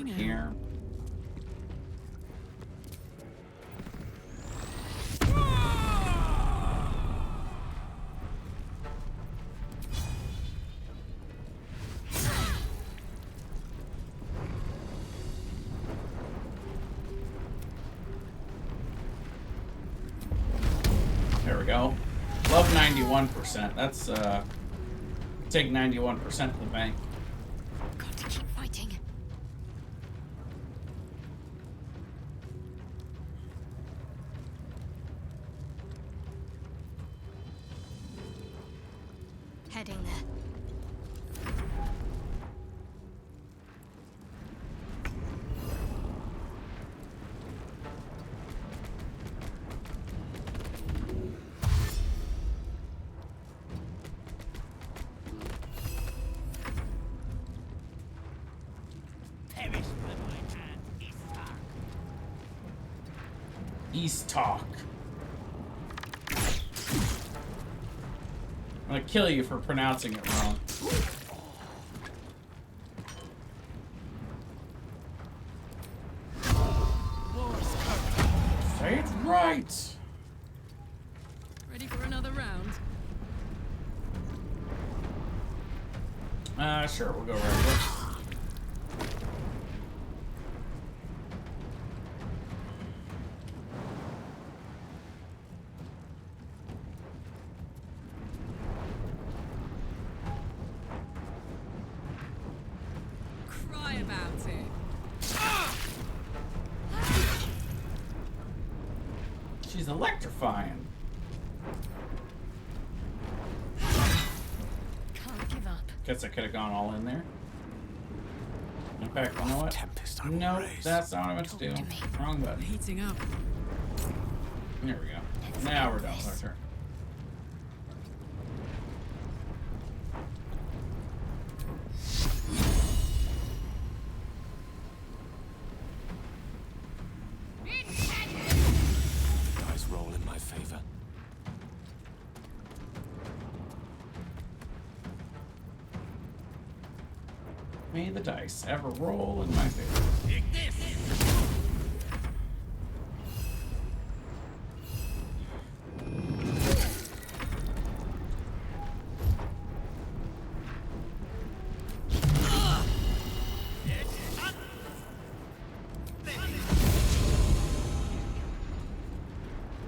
Speaker 1: over here. There we go. Love 91%. That's take 91% to the bank.
Speaker 19: Got to keep fighting.
Speaker 6: Heading there.
Speaker 1: East talk. I'm gonna kill you for pronouncing it wrong. Say it right.
Speaker 13: Ready for another round?
Speaker 1: Sure, we'll go regular.
Speaker 13: Cry about it.
Speaker 1: She's electrifying.
Speaker 19: Can't give up.
Speaker 1: Guess I could have gone all in there. In fact, you know what? No, that's not what I meant to do. Wrong button.
Speaker 13: Heating up.
Speaker 1: There we go. Now we're done with our turn.
Speaker 15: Dice roll in my favor.
Speaker 1: May the dice ever roll in my favor.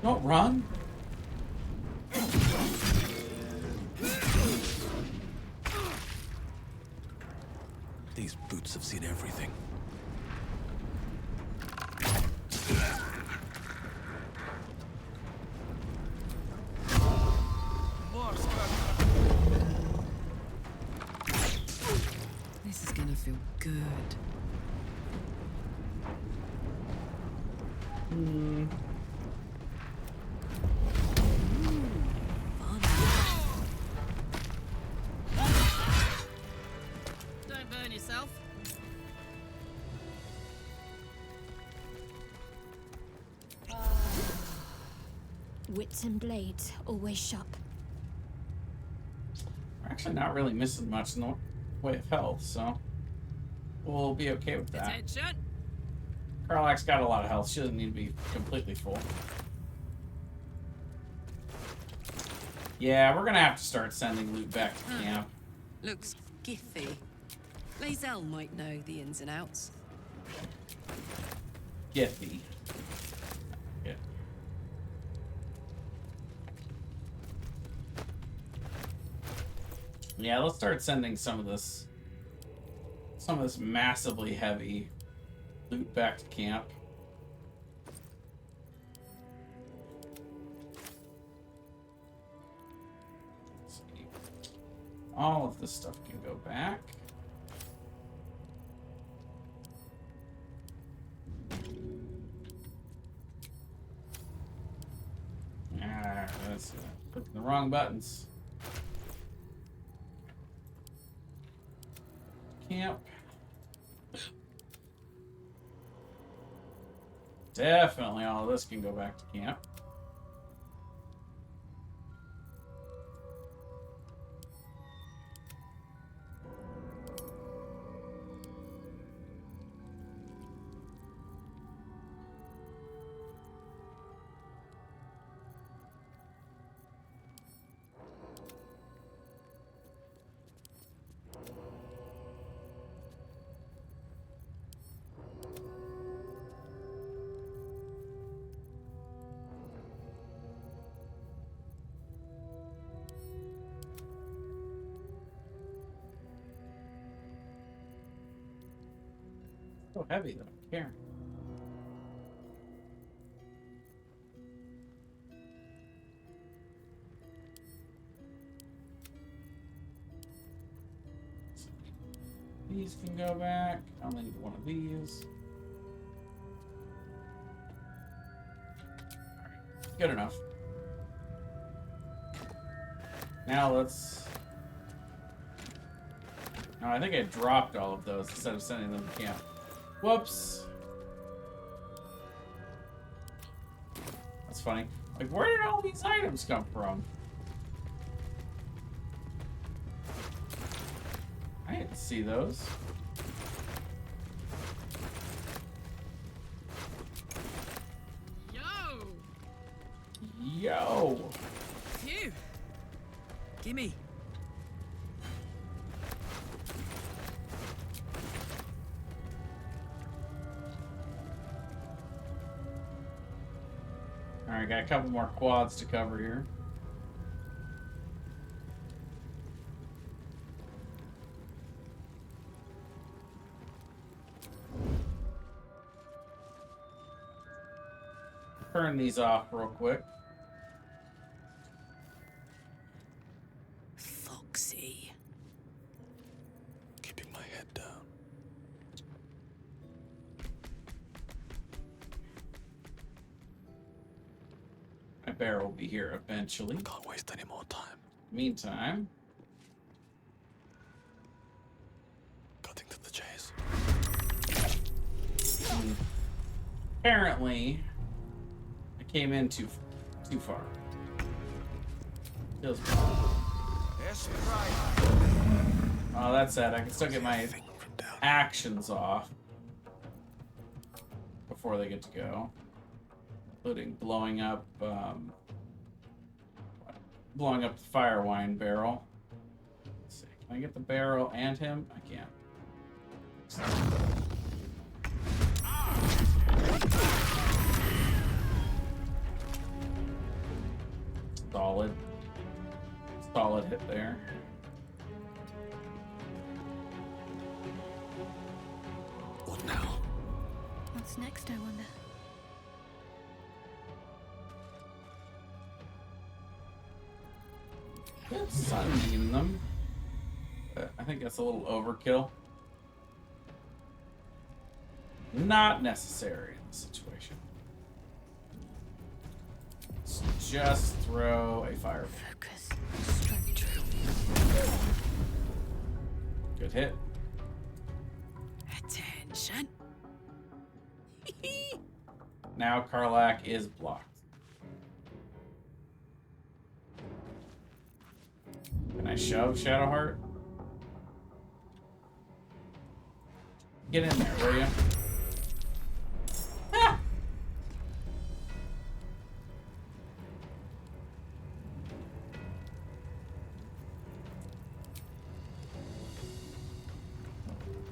Speaker 1: Don't run.
Speaker 15: These boots have seen everything.
Speaker 13: This is gonna feel good. Don't burn yourself.
Speaker 6: Wits and blades, always sharp.
Speaker 1: We're actually not really missing much in the way of health, so we'll be okay with that.
Speaker 13: Attention.
Speaker 1: Carlack's got a lot of health. She doesn't need to be completely full. Yeah, we're gonna have to start sending loot back to camp.
Speaker 13: Looks githy. Lae'zel might know the ins and outs.
Speaker 1: Githy. Yeah. Yeah, let's start sending some of this massively heavy loot back to camp. Let's see. All of this stuff can go back. That's clicking the wrong buttons. Camp. Definitely all of this can go back to camp. so heavy that I'm carrying. These can go back. I only need one of these. Good enough. Now let's... No, I think I dropped all of those instead of sending them to camp. Whoops. That's funny. Like, where did all these items come from? I didn't see those.
Speaker 4: Yo!
Speaker 1: Yo!
Speaker 4: Phew! Gimme.
Speaker 1: Alright, got a couple more quads to cover here. Turn these off real quick.
Speaker 19: Foxy.
Speaker 15: Keeping my head down.
Speaker 1: My bear will be here eventually.
Speaker 15: Can't waste any more time.
Speaker 1: Meantime,
Speaker 15: Cutting to the chase.
Speaker 1: apparently, I came in too far. Feels bad. Oh, that's sad. I can still get my actions off before they get to go, including blowing up the fire wine barrel. Let's see. Can I get the barrel and him? I can't. Solid hit there.
Speaker 15: What now?
Speaker 6: What's next, I wonder?
Speaker 1: Could sunbeam them, but I think that's a little overkill. Not necessary in this situation. Let's just throw a fireball.
Speaker 6: Focus. Strike true.
Speaker 1: Good hit.
Speaker 19: Attention.
Speaker 1: Now Karlach is blocked. Can I shove Shadowheart? Get in there, will you? Ah!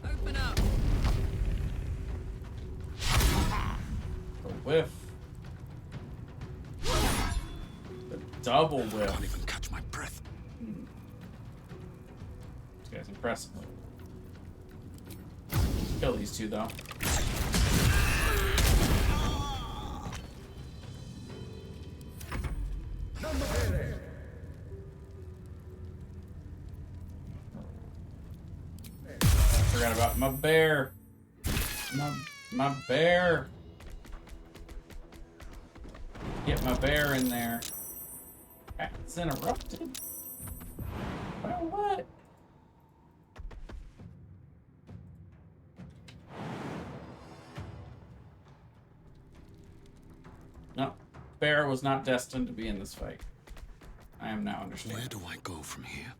Speaker 4: Open up.
Speaker 1: The whiff. The double whiff.
Speaker 15: Can't even catch my breath.
Speaker 1: This guy's impressive. Kill these two, though. Forgot about my bear. My bear. Get my bear in there. It's interrupted. Well, what? No, bear was not destined to be in this fight. I am now understanding.
Speaker 15: Where do I go from here?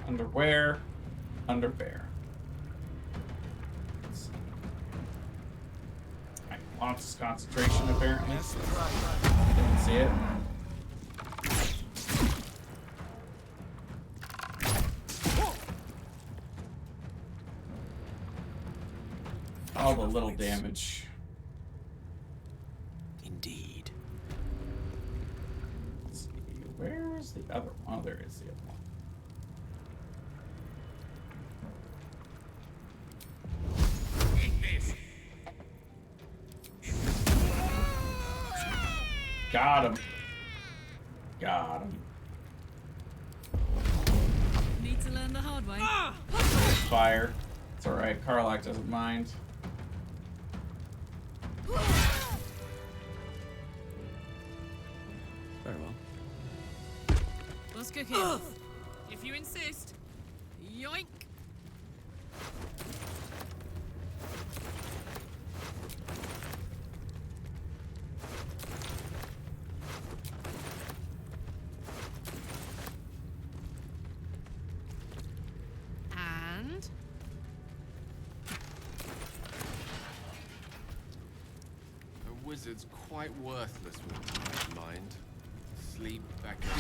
Speaker 1: Underwear, under bear. I lost his concentration apparently. Didn't see it. all the little damage.
Speaker 18: Indeed.
Speaker 1: Let's see, where is the other one? Oh, there is the other one. Got him. Got him.
Speaker 16: Need to learn the hard way.
Speaker 1: Fire. It's alright. Karlach doesn't mind.
Speaker 15: Very well.
Speaker 16: What's cooking? If you insist. Yoink. And
Speaker 18: A wizard's quite worthless with my mind. Sleep back up.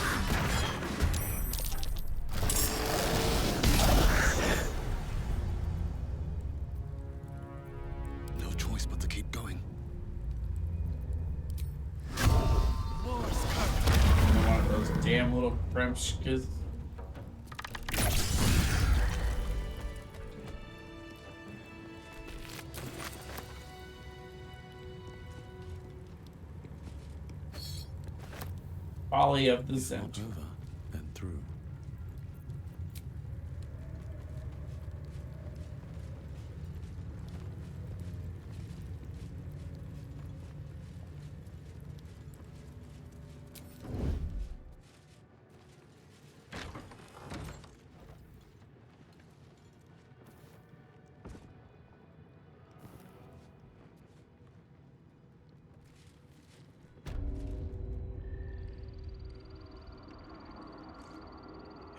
Speaker 15: No choice but to keep going.
Speaker 1: One of those damn little kremshkas. Folly of the Zent.
Speaker 15: Over and through.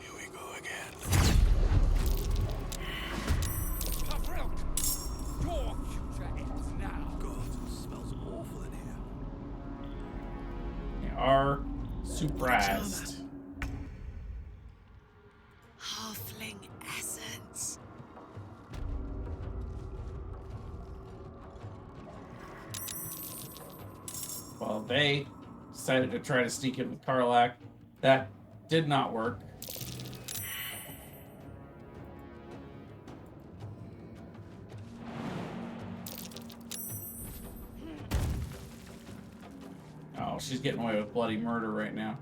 Speaker 12: Here we go again.
Speaker 7: Your future ends now.
Speaker 12: God, it smells awful in here.
Speaker 1: They are surprised.
Speaker 19: Halfling essence.
Speaker 1: Well, they decided to try to sneak in with Karlach. That did not work. Oh, she's getting away with bloody murder right now.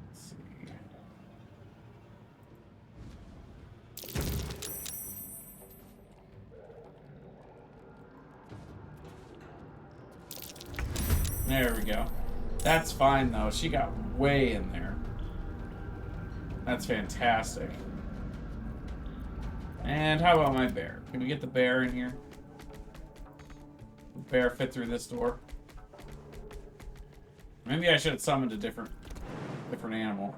Speaker 1: Let's see. There we go. That's fine, though. She got way in there. That's fantastic. And how about my bear? Can we get the bear in here? The bear fit through this door. Maybe I should have summoned a different animal.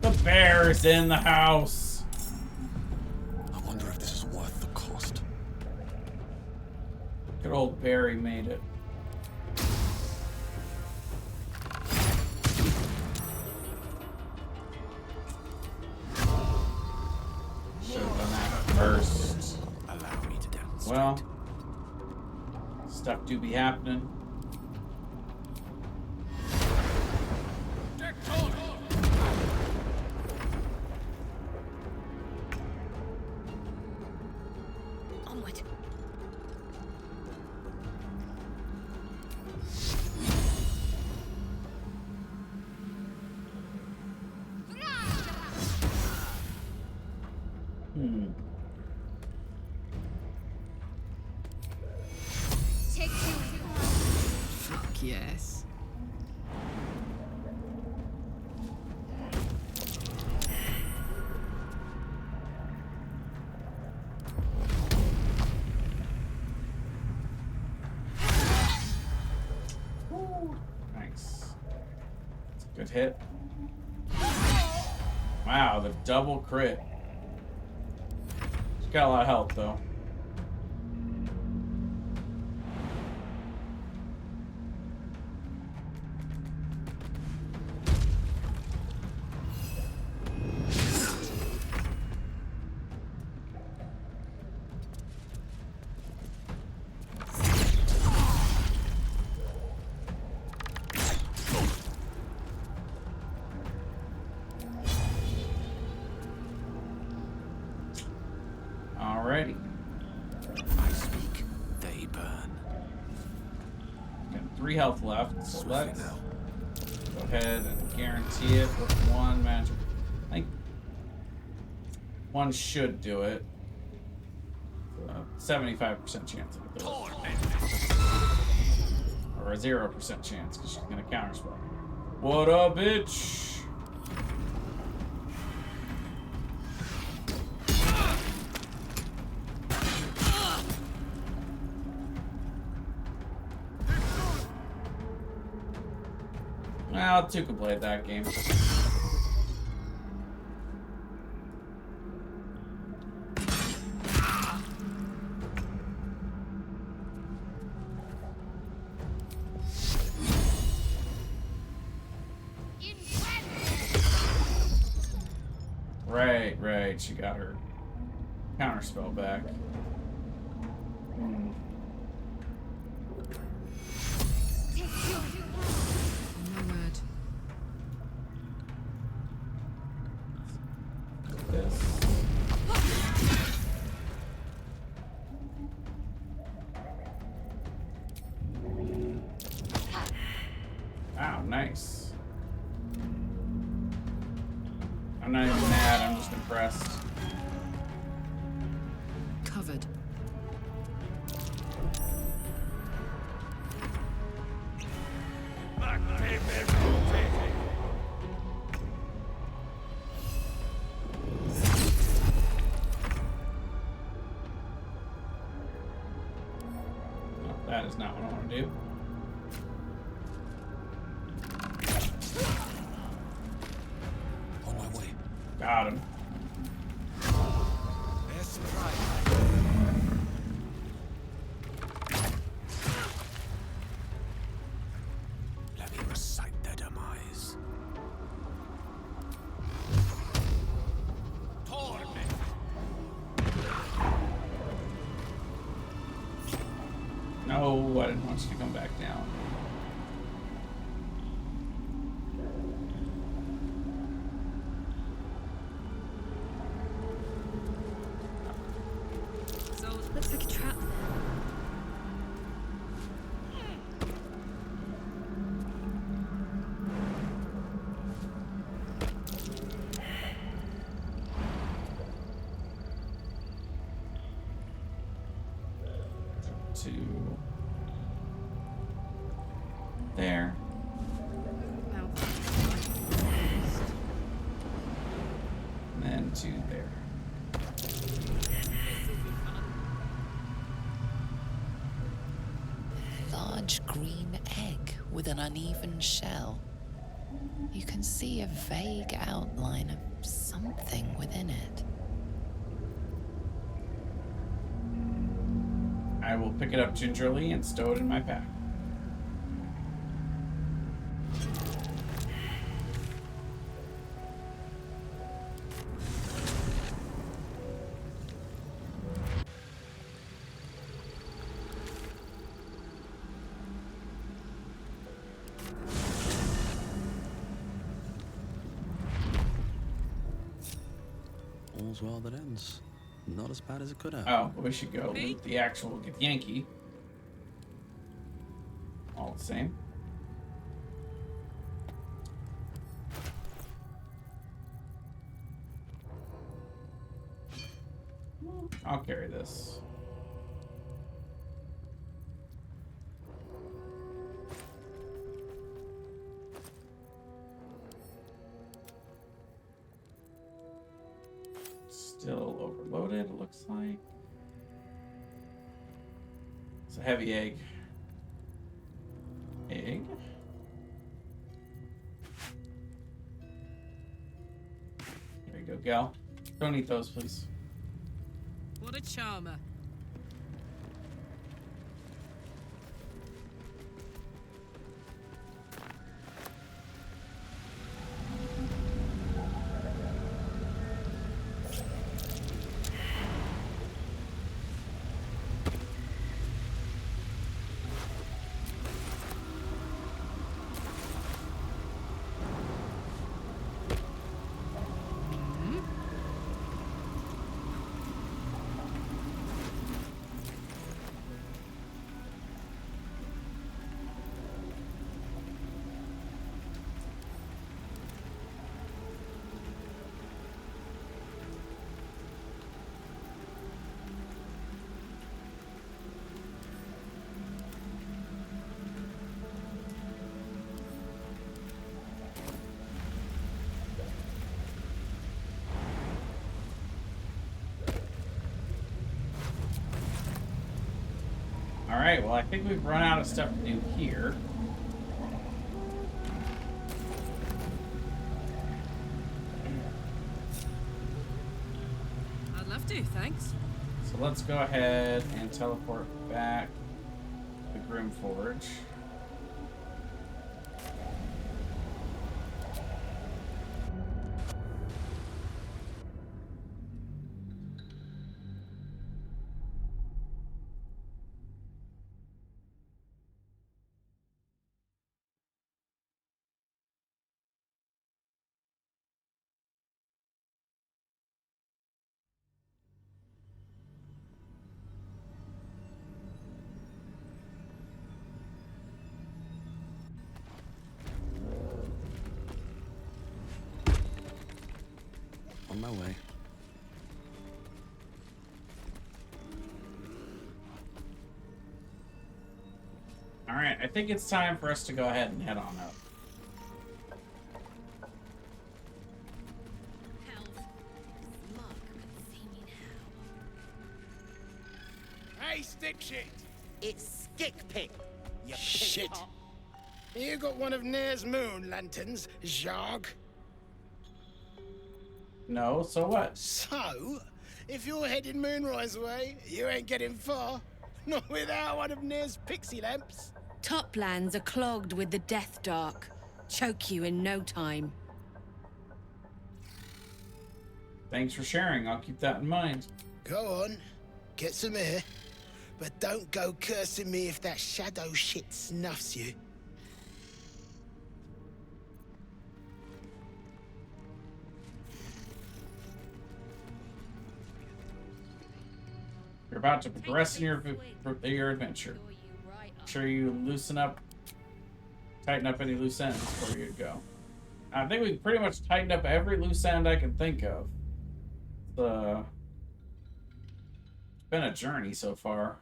Speaker 1: The bear is in the house.
Speaker 15: I wonder if this is worth the cost.
Speaker 1: Good old Barry made it. Should have done that first.
Speaker 12: Allow me to demonstrate.
Speaker 1: Well, stuff do be happening.
Speaker 19: Onward.
Speaker 16: Take two.
Speaker 13: Fuck yes.
Speaker 1: Nice. That's a good hit. Wow, the double crit. She's got a lot of health, though. 3 health left, so let's go ahead and guarantee it with 1 magic. I think 1 should do it. 75% chance of it. Or a 0% chance because she's gonna counterspell. What up, bitch? Well, 2 can play that game. Right, she got her counterspell back. Wow, nice. I'm not even mad, I'm just impressed.
Speaker 13: Covered.
Speaker 1: No, that is not what I want to do.
Speaker 9: On my way.
Speaker 1: Got him.
Speaker 9: Let me recite their demise.
Speaker 1: No, I didn't want you to come back down.
Speaker 6: So looks like a trap.
Speaker 1: To there. And then to there.
Speaker 8: Large green egg with an uneven shell. You can see a vague outline of something within it.
Speaker 1: I will pick it up gingerly and stow it in my pack.
Speaker 15: All's well that ends. Not as bad as it could have.
Speaker 1: Oh, we should go loot the actual Yankee. All the same. I'll carry this. Still overloaded, it looks like. It's a heavy egg. Egg? There you go, gal. Don't eat those, please.
Speaker 4: What a charmer.
Speaker 1: Alright, well, I think we've run out of stuff to do here.
Speaker 4: I'd love to, thanks.
Speaker 1: So let's go ahead and teleport back to Grim Forge.
Speaker 15: On my way.
Speaker 1: Alright, I think it's time for us to go ahead and head on up.
Speaker 11: Hey, stick shit!
Speaker 5: It's stick pick. You
Speaker 11: Shit.
Speaker 5: pig-hop.
Speaker 11: You got one of Nair's moon lanterns, Zharg?
Speaker 1: No, so what?
Speaker 11: So, if you're heading Moonrise way, you ain't getting far. Not without one of Nair's pixie lamps.
Speaker 19: Toplands are clogged with the Death Dark. Choke you in no time.
Speaker 1: Thanks for sharing. I'll keep that in mind.
Speaker 11: Go on, get some air. But don't go cursing me if that shadow shit snuffs you.
Speaker 1: You're about to progress in your adventure. Make sure you loosen up, tighten up any loose ends before you go. I think we've pretty much tightened up every loose end I can think of. It's been a journey so far.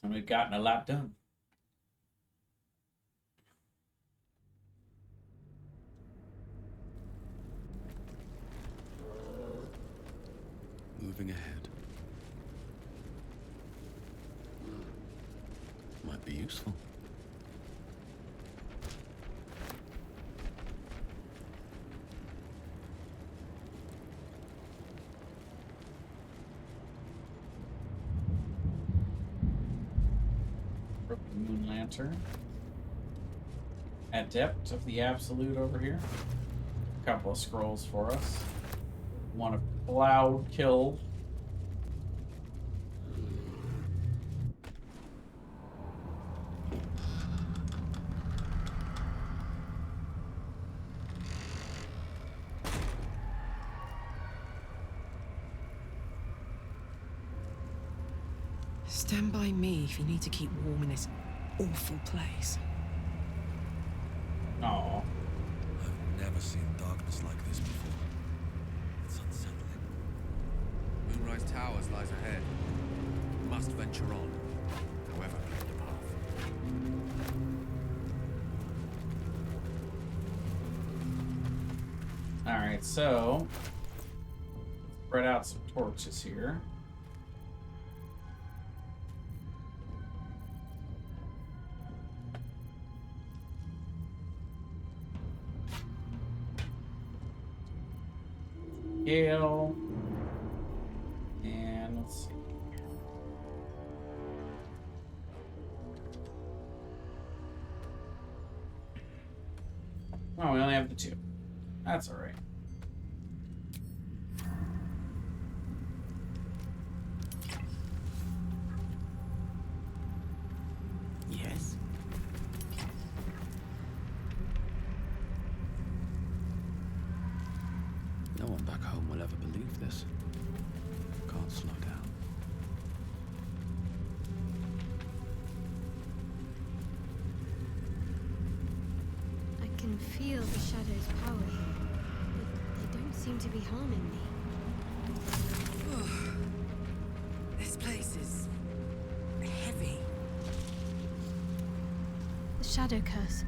Speaker 1: And we've gotten a lot done.
Speaker 15: Moving ahead. Might be useful.
Speaker 1: Broken Moon Lantern. Adept of the Absolute over here. A couple of scrolls for us. One of Cloud Kill.
Speaker 13: Stand by me if you need to keep warm in this awful place.
Speaker 1: Oh.
Speaker 9: I've never seen darkness like this before. It's unsettling.
Speaker 18: Moonrise Towers lies ahead. Must venture on, however plain the path.
Speaker 1: Alright, so spread out some torches here. Gale. And let's see. Oh, we only have the two. That's all right.
Speaker 5: Yes?
Speaker 15: No one back home will ever believe this. Can't slow down.
Speaker 6: I can feel the shadow's power here, but they don't seem to be harming me.
Speaker 13: This place is heavy.
Speaker 6: The shadow curse.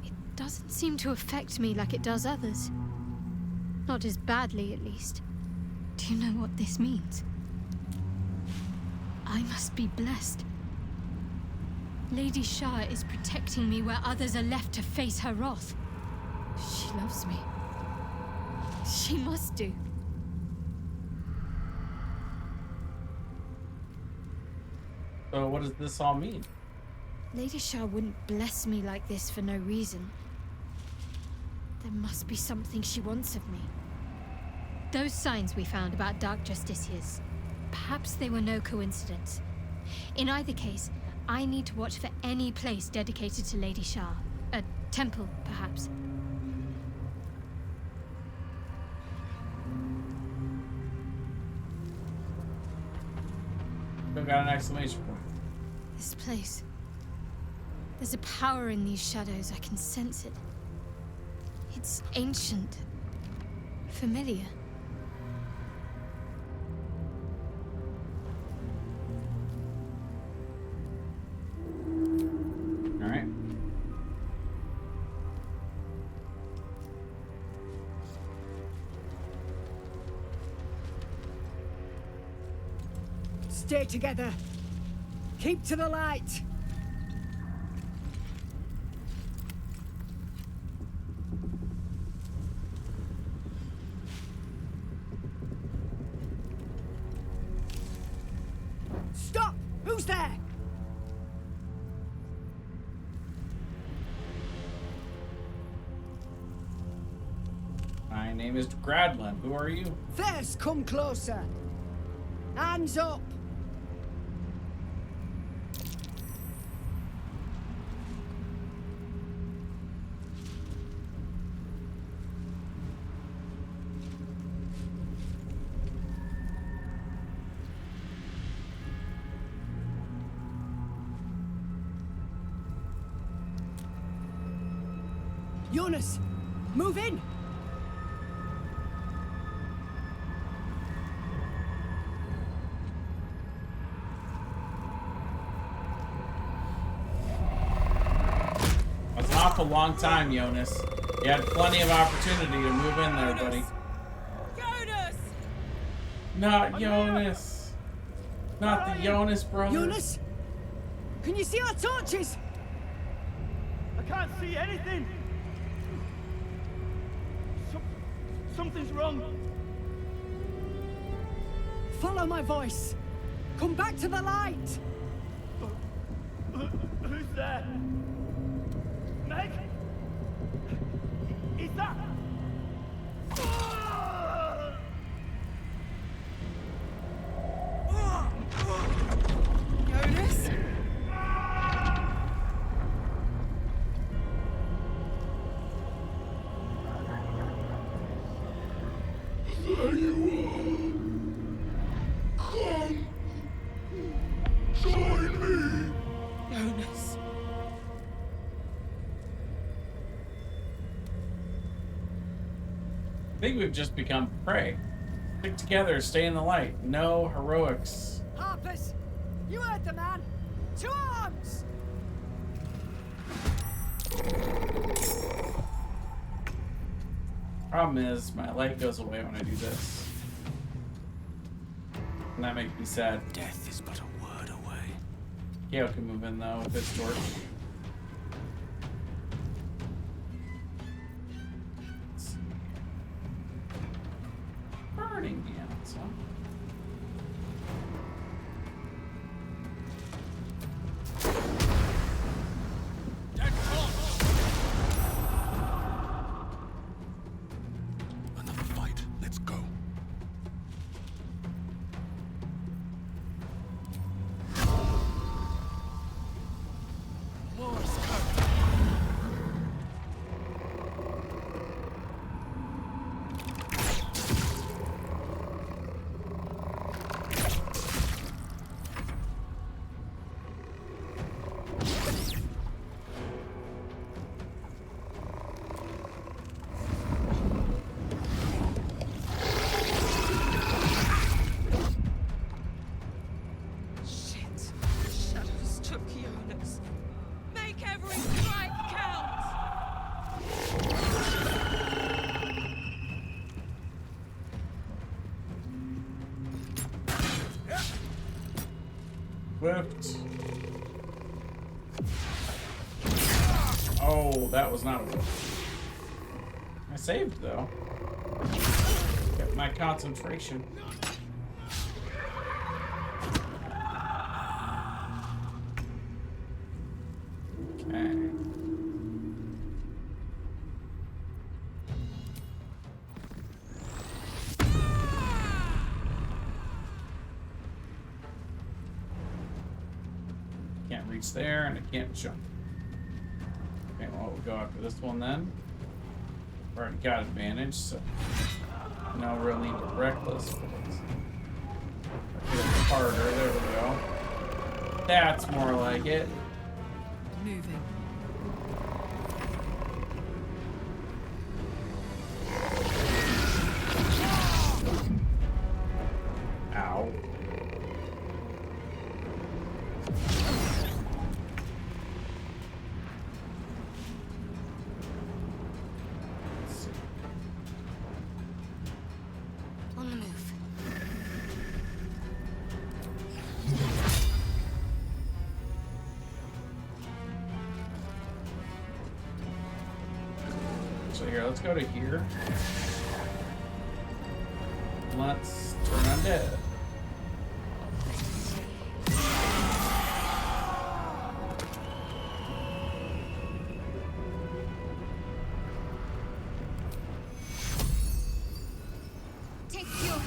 Speaker 6: It doesn't seem to affect me like it does others. Not as badly, at least. Do you know what this means? I must be blessed. Lady Shah is protecting me where others are left to face her wrath. She loves me. She must do.
Speaker 1: So what does this all mean?
Speaker 6: Lady Shah wouldn't bless me like this for no reason. There must be something she wants of me. Those signs we found about Dark Justiciars, perhaps they were no coincidence. In either case, I need to watch for any place dedicated to Lady Shah. A temple, perhaps.
Speaker 1: Still got an exclamation point.
Speaker 6: This place. There's a power in these shadows. I can sense it. It's ancient. Familiar.
Speaker 1: All right.
Speaker 3: Stay together. Keep to the light. Stop! Who's there?
Speaker 1: My name is Gradllyn. Who are you?
Speaker 3: First, come closer. Hands up. Jonas, move in!
Speaker 1: That's an awful long time, Jonas. You had plenty of opportunity to move in there, buddy.
Speaker 4: Jonas!
Speaker 1: Not Jonas. Not the Jonas brother.
Speaker 3: Jonas? Can you see our torches?
Speaker 22: I can't see anything. Something's wrong.
Speaker 3: Follow my voice. Come back to the light.
Speaker 22: Who's there? Meg? Is that?
Speaker 4: Jonas?
Speaker 22: There you are. Come. Join me.
Speaker 4: Jonas.
Speaker 1: I think we've just become prey. Stick together, stay in the light. No heroics.
Speaker 3: Harpers, you heard the man. To arms!
Speaker 1: Problem is, my light goes away when I do this. And that makes me sad.
Speaker 22: Death is but a word away.
Speaker 1: Gale can move in though with his torch. Burning me out, so.
Speaker 22: Another fight. Let's go. More is coming.
Speaker 1: Swift. Oh, that was not a whip. I saved though. Kept my concentration. Okay. Can't reach there, and I can't jump. Okay, well, we'll go after this one then. Already got advantage, so no real need to reckless for this. Okay, harder. There we go. That's more like it.
Speaker 13: Moving.
Speaker 1: Ow.
Speaker 17: On the move.
Speaker 1: So here, let's go to here. Let's turn undead.
Speaker 17: Take your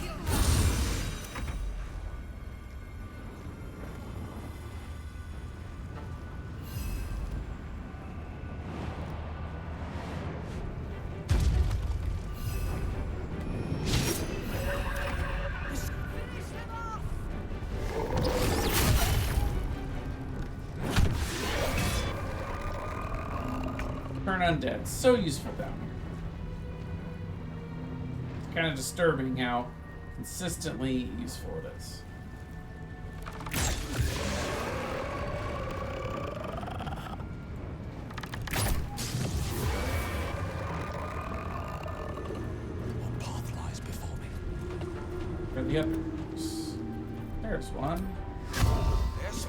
Speaker 1: Turn undead. So useful down here. It's kind of disturbing how consistently useful it is.
Speaker 22: What path lies before me?
Speaker 1: For the others. There's one.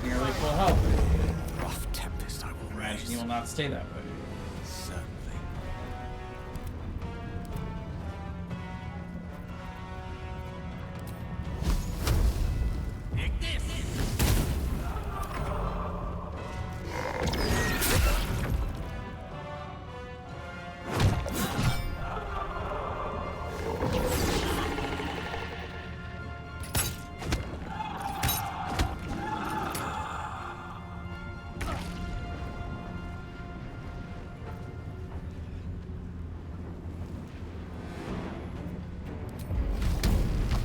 Speaker 1: Nearly full health.
Speaker 22: Rough tempest I will
Speaker 1: Imagine
Speaker 22: raise.
Speaker 1: he will not stay that way.
Speaker 22: Certainly.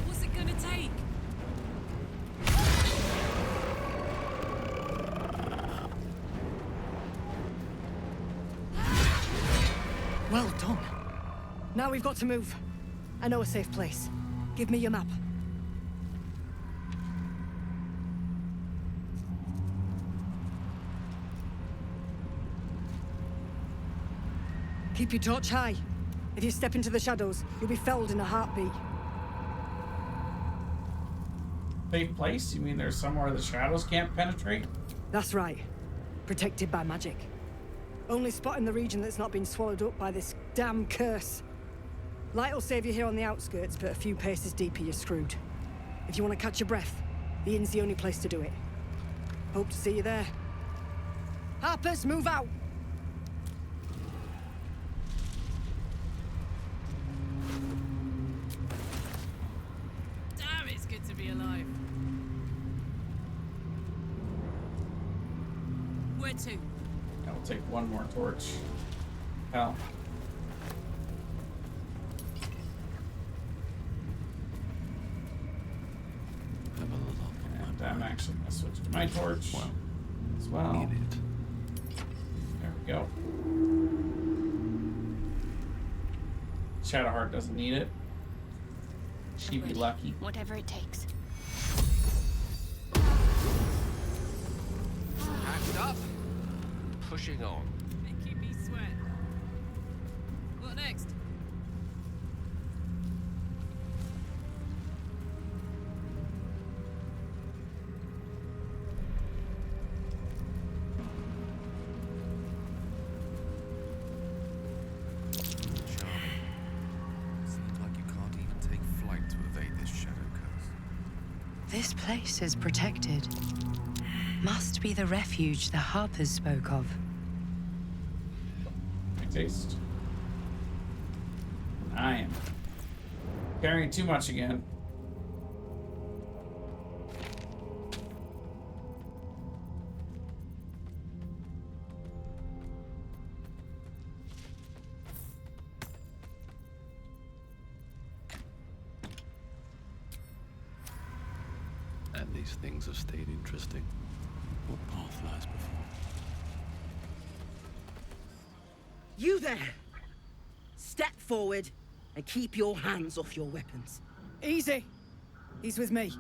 Speaker 4: What's it gonna take?
Speaker 3: Well done. Now we've got to move. I know a safe place. Give me your map. Keep your torch high. If you step into the shadows, you'll be felled in a heartbeat.
Speaker 1: Safe place? You mean there's somewhere the shadows can't penetrate?
Speaker 3: That's right. Protected by magic. Only spot in the region that's not been swallowed up by this damn curse. Light will save you here on the outskirts, but a few paces deeper you're screwed. If you want to catch your breath, the inn's the only place to do it. Hope to see you there. Harpers, move out!
Speaker 4: Damn, it's good to be alive. Where to?
Speaker 1: I'll take one more torch. Hell. And I'm actually going to switch to my torch as well. There we go. Shadowheart doesn't need it. She'd be lucky.
Speaker 17: Whatever it takes.
Speaker 18: Packed up. Pushing on.
Speaker 4: Making me sweat. What next?
Speaker 13: this place is protected. Must be the refuge the Harpers spoke of.
Speaker 1: My taste. I am carrying too much again.
Speaker 15: And these things have stayed interesting.
Speaker 22: What path lies before?
Speaker 10: You there! Step forward and keep your hands off your weapons.
Speaker 3: Easy. He's with me.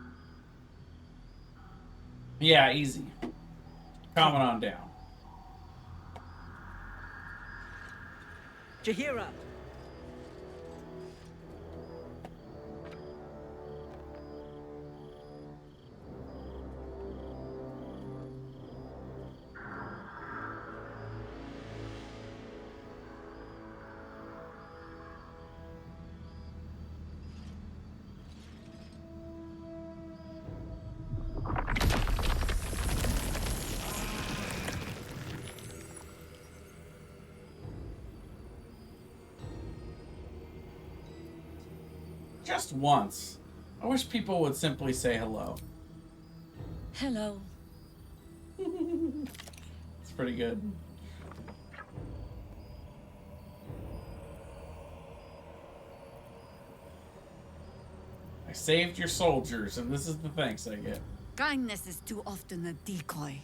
Speaker 1: Yeah, easy. Coming on down.
Speaker 10: Jahira!
Speaker 1: Just once. I wish people would simply say hello.
Speaker 19: Hello.
Speaker 1: It's pretty good. I saved your soldiers, and this is the thanks I get.
Speaker 19: Kindness is too often a decoy.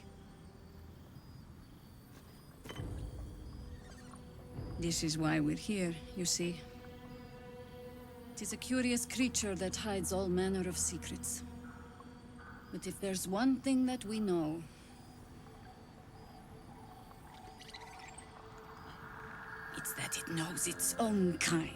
Speaker 19: This is why we're here, you see. It is a curious creature that hides all manner of secrets. But if there's one thing that we know, it's that it knows its own kind.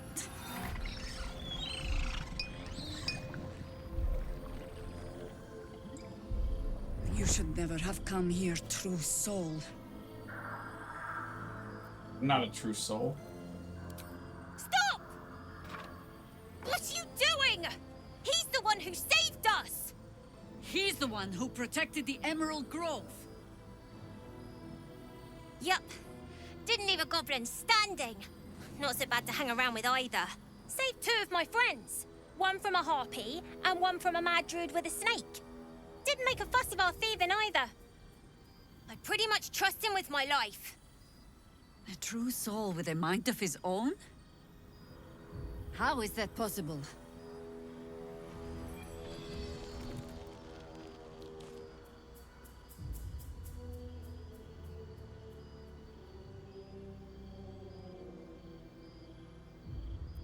Speaker 19: You should never have come here, true soul.
Speaker 1: I'm not a true soul.
Speaker 21: Stop! What are you doing? He's the one who saved us!
Speaker 19: He's the one who protected the Emerald Grove.
Speaker 21: Yup. Didn't leave a goblin standing. Not so bad to hang around with either. Saved two of my friends. One from a harpy, and one from a mad druid with a snake. Didn't make a fuss about thieving either. I pretty much trust him with my life.
Speaker 19: A true soul with a mind of his own? How is that possible?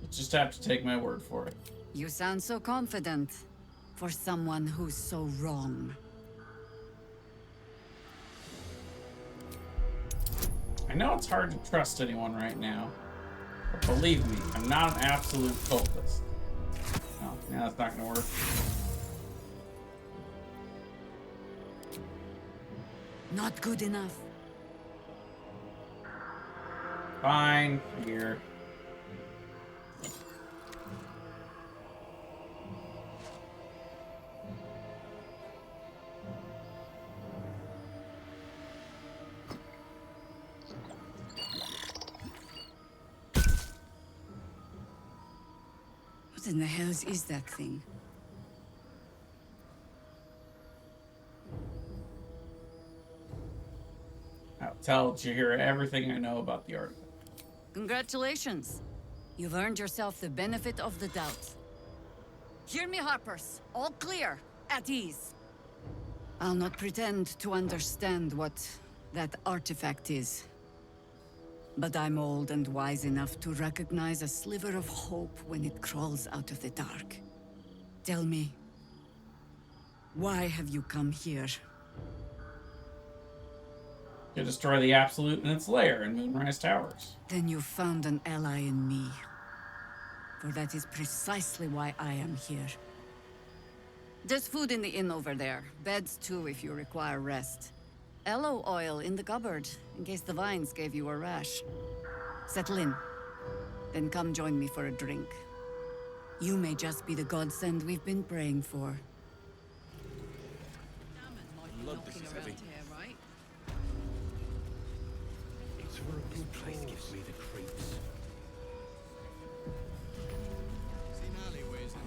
Speaker 1: You just have to take my word for it.
Speaker 19: You sound so confident for someone who's so wrong.
Speaker 1: I know it's hard to trust anyone right now, but believe me, I'm not an absolute cultist. No, that's not gonna work.
Speaker 19: Not good enough.
Speaker 1: Fine, here.
Speaker 19: What in the hells is that thing?
Speaker 1: I'll tell Jahira everything I know about the artifact.
Speaker 19: Congratulations. You've earned yourself the benefit of the doubt. Hear me, Harpers. All clear. At ease. I'll not pretend to understand what that artifact is. But I'm old and wise enough to recognize a sliver of hope when it crawls out of the dark. Tell me, why have you come here?
Speaker 1: To destroy the Absolute in its lair in Moonrise Towers.
Speaker 19: Then you found an ally in me. For that is precisely why I am here. There's food in the inn over there. Beds too if you require rest. Aloe oil in the cupboard, in case the vines gave you a rash. Settle in. Then come join me for a drink. You may just be the godsend we've been praying for.
Speaker 5: around here, right?
Speaker 7: It's for a good place gives me the creeps.
Speaker 11: Seen alleyways in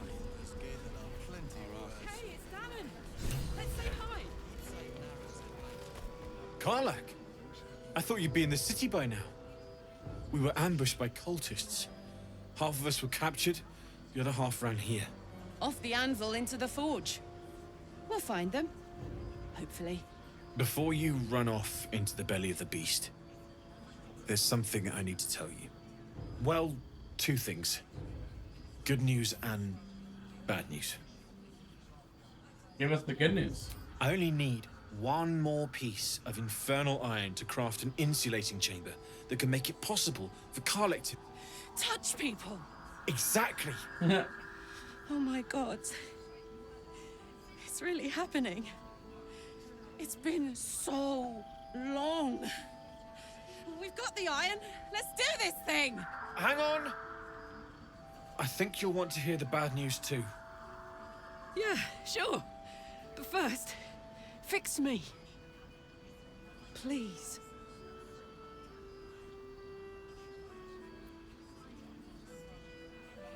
Speaker 11: this gate that are plenty worse.
Speaker 4: Hey, it's Gradllyn. Let's say hi.
Speaker 7: Karlak! I thought you'd be in the city by now. We were ambushed by cultists. Half of us were captured, the other half ran here.
Speaker 10: Off the anvil into the forge. We'll find them. Hopefully.
Speaker 7: Before you run off into the belly of the beast, there's something I need to tell you. Well, two things. Good news and bad news.
Speaker 1: Give us the good news.
Speaker 7: I only need one more piece of infernal iron to craft an insulating chamber that can make it possible for Karlak to...
Speaker 10: Touch people!
Speaker 7: Exactly!
Speaker 10: Oh my god. It's really happening. It's been so long. We've got the iron. Let's do this thing!
Speaker 7: Hang on! I think you'll want to hear the bad news too.
Speaker 10: Yeah, sure. But first, fix me. Please.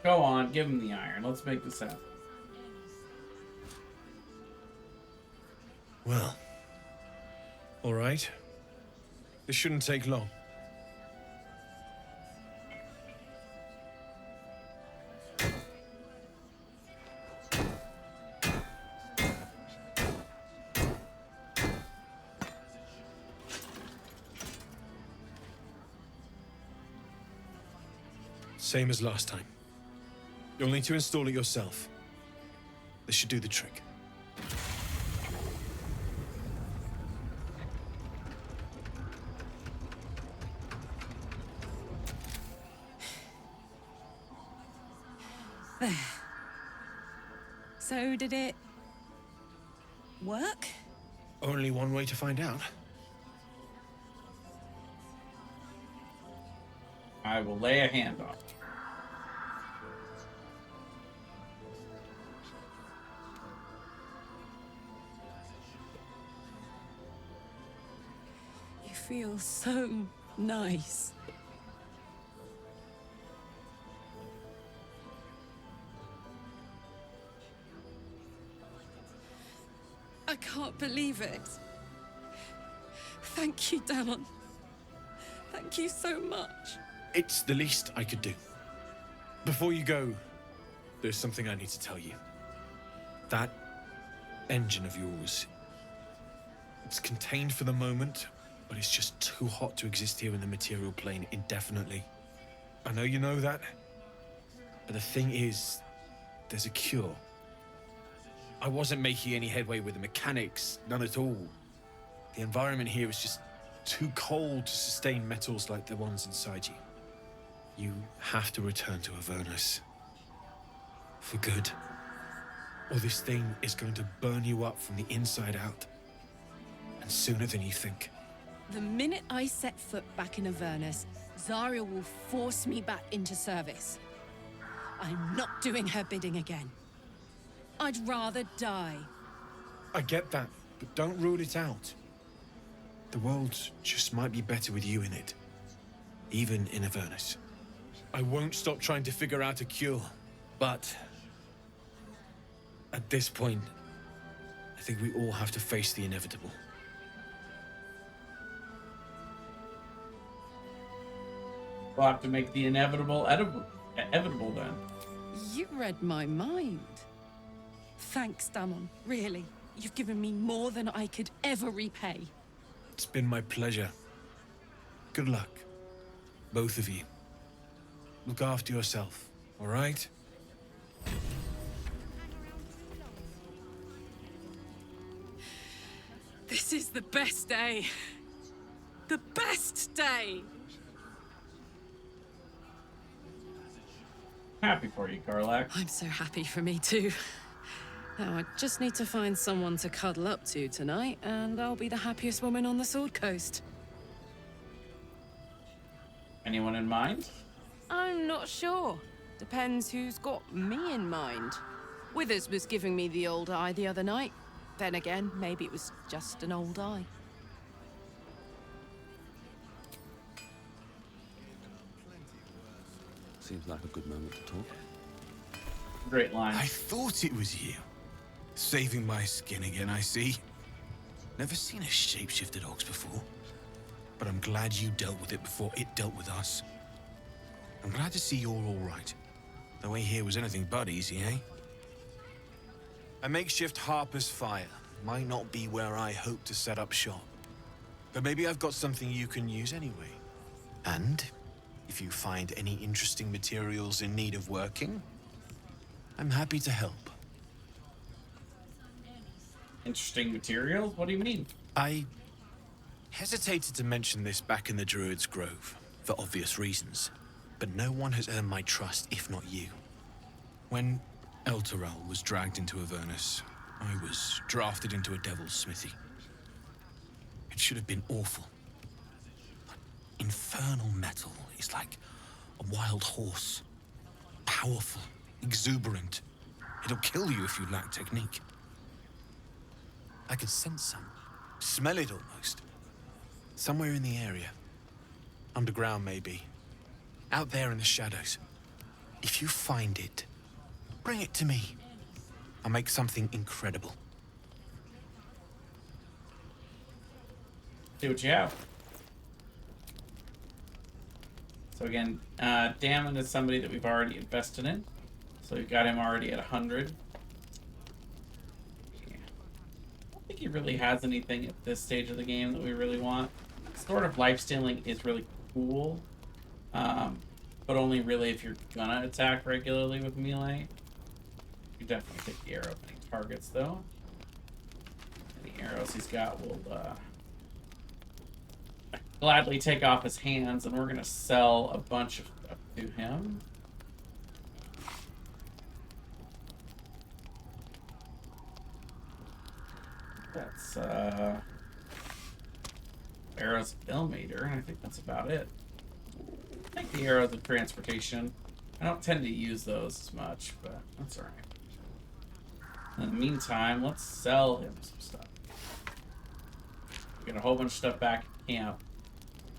Speaker 1: Go on, give him the iron. Let's make this happen.
Speaker 7: Well, all right. This shouldn't take long. Same as last time. You'll need to install it yourself. This should do the trick.
Speaker 10: There. So did it work?
Speaker 7: Only one way to find out.
Speaker 1: I will lay a hand on it.
Speaker 10: You feel so nice. I can't believe it. Thank you, Damon. Thank you so much.
Speaker 7: It's the least I could do. Before you go, there's something I need to tell you. That engine of yours, it's contained for the moment, but it's just too hot to exist here in the material plane indefinitely. I know you know that, but the thing is, there's a cure. I wasn't making any headway with the mechanics, none at all. The environment here is just too cold to sustain metals like the ones inside you. You have to return to Avernus. For good. Or this thing is going to burn you up from the inside out. And sooner than you think.
Speaker 10: The minute I set foot back in Avernus, Zarya will force me back into service. I'm not doing her bidding again. I'd rather die.
Speaker 7: I get that, but don't rule it out. The world just might be better with you in it. Even in Avernus. I won't stop trying to figure out a cure, but at this point, I think we all have to face the inevitable.
Speaker 1: We'll have to make the inevitable inevitable then.
Speaker 10: You read my mind. Thanks, Damon. Really. You've given me more than I could ever repay.
Speaker 7: It's been my pleasure. Good luck, both of you. Look after yourself, all right?
Speaker 10: This is the best day. The best day!
Speaker 1: Happy for you, Karlak.
Speaker 10: I'm so happy for me too. Now I just need to find someone to cuddle up to tonight, and I'll be the happiest woman on the Sword Coast.
Speaker 1: Anyone in mind?
Speaker 10: I'm not sure. Depends who's got me in mind. Withers was giving me the old eye the other night. Then again, maybe it was just an old eye.
Speaker 15: Seems like a good moment to talk.
Speaker 1: Great line.
Speaker 2: I thought it was you. Saving my skin again, I see. Never seen a shapeshifted ox before. But I'm glad you dealt with it before it dealt with us. I'm glad to see you're all right. The way here was anything but easy, eh? A makeshift Harper's Fire might not be where I hope to set up shop. But maybe I've got something you can use anyway. And if you find any interesting materials in need of working, I'm happy to help.
Speaker 1: Interesting materials? What do you mean?
Speaker 2: I hesitated to mention this back in the Druid's Grove, for obvious reasons. But no one has earned my trust, if not you. When Elturel was dragged into Avernus, I was drafted into a devil's smithy. It should have been awful. But infernal metal is like a wild horse. Powerful, exuberant. It'll kill you if you lack technique. I could sense some. Smell it almost. Somewhere in the area. Underground, maybe. Out there in the shadows. If you find it, bring it to me. I'll make something incredible.
Speaker 1: See what you have. So again, Damon is somebody that we've already invested in. So we've got him already at 100. I don't think he really has anything at this stage of the game that we really want. Sort of lifestealing is really cool. But only really if you're gonna attack regularly with melee. You definitely take the arrow opening targets though. Any arrows he's got will gladly take off his hands, and we're gonna sell a bunch of stuff to him. That's arrows of Ilmater, and I think that's about it. I think the arrows of transportation. I don't tend to use those as much, but that's alright. In the meantime, let's sell him some stuff. We got a whole bunch of stuff back at camp.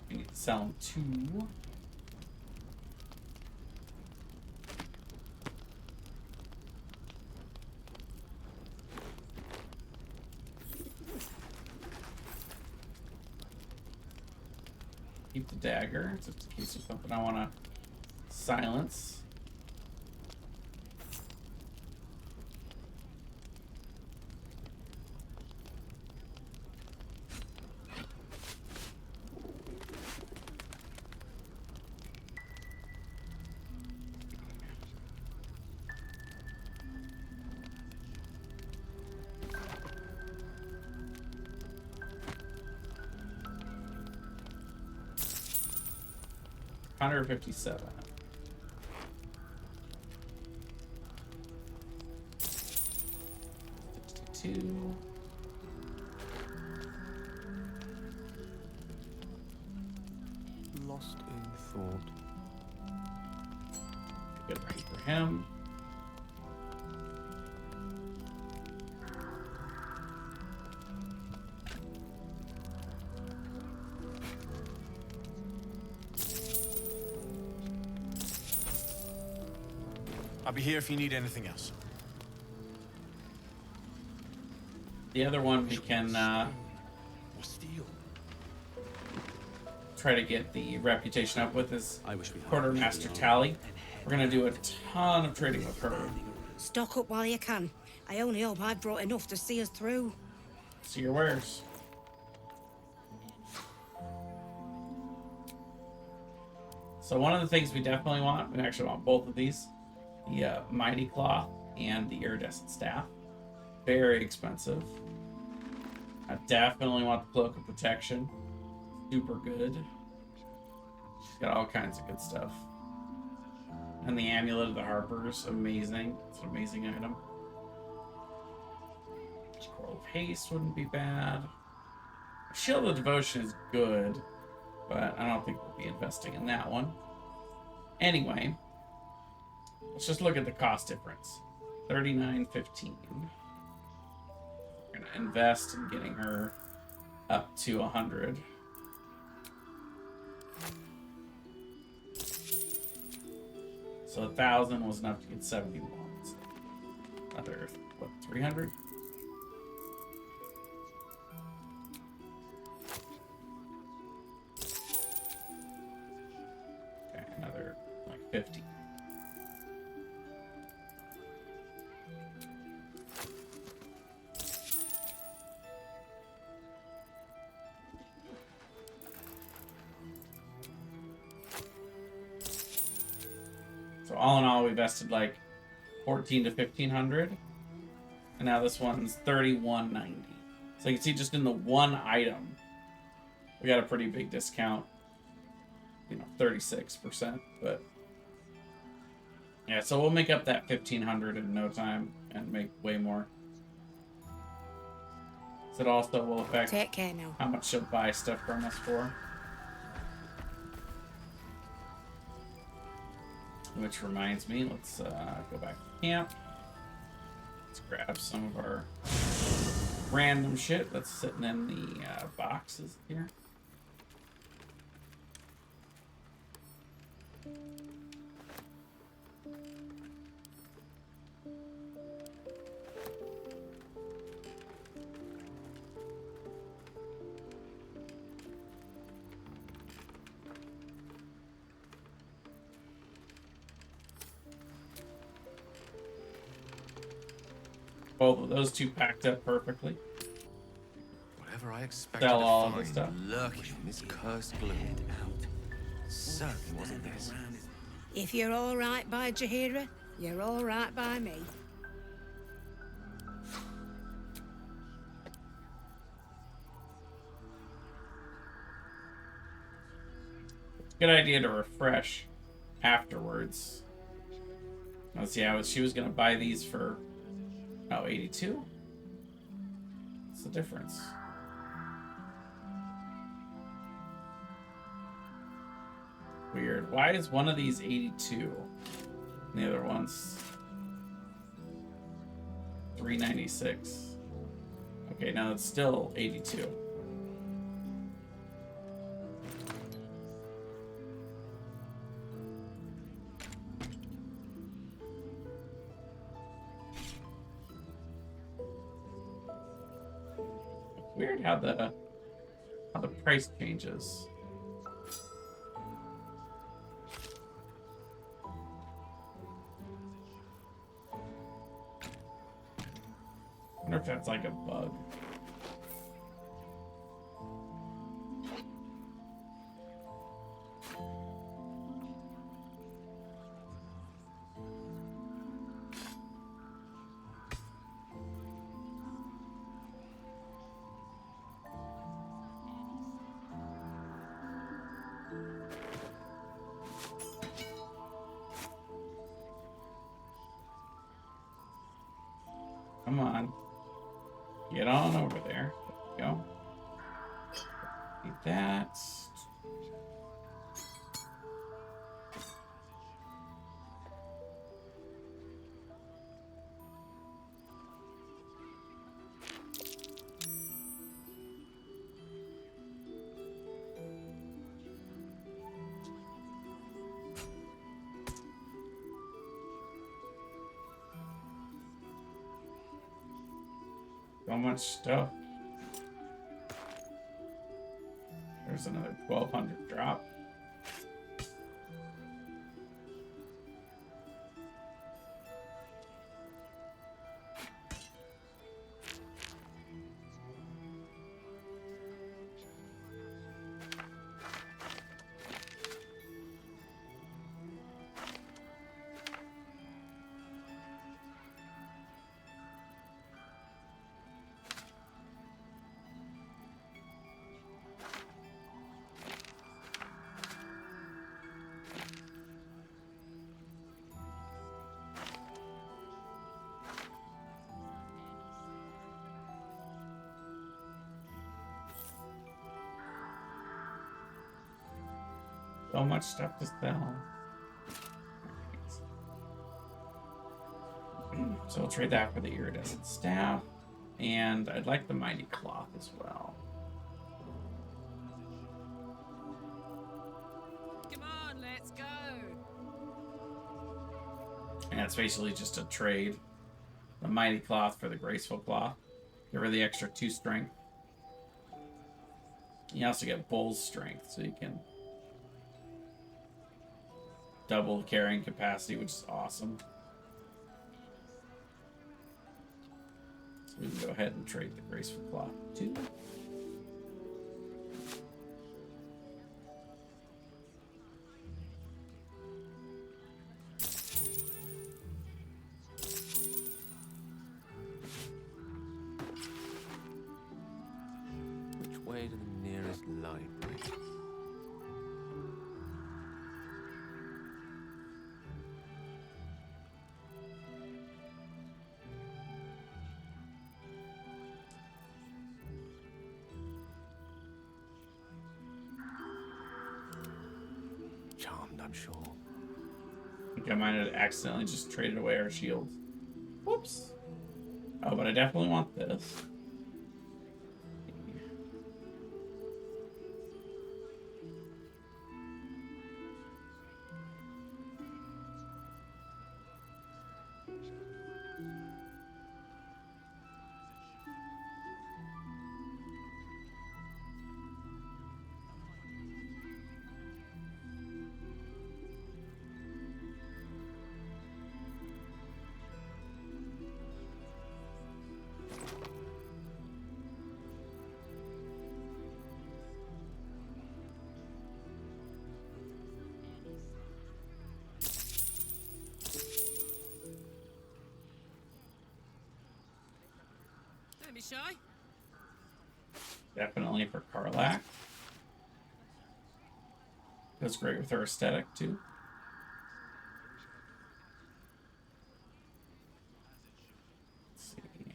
Speaker 1: We need to sell him 2. Keep the dagger, just in case there's something I want to silence. $157. 62.
Speaker 15: Lost in thought.
Speaker 1: Good rank for him.
Speaker 2: I'll be here if you need anything else.
Speaker 1: The other one we can try to get the reputation up with is Quartermaster Tally. We're gonna do a ton of trading with her.
Speaker 20: Stock up while you can. I only hope I've brought enough to see us through.
Speaker 1: See your wares. So one of the things we definitely want, we actually want both of these, the Mighty Cloth and the Iridescent Staff. Very expensive. I definitely want the Cloak of Protection. Super good. She's got all kinds of good stuff. And the Amulet of the Harpers, amazing. It's an amazing item. Scroll of Haste wouldn't be bad. Shield of Devotion is good, but I don't think we'll be investing in that one. Anyway, let's just look at the cost difference. $39.15. We're gonna invest in getting her up to 100. So 1,000 was enough to get 71. So another, what, 300? Okay, another like 50. So all in all, we vested like 14 to 1,500, and now this one's 31.90. So you can see just in the one item, we got a pretty big discount. 36%, but yeah. So we'll make up that 1,500 in no time and make way more. So it also will affect
Speaker 20: Take care now.
Speaker 1: how much she'll buy stuff from us for. Which reminds me, let's go back to camp. Let's grab some of our random shit that's sitting in the boxes here. Both of those two packed up perfectly.
Speaker 18: Whatever I expected
Speaker 1: Sell
Speaker 18: to
Speaker 1: all of
Speaker 18: find
Speaker 1: the stuff.
Speaker 18: lurking in this cursed gloom. Certainly wasn't this.
Speaker 20: If you're all right by Jaheira, you're all right by me.
Speaker 1: Good idea to refresh afterwards. Let's see, she was gonna buy these for 82? What's the difference? Weird. Why is one of these 82 and the other one's 396? Okay, now it's still 82. Weird how the price changes. I wonder if that's like a bug. Come on. Get on over there. There we go. Need that. So much stuff. There's another 1,200 drop. So much stuff to sell. So we'll trade that for the iridescent staff. And I'd like the mighty cloth as well.
Speaker 4: Come on, let's go.
Speaker 1: And it's basically just a trade. The mighty cloth for the graceful cloth. Give her the extra 2 strength. You also get bull's strength, so you can double carrying capacity, which is awesome. So we can go ahead and trade the graceful cloth too.
Speaker 18: Which way to the nearest library? Charmed, I'm sure.
Speaker 1: I think I might have accidentally just traded away our shields. Whoops. Oh, but I definitely want this.
Speaker 4: Don't be shy.
Speaker 1: Definitely for Karlach. Goes great with her aesthetic too. Let's see.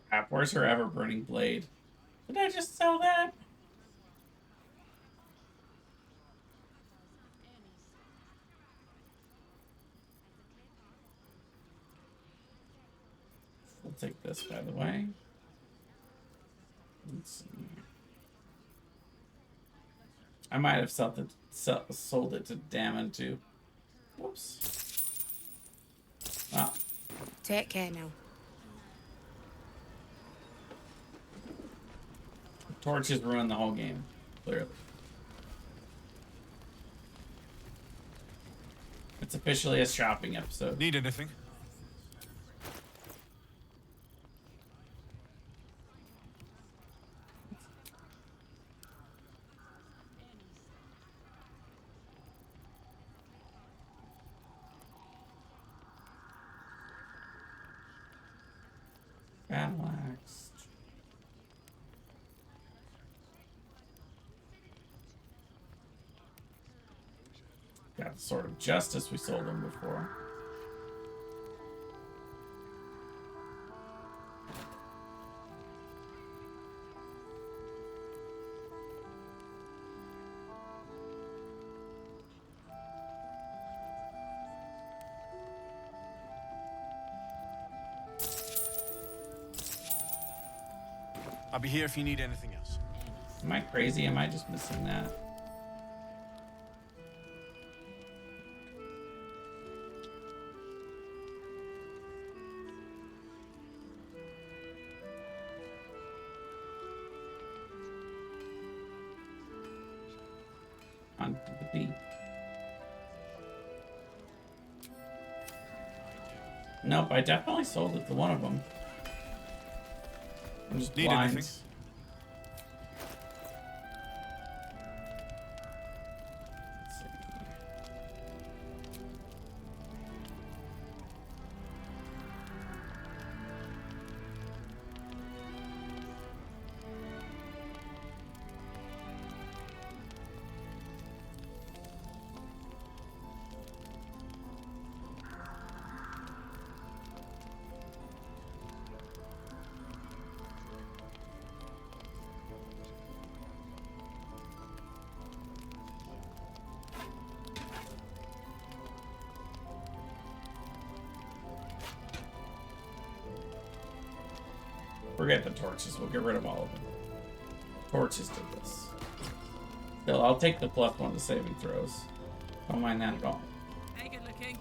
Speaker 1: Crap, where's her ever-burning blade? Did I just sell that? We'll take this, by the way. Let's see. I might have sold it to Damon too. Whoops. Well,
Speaker 20: Take care now.
Speaker 1: torches ruined the whole game, clearly. It's officially a shopping episode.
Speaker 7: Need anything?
Speaker 1: Battle axe. Got the Sword of Justice, we sold him before.
Speaker 7: I'll be here if you need anything else.
Speaker 1: Am I crazy? Am I just missing that? On to the B. Nope, I definitely sold it to one of them. I'm just
Speaker 7: Need
Speaker 1: blind.
Speaker 7: anything?
Speaker 1: Let's see. Forget the torches. We'll get rid of all of them. Torches did this. Still, I'll take the +1 to saving throws. Don't mind that at all.
Speaker 4: Hey, good looking.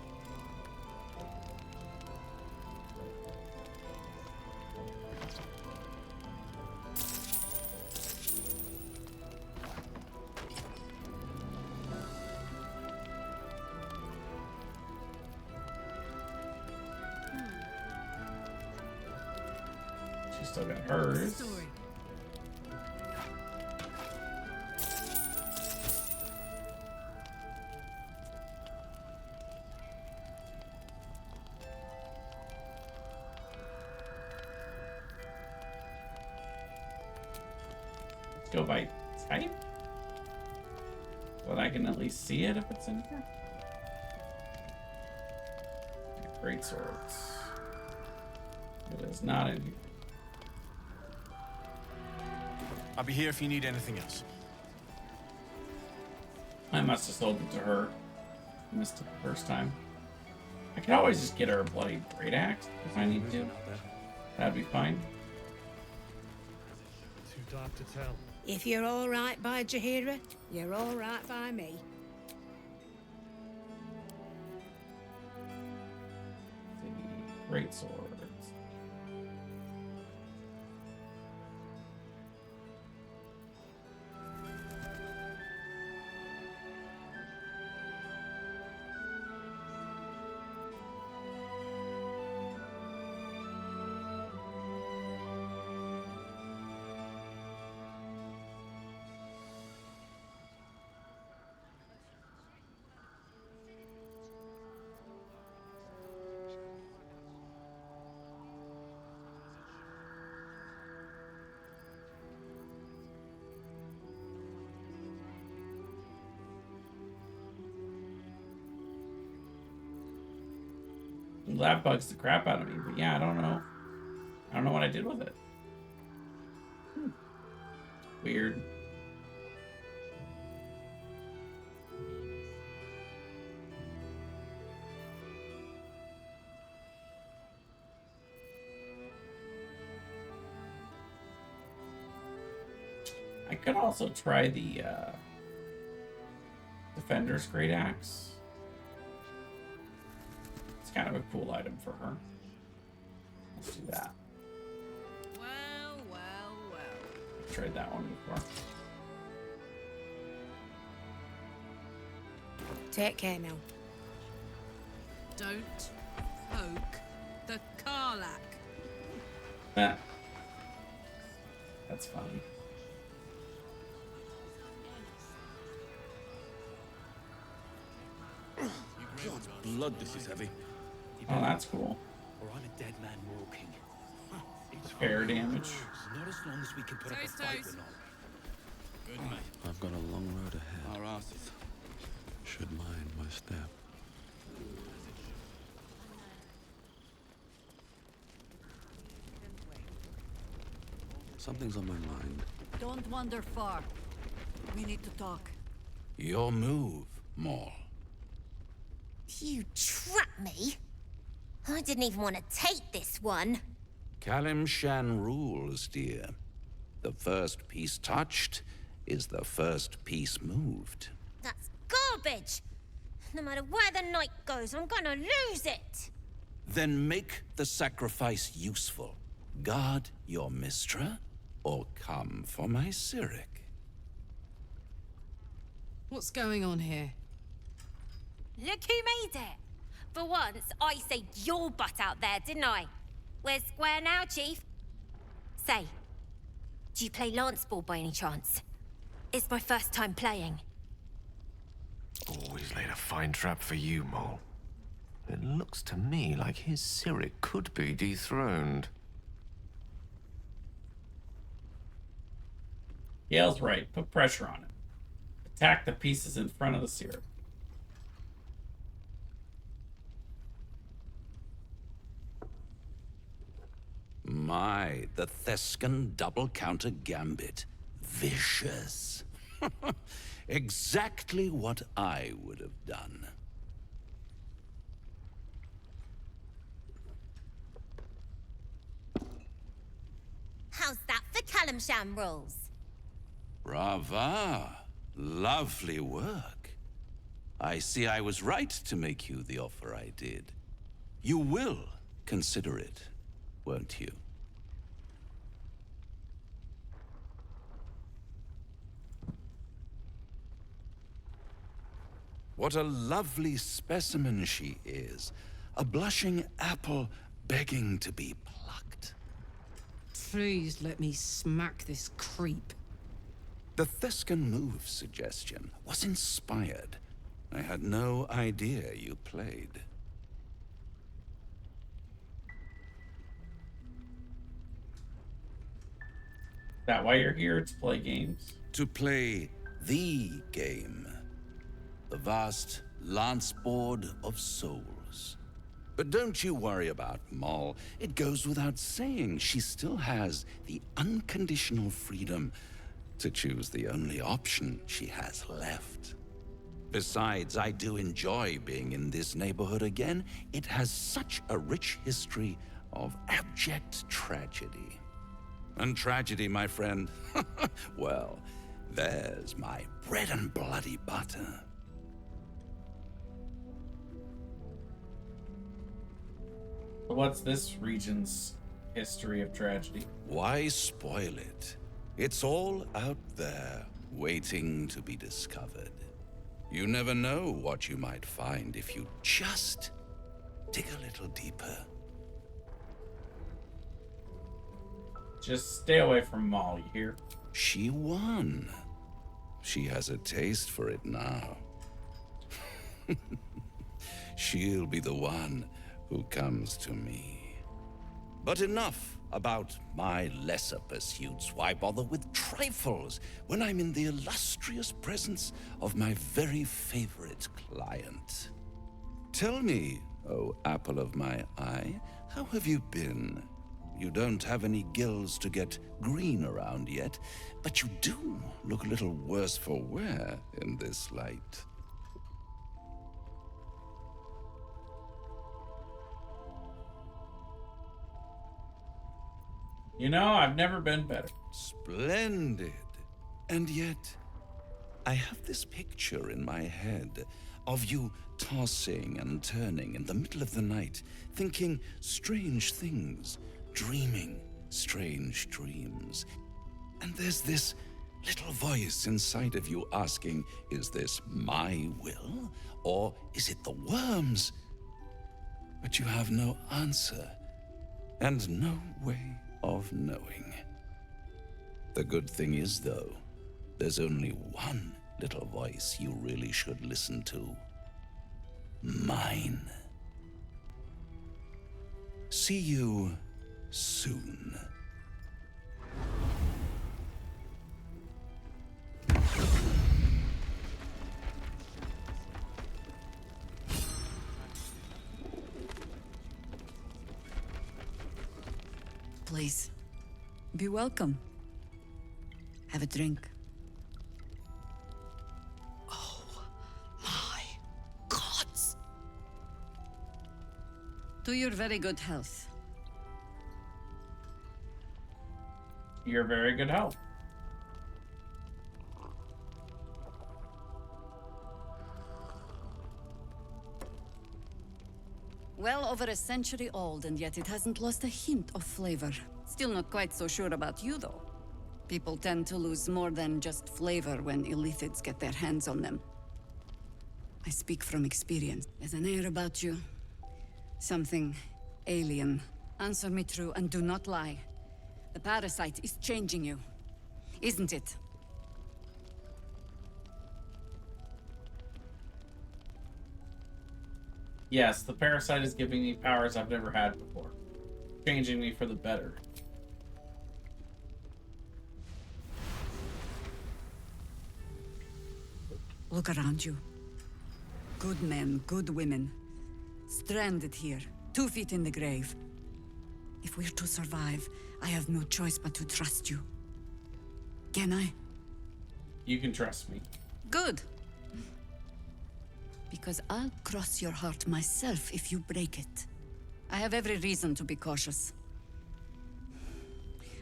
Speaker 1: She's still got hers.
Speaker 4: Story.
Speaker 1: Go by type? But I can at least see it if it's in here. Great swords. It is not in here.
Speaker 2: I'll be here if you need anything else.
Speaker 1: I must have sold it to her. Missed it the first time. I could always just get her a bloody great axe if I need to. That'd be fine.
Speaker 12: Too dark to tell.
Speaker 20: If you're all right by Jaheira, you're all right by me.
Speaker 1: Great swords. That bugs the crap out of me, but yeah, I don't know. I don't know what I did with it. Weird. I could also try the Defender's Great Axe. Kind of a cool item for her. Let's do that.
Speaker 4: Well, well, well.
Speaker 1: Tried that one before.
Speaker 20: Take care now.
Speaker 4: Don't poke the Karlach.
Speaker 1: That's funny.
Speaker 9: God's blood, this is heavy.
Speaker 1: Oh, that's cool.
Speaker 5: Or I'm a dead man walking.
Speaker 1: It's fair damage.
Speaker 5: Not as long as we can put up a fight, we're not.
Speaker 9: Good, mate. I've got a long road ahead. Our asses. Should mind my step. Something's on my mind.
Speaker 19: Don't wander far. We need to talk.
Speaker 14: Your move, Maul.
Speaker 21: You trapped me? I didn't even want to take this one.
Speaker 14: Kalimshan rules, dear. The first piece touched is the first piece moved.
Speaker 21: That's garbage. No matter where the night goes, I'm gonna lose it.
Speaker 14: Then make the sacrifice useful. Guard your Mistra, or come for my Cyric.
Speaker 10: What's going on here?
Speaker 21: Look who made it. For once, I saved your butt out there, didn't I? We're square now, Chief. Say, do you play lance ball by any chance? It's my first time playing.
Speaker 18: Always laid a fine trap for you, Mole. It looks to me like his Cyric could be dethroned.
Speaker 1: Yale's right. Put pressure on it. Attack the pieces in front of the syrup.
Speaker 14: My, the Thescan double counter gambit. Vicious. Exactly what I would have done.
Speaker 21: How's that for Calamsham rules?
Speaker 14: Brava. Lovely work. I see I was right to make you the offer I did. You will consider it, won't you? What a lovely specimen she is. A blushing apple begging to be plucked.
Speaker 10: Please let me smack this creep.
Speaker 14: The Thescan move suggestion was inspired. I had no idea you played.
Speaker 1: That why you're here to play games?
Speaker 14: To play the game. The vast lance board of souls. But don't you worry about Moll. It goes without saying she still has the unconditional freedom to choose the only option she has left. Besides, I do enjoy being in this neighborhood again. It has such a rich history of abject tragedy. And tragedy, my friend, well, there's my bread and bloody butter.
Speaker 1: What's this region's history of tragedy?
Speaker 14: Why spoil it? It's all out there, waiting to be discovered. You never know what you might find if you just dig a little deeper.
Speaker 1: Just stay away from Moll, you hear?
Speaker 14: She won. She has a taste for it now. She'll be the one who comes to me. But enough about my lesser pursuits. Why bother with trifles when I'm in the illustrious presence of my very favorite client? Tell me, oh apple of my eye, how have you been? You don't have any gills to get green around yet, but you do look a little worse for wear in this light.
Speaker 1: You know, I've never been better.
Speaker 14: Splendid. And yet, I have this picture in my head of you tossing and turning in the middle of the night, thinking strange things, dreaming strange dreams. And there's this little voice inside of you asking, is this my will, or is it the worm's? But you have no answer, and no way of knowing. The good thing is, though, there's only one little voice you really should listen to. Mine. See you soon.
Speaker 13: Please, be welcome. Have a drink. Oh, my gods! To your very good health.
Speaker 1: Your very good health.
Speaker 13: Well over a century old, and yet it hasn't lost a hint of flavor. Still not quite so sure about you, though. People tend to lose more than just flavor when illithids get their hands on them. I speak from experience. There's an air about you. Something alien. Answer me true and do not lie. The parasite is changing you, isn't it?
Speaker 1: Yes, the parasite is giving me powers I've never had before. Changing me for the better.
Speaker 13: Look around you. Good men, good women. Stranded here, 2 feet in the grave. If we're to survive, I have no choice but to trust you. Can I?
Speaker 1: You can trust me.
Speaker 13: Good. Because I'll cross your heart myself if you break it. I have every reason to be cautious.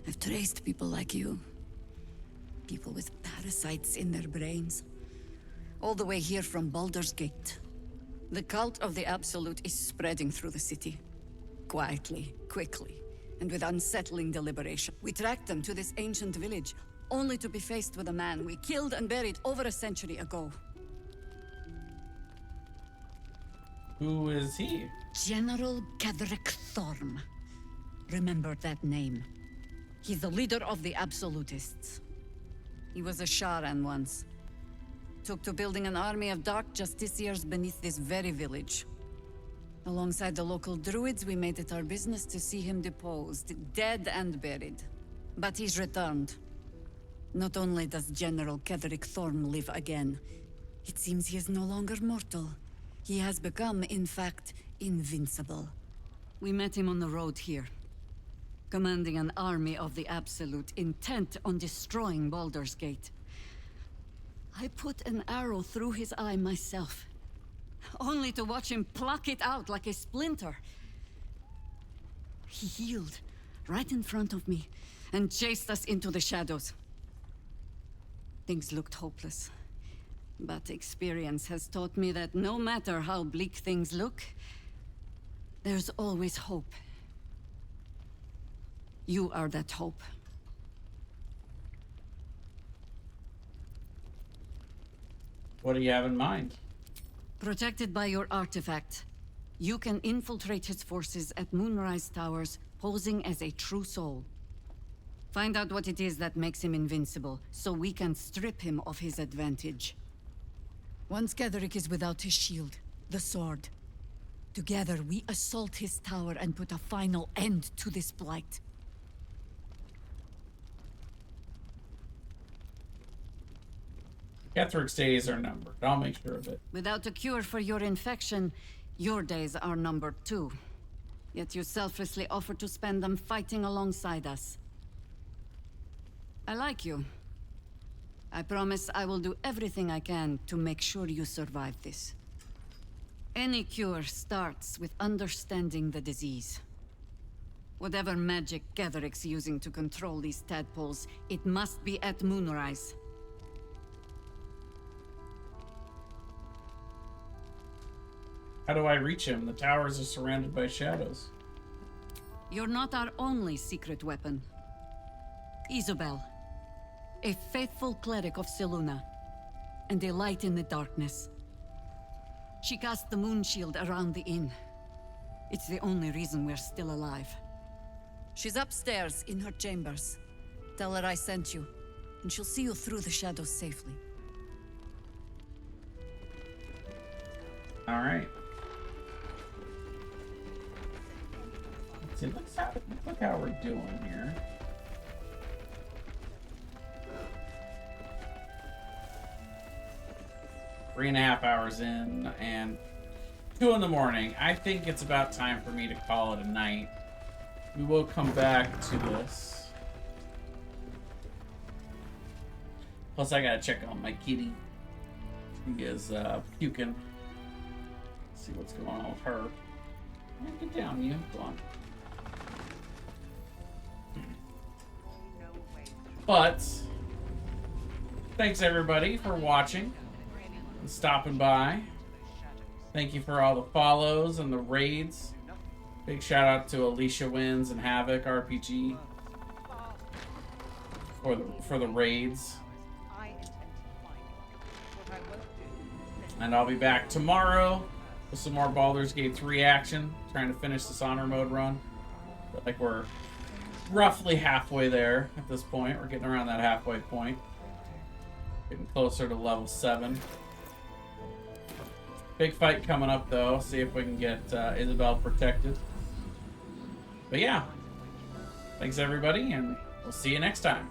Speaker 12: I've traced people like you. People with parasites in their brains. All the way here from Baldur's Gate. The cult of the Absolute is spreading through the city. Quietly, quickly, and with unsettling deliberation. We tracked them to this ancient village, only to be faced with a man we killed and buried over a century ago.
Speaker 1: Who is he?
Speaker 12: General Ketheric Thorm. Remember that name. He's the leader of the Absolutists. He was a Sharan once. Took to building an army of dark justiciars beneath this very village. Alongside the local druids, we made it our business to see him deposed, dead and buried. But he's returned. Not only does General Ketheric Thorm live again, it seems he is no longer mortal. He has become, in fact, invincible. We met him on the road here, commanding an army of the Absolute, intent on destroying Baldur's Gate. I put an arrow through his eye myself, only to watch him pluck it out like a splinter. He healed right in front of me and chased us into the shadows. Things looked hopeless, but experience has taught me that no matter how bleak things look, there's always hope. You are that hope.
Speaker 1: What do you have in mind?
Speaker 12: Protected by your artifact, you can infiltrate his forces at Moonrise Towers, posing as a true soul. Find out what it is that makes him invincible, so we can strip him of his advantage. Once Ketheric is without his shield, the sword, together we assault his tower and put a final end to this blight.
Speaker 1: Ketheric's days are numbered. I'll make sure of it.
Speaker 12: Without a cure for your infection, your days are numbered too. Yet you selflessly offer to spend them fighting alongside us. I like you. I promise I will do everything I can to make sure you survive this. Any cure starts with understanding the disease. Whatever magic Ketheric's using to control these tadpoles, it must be at Moonrise.
Speaker 1: How do I reach him? The towers are surrounded by shadows.
Speaker 12: You're not our only secret weapon. Isobel, a faithful cleric of Selûne, and a light in the darkness. She cast the moon shield around the inn. It's the only reason we're still alive. She's upstairs in her chambers. Tell her I sent you, and she'll see you through the shadows safely.
Speaker 1: All right. Let's see. Look how we're doing here. Three and a half hours in, and 2 in the morning. I think it's about time for me to call it a night. We will come back to this. Plus, I gotta check on my kitty. She is puking. Let's see what's going on with her. Get down, you. Go on. But thanks everybody for watching and stopping by. Thank you for all the follows and the raids. Big shout out to Alicia Wins and Havoc RPG for the raids. And I'll be back tomorrow with some more Baldur's Gate 3 action. Trying to finish this honor mode run. But like we're roughly halfway there at this point. We're getting around that halfway point. Getting closer to level 7. Big fight coming up though. See if we can get Isabel protected. But yeah. Thanks everybody, and we'll see you next time.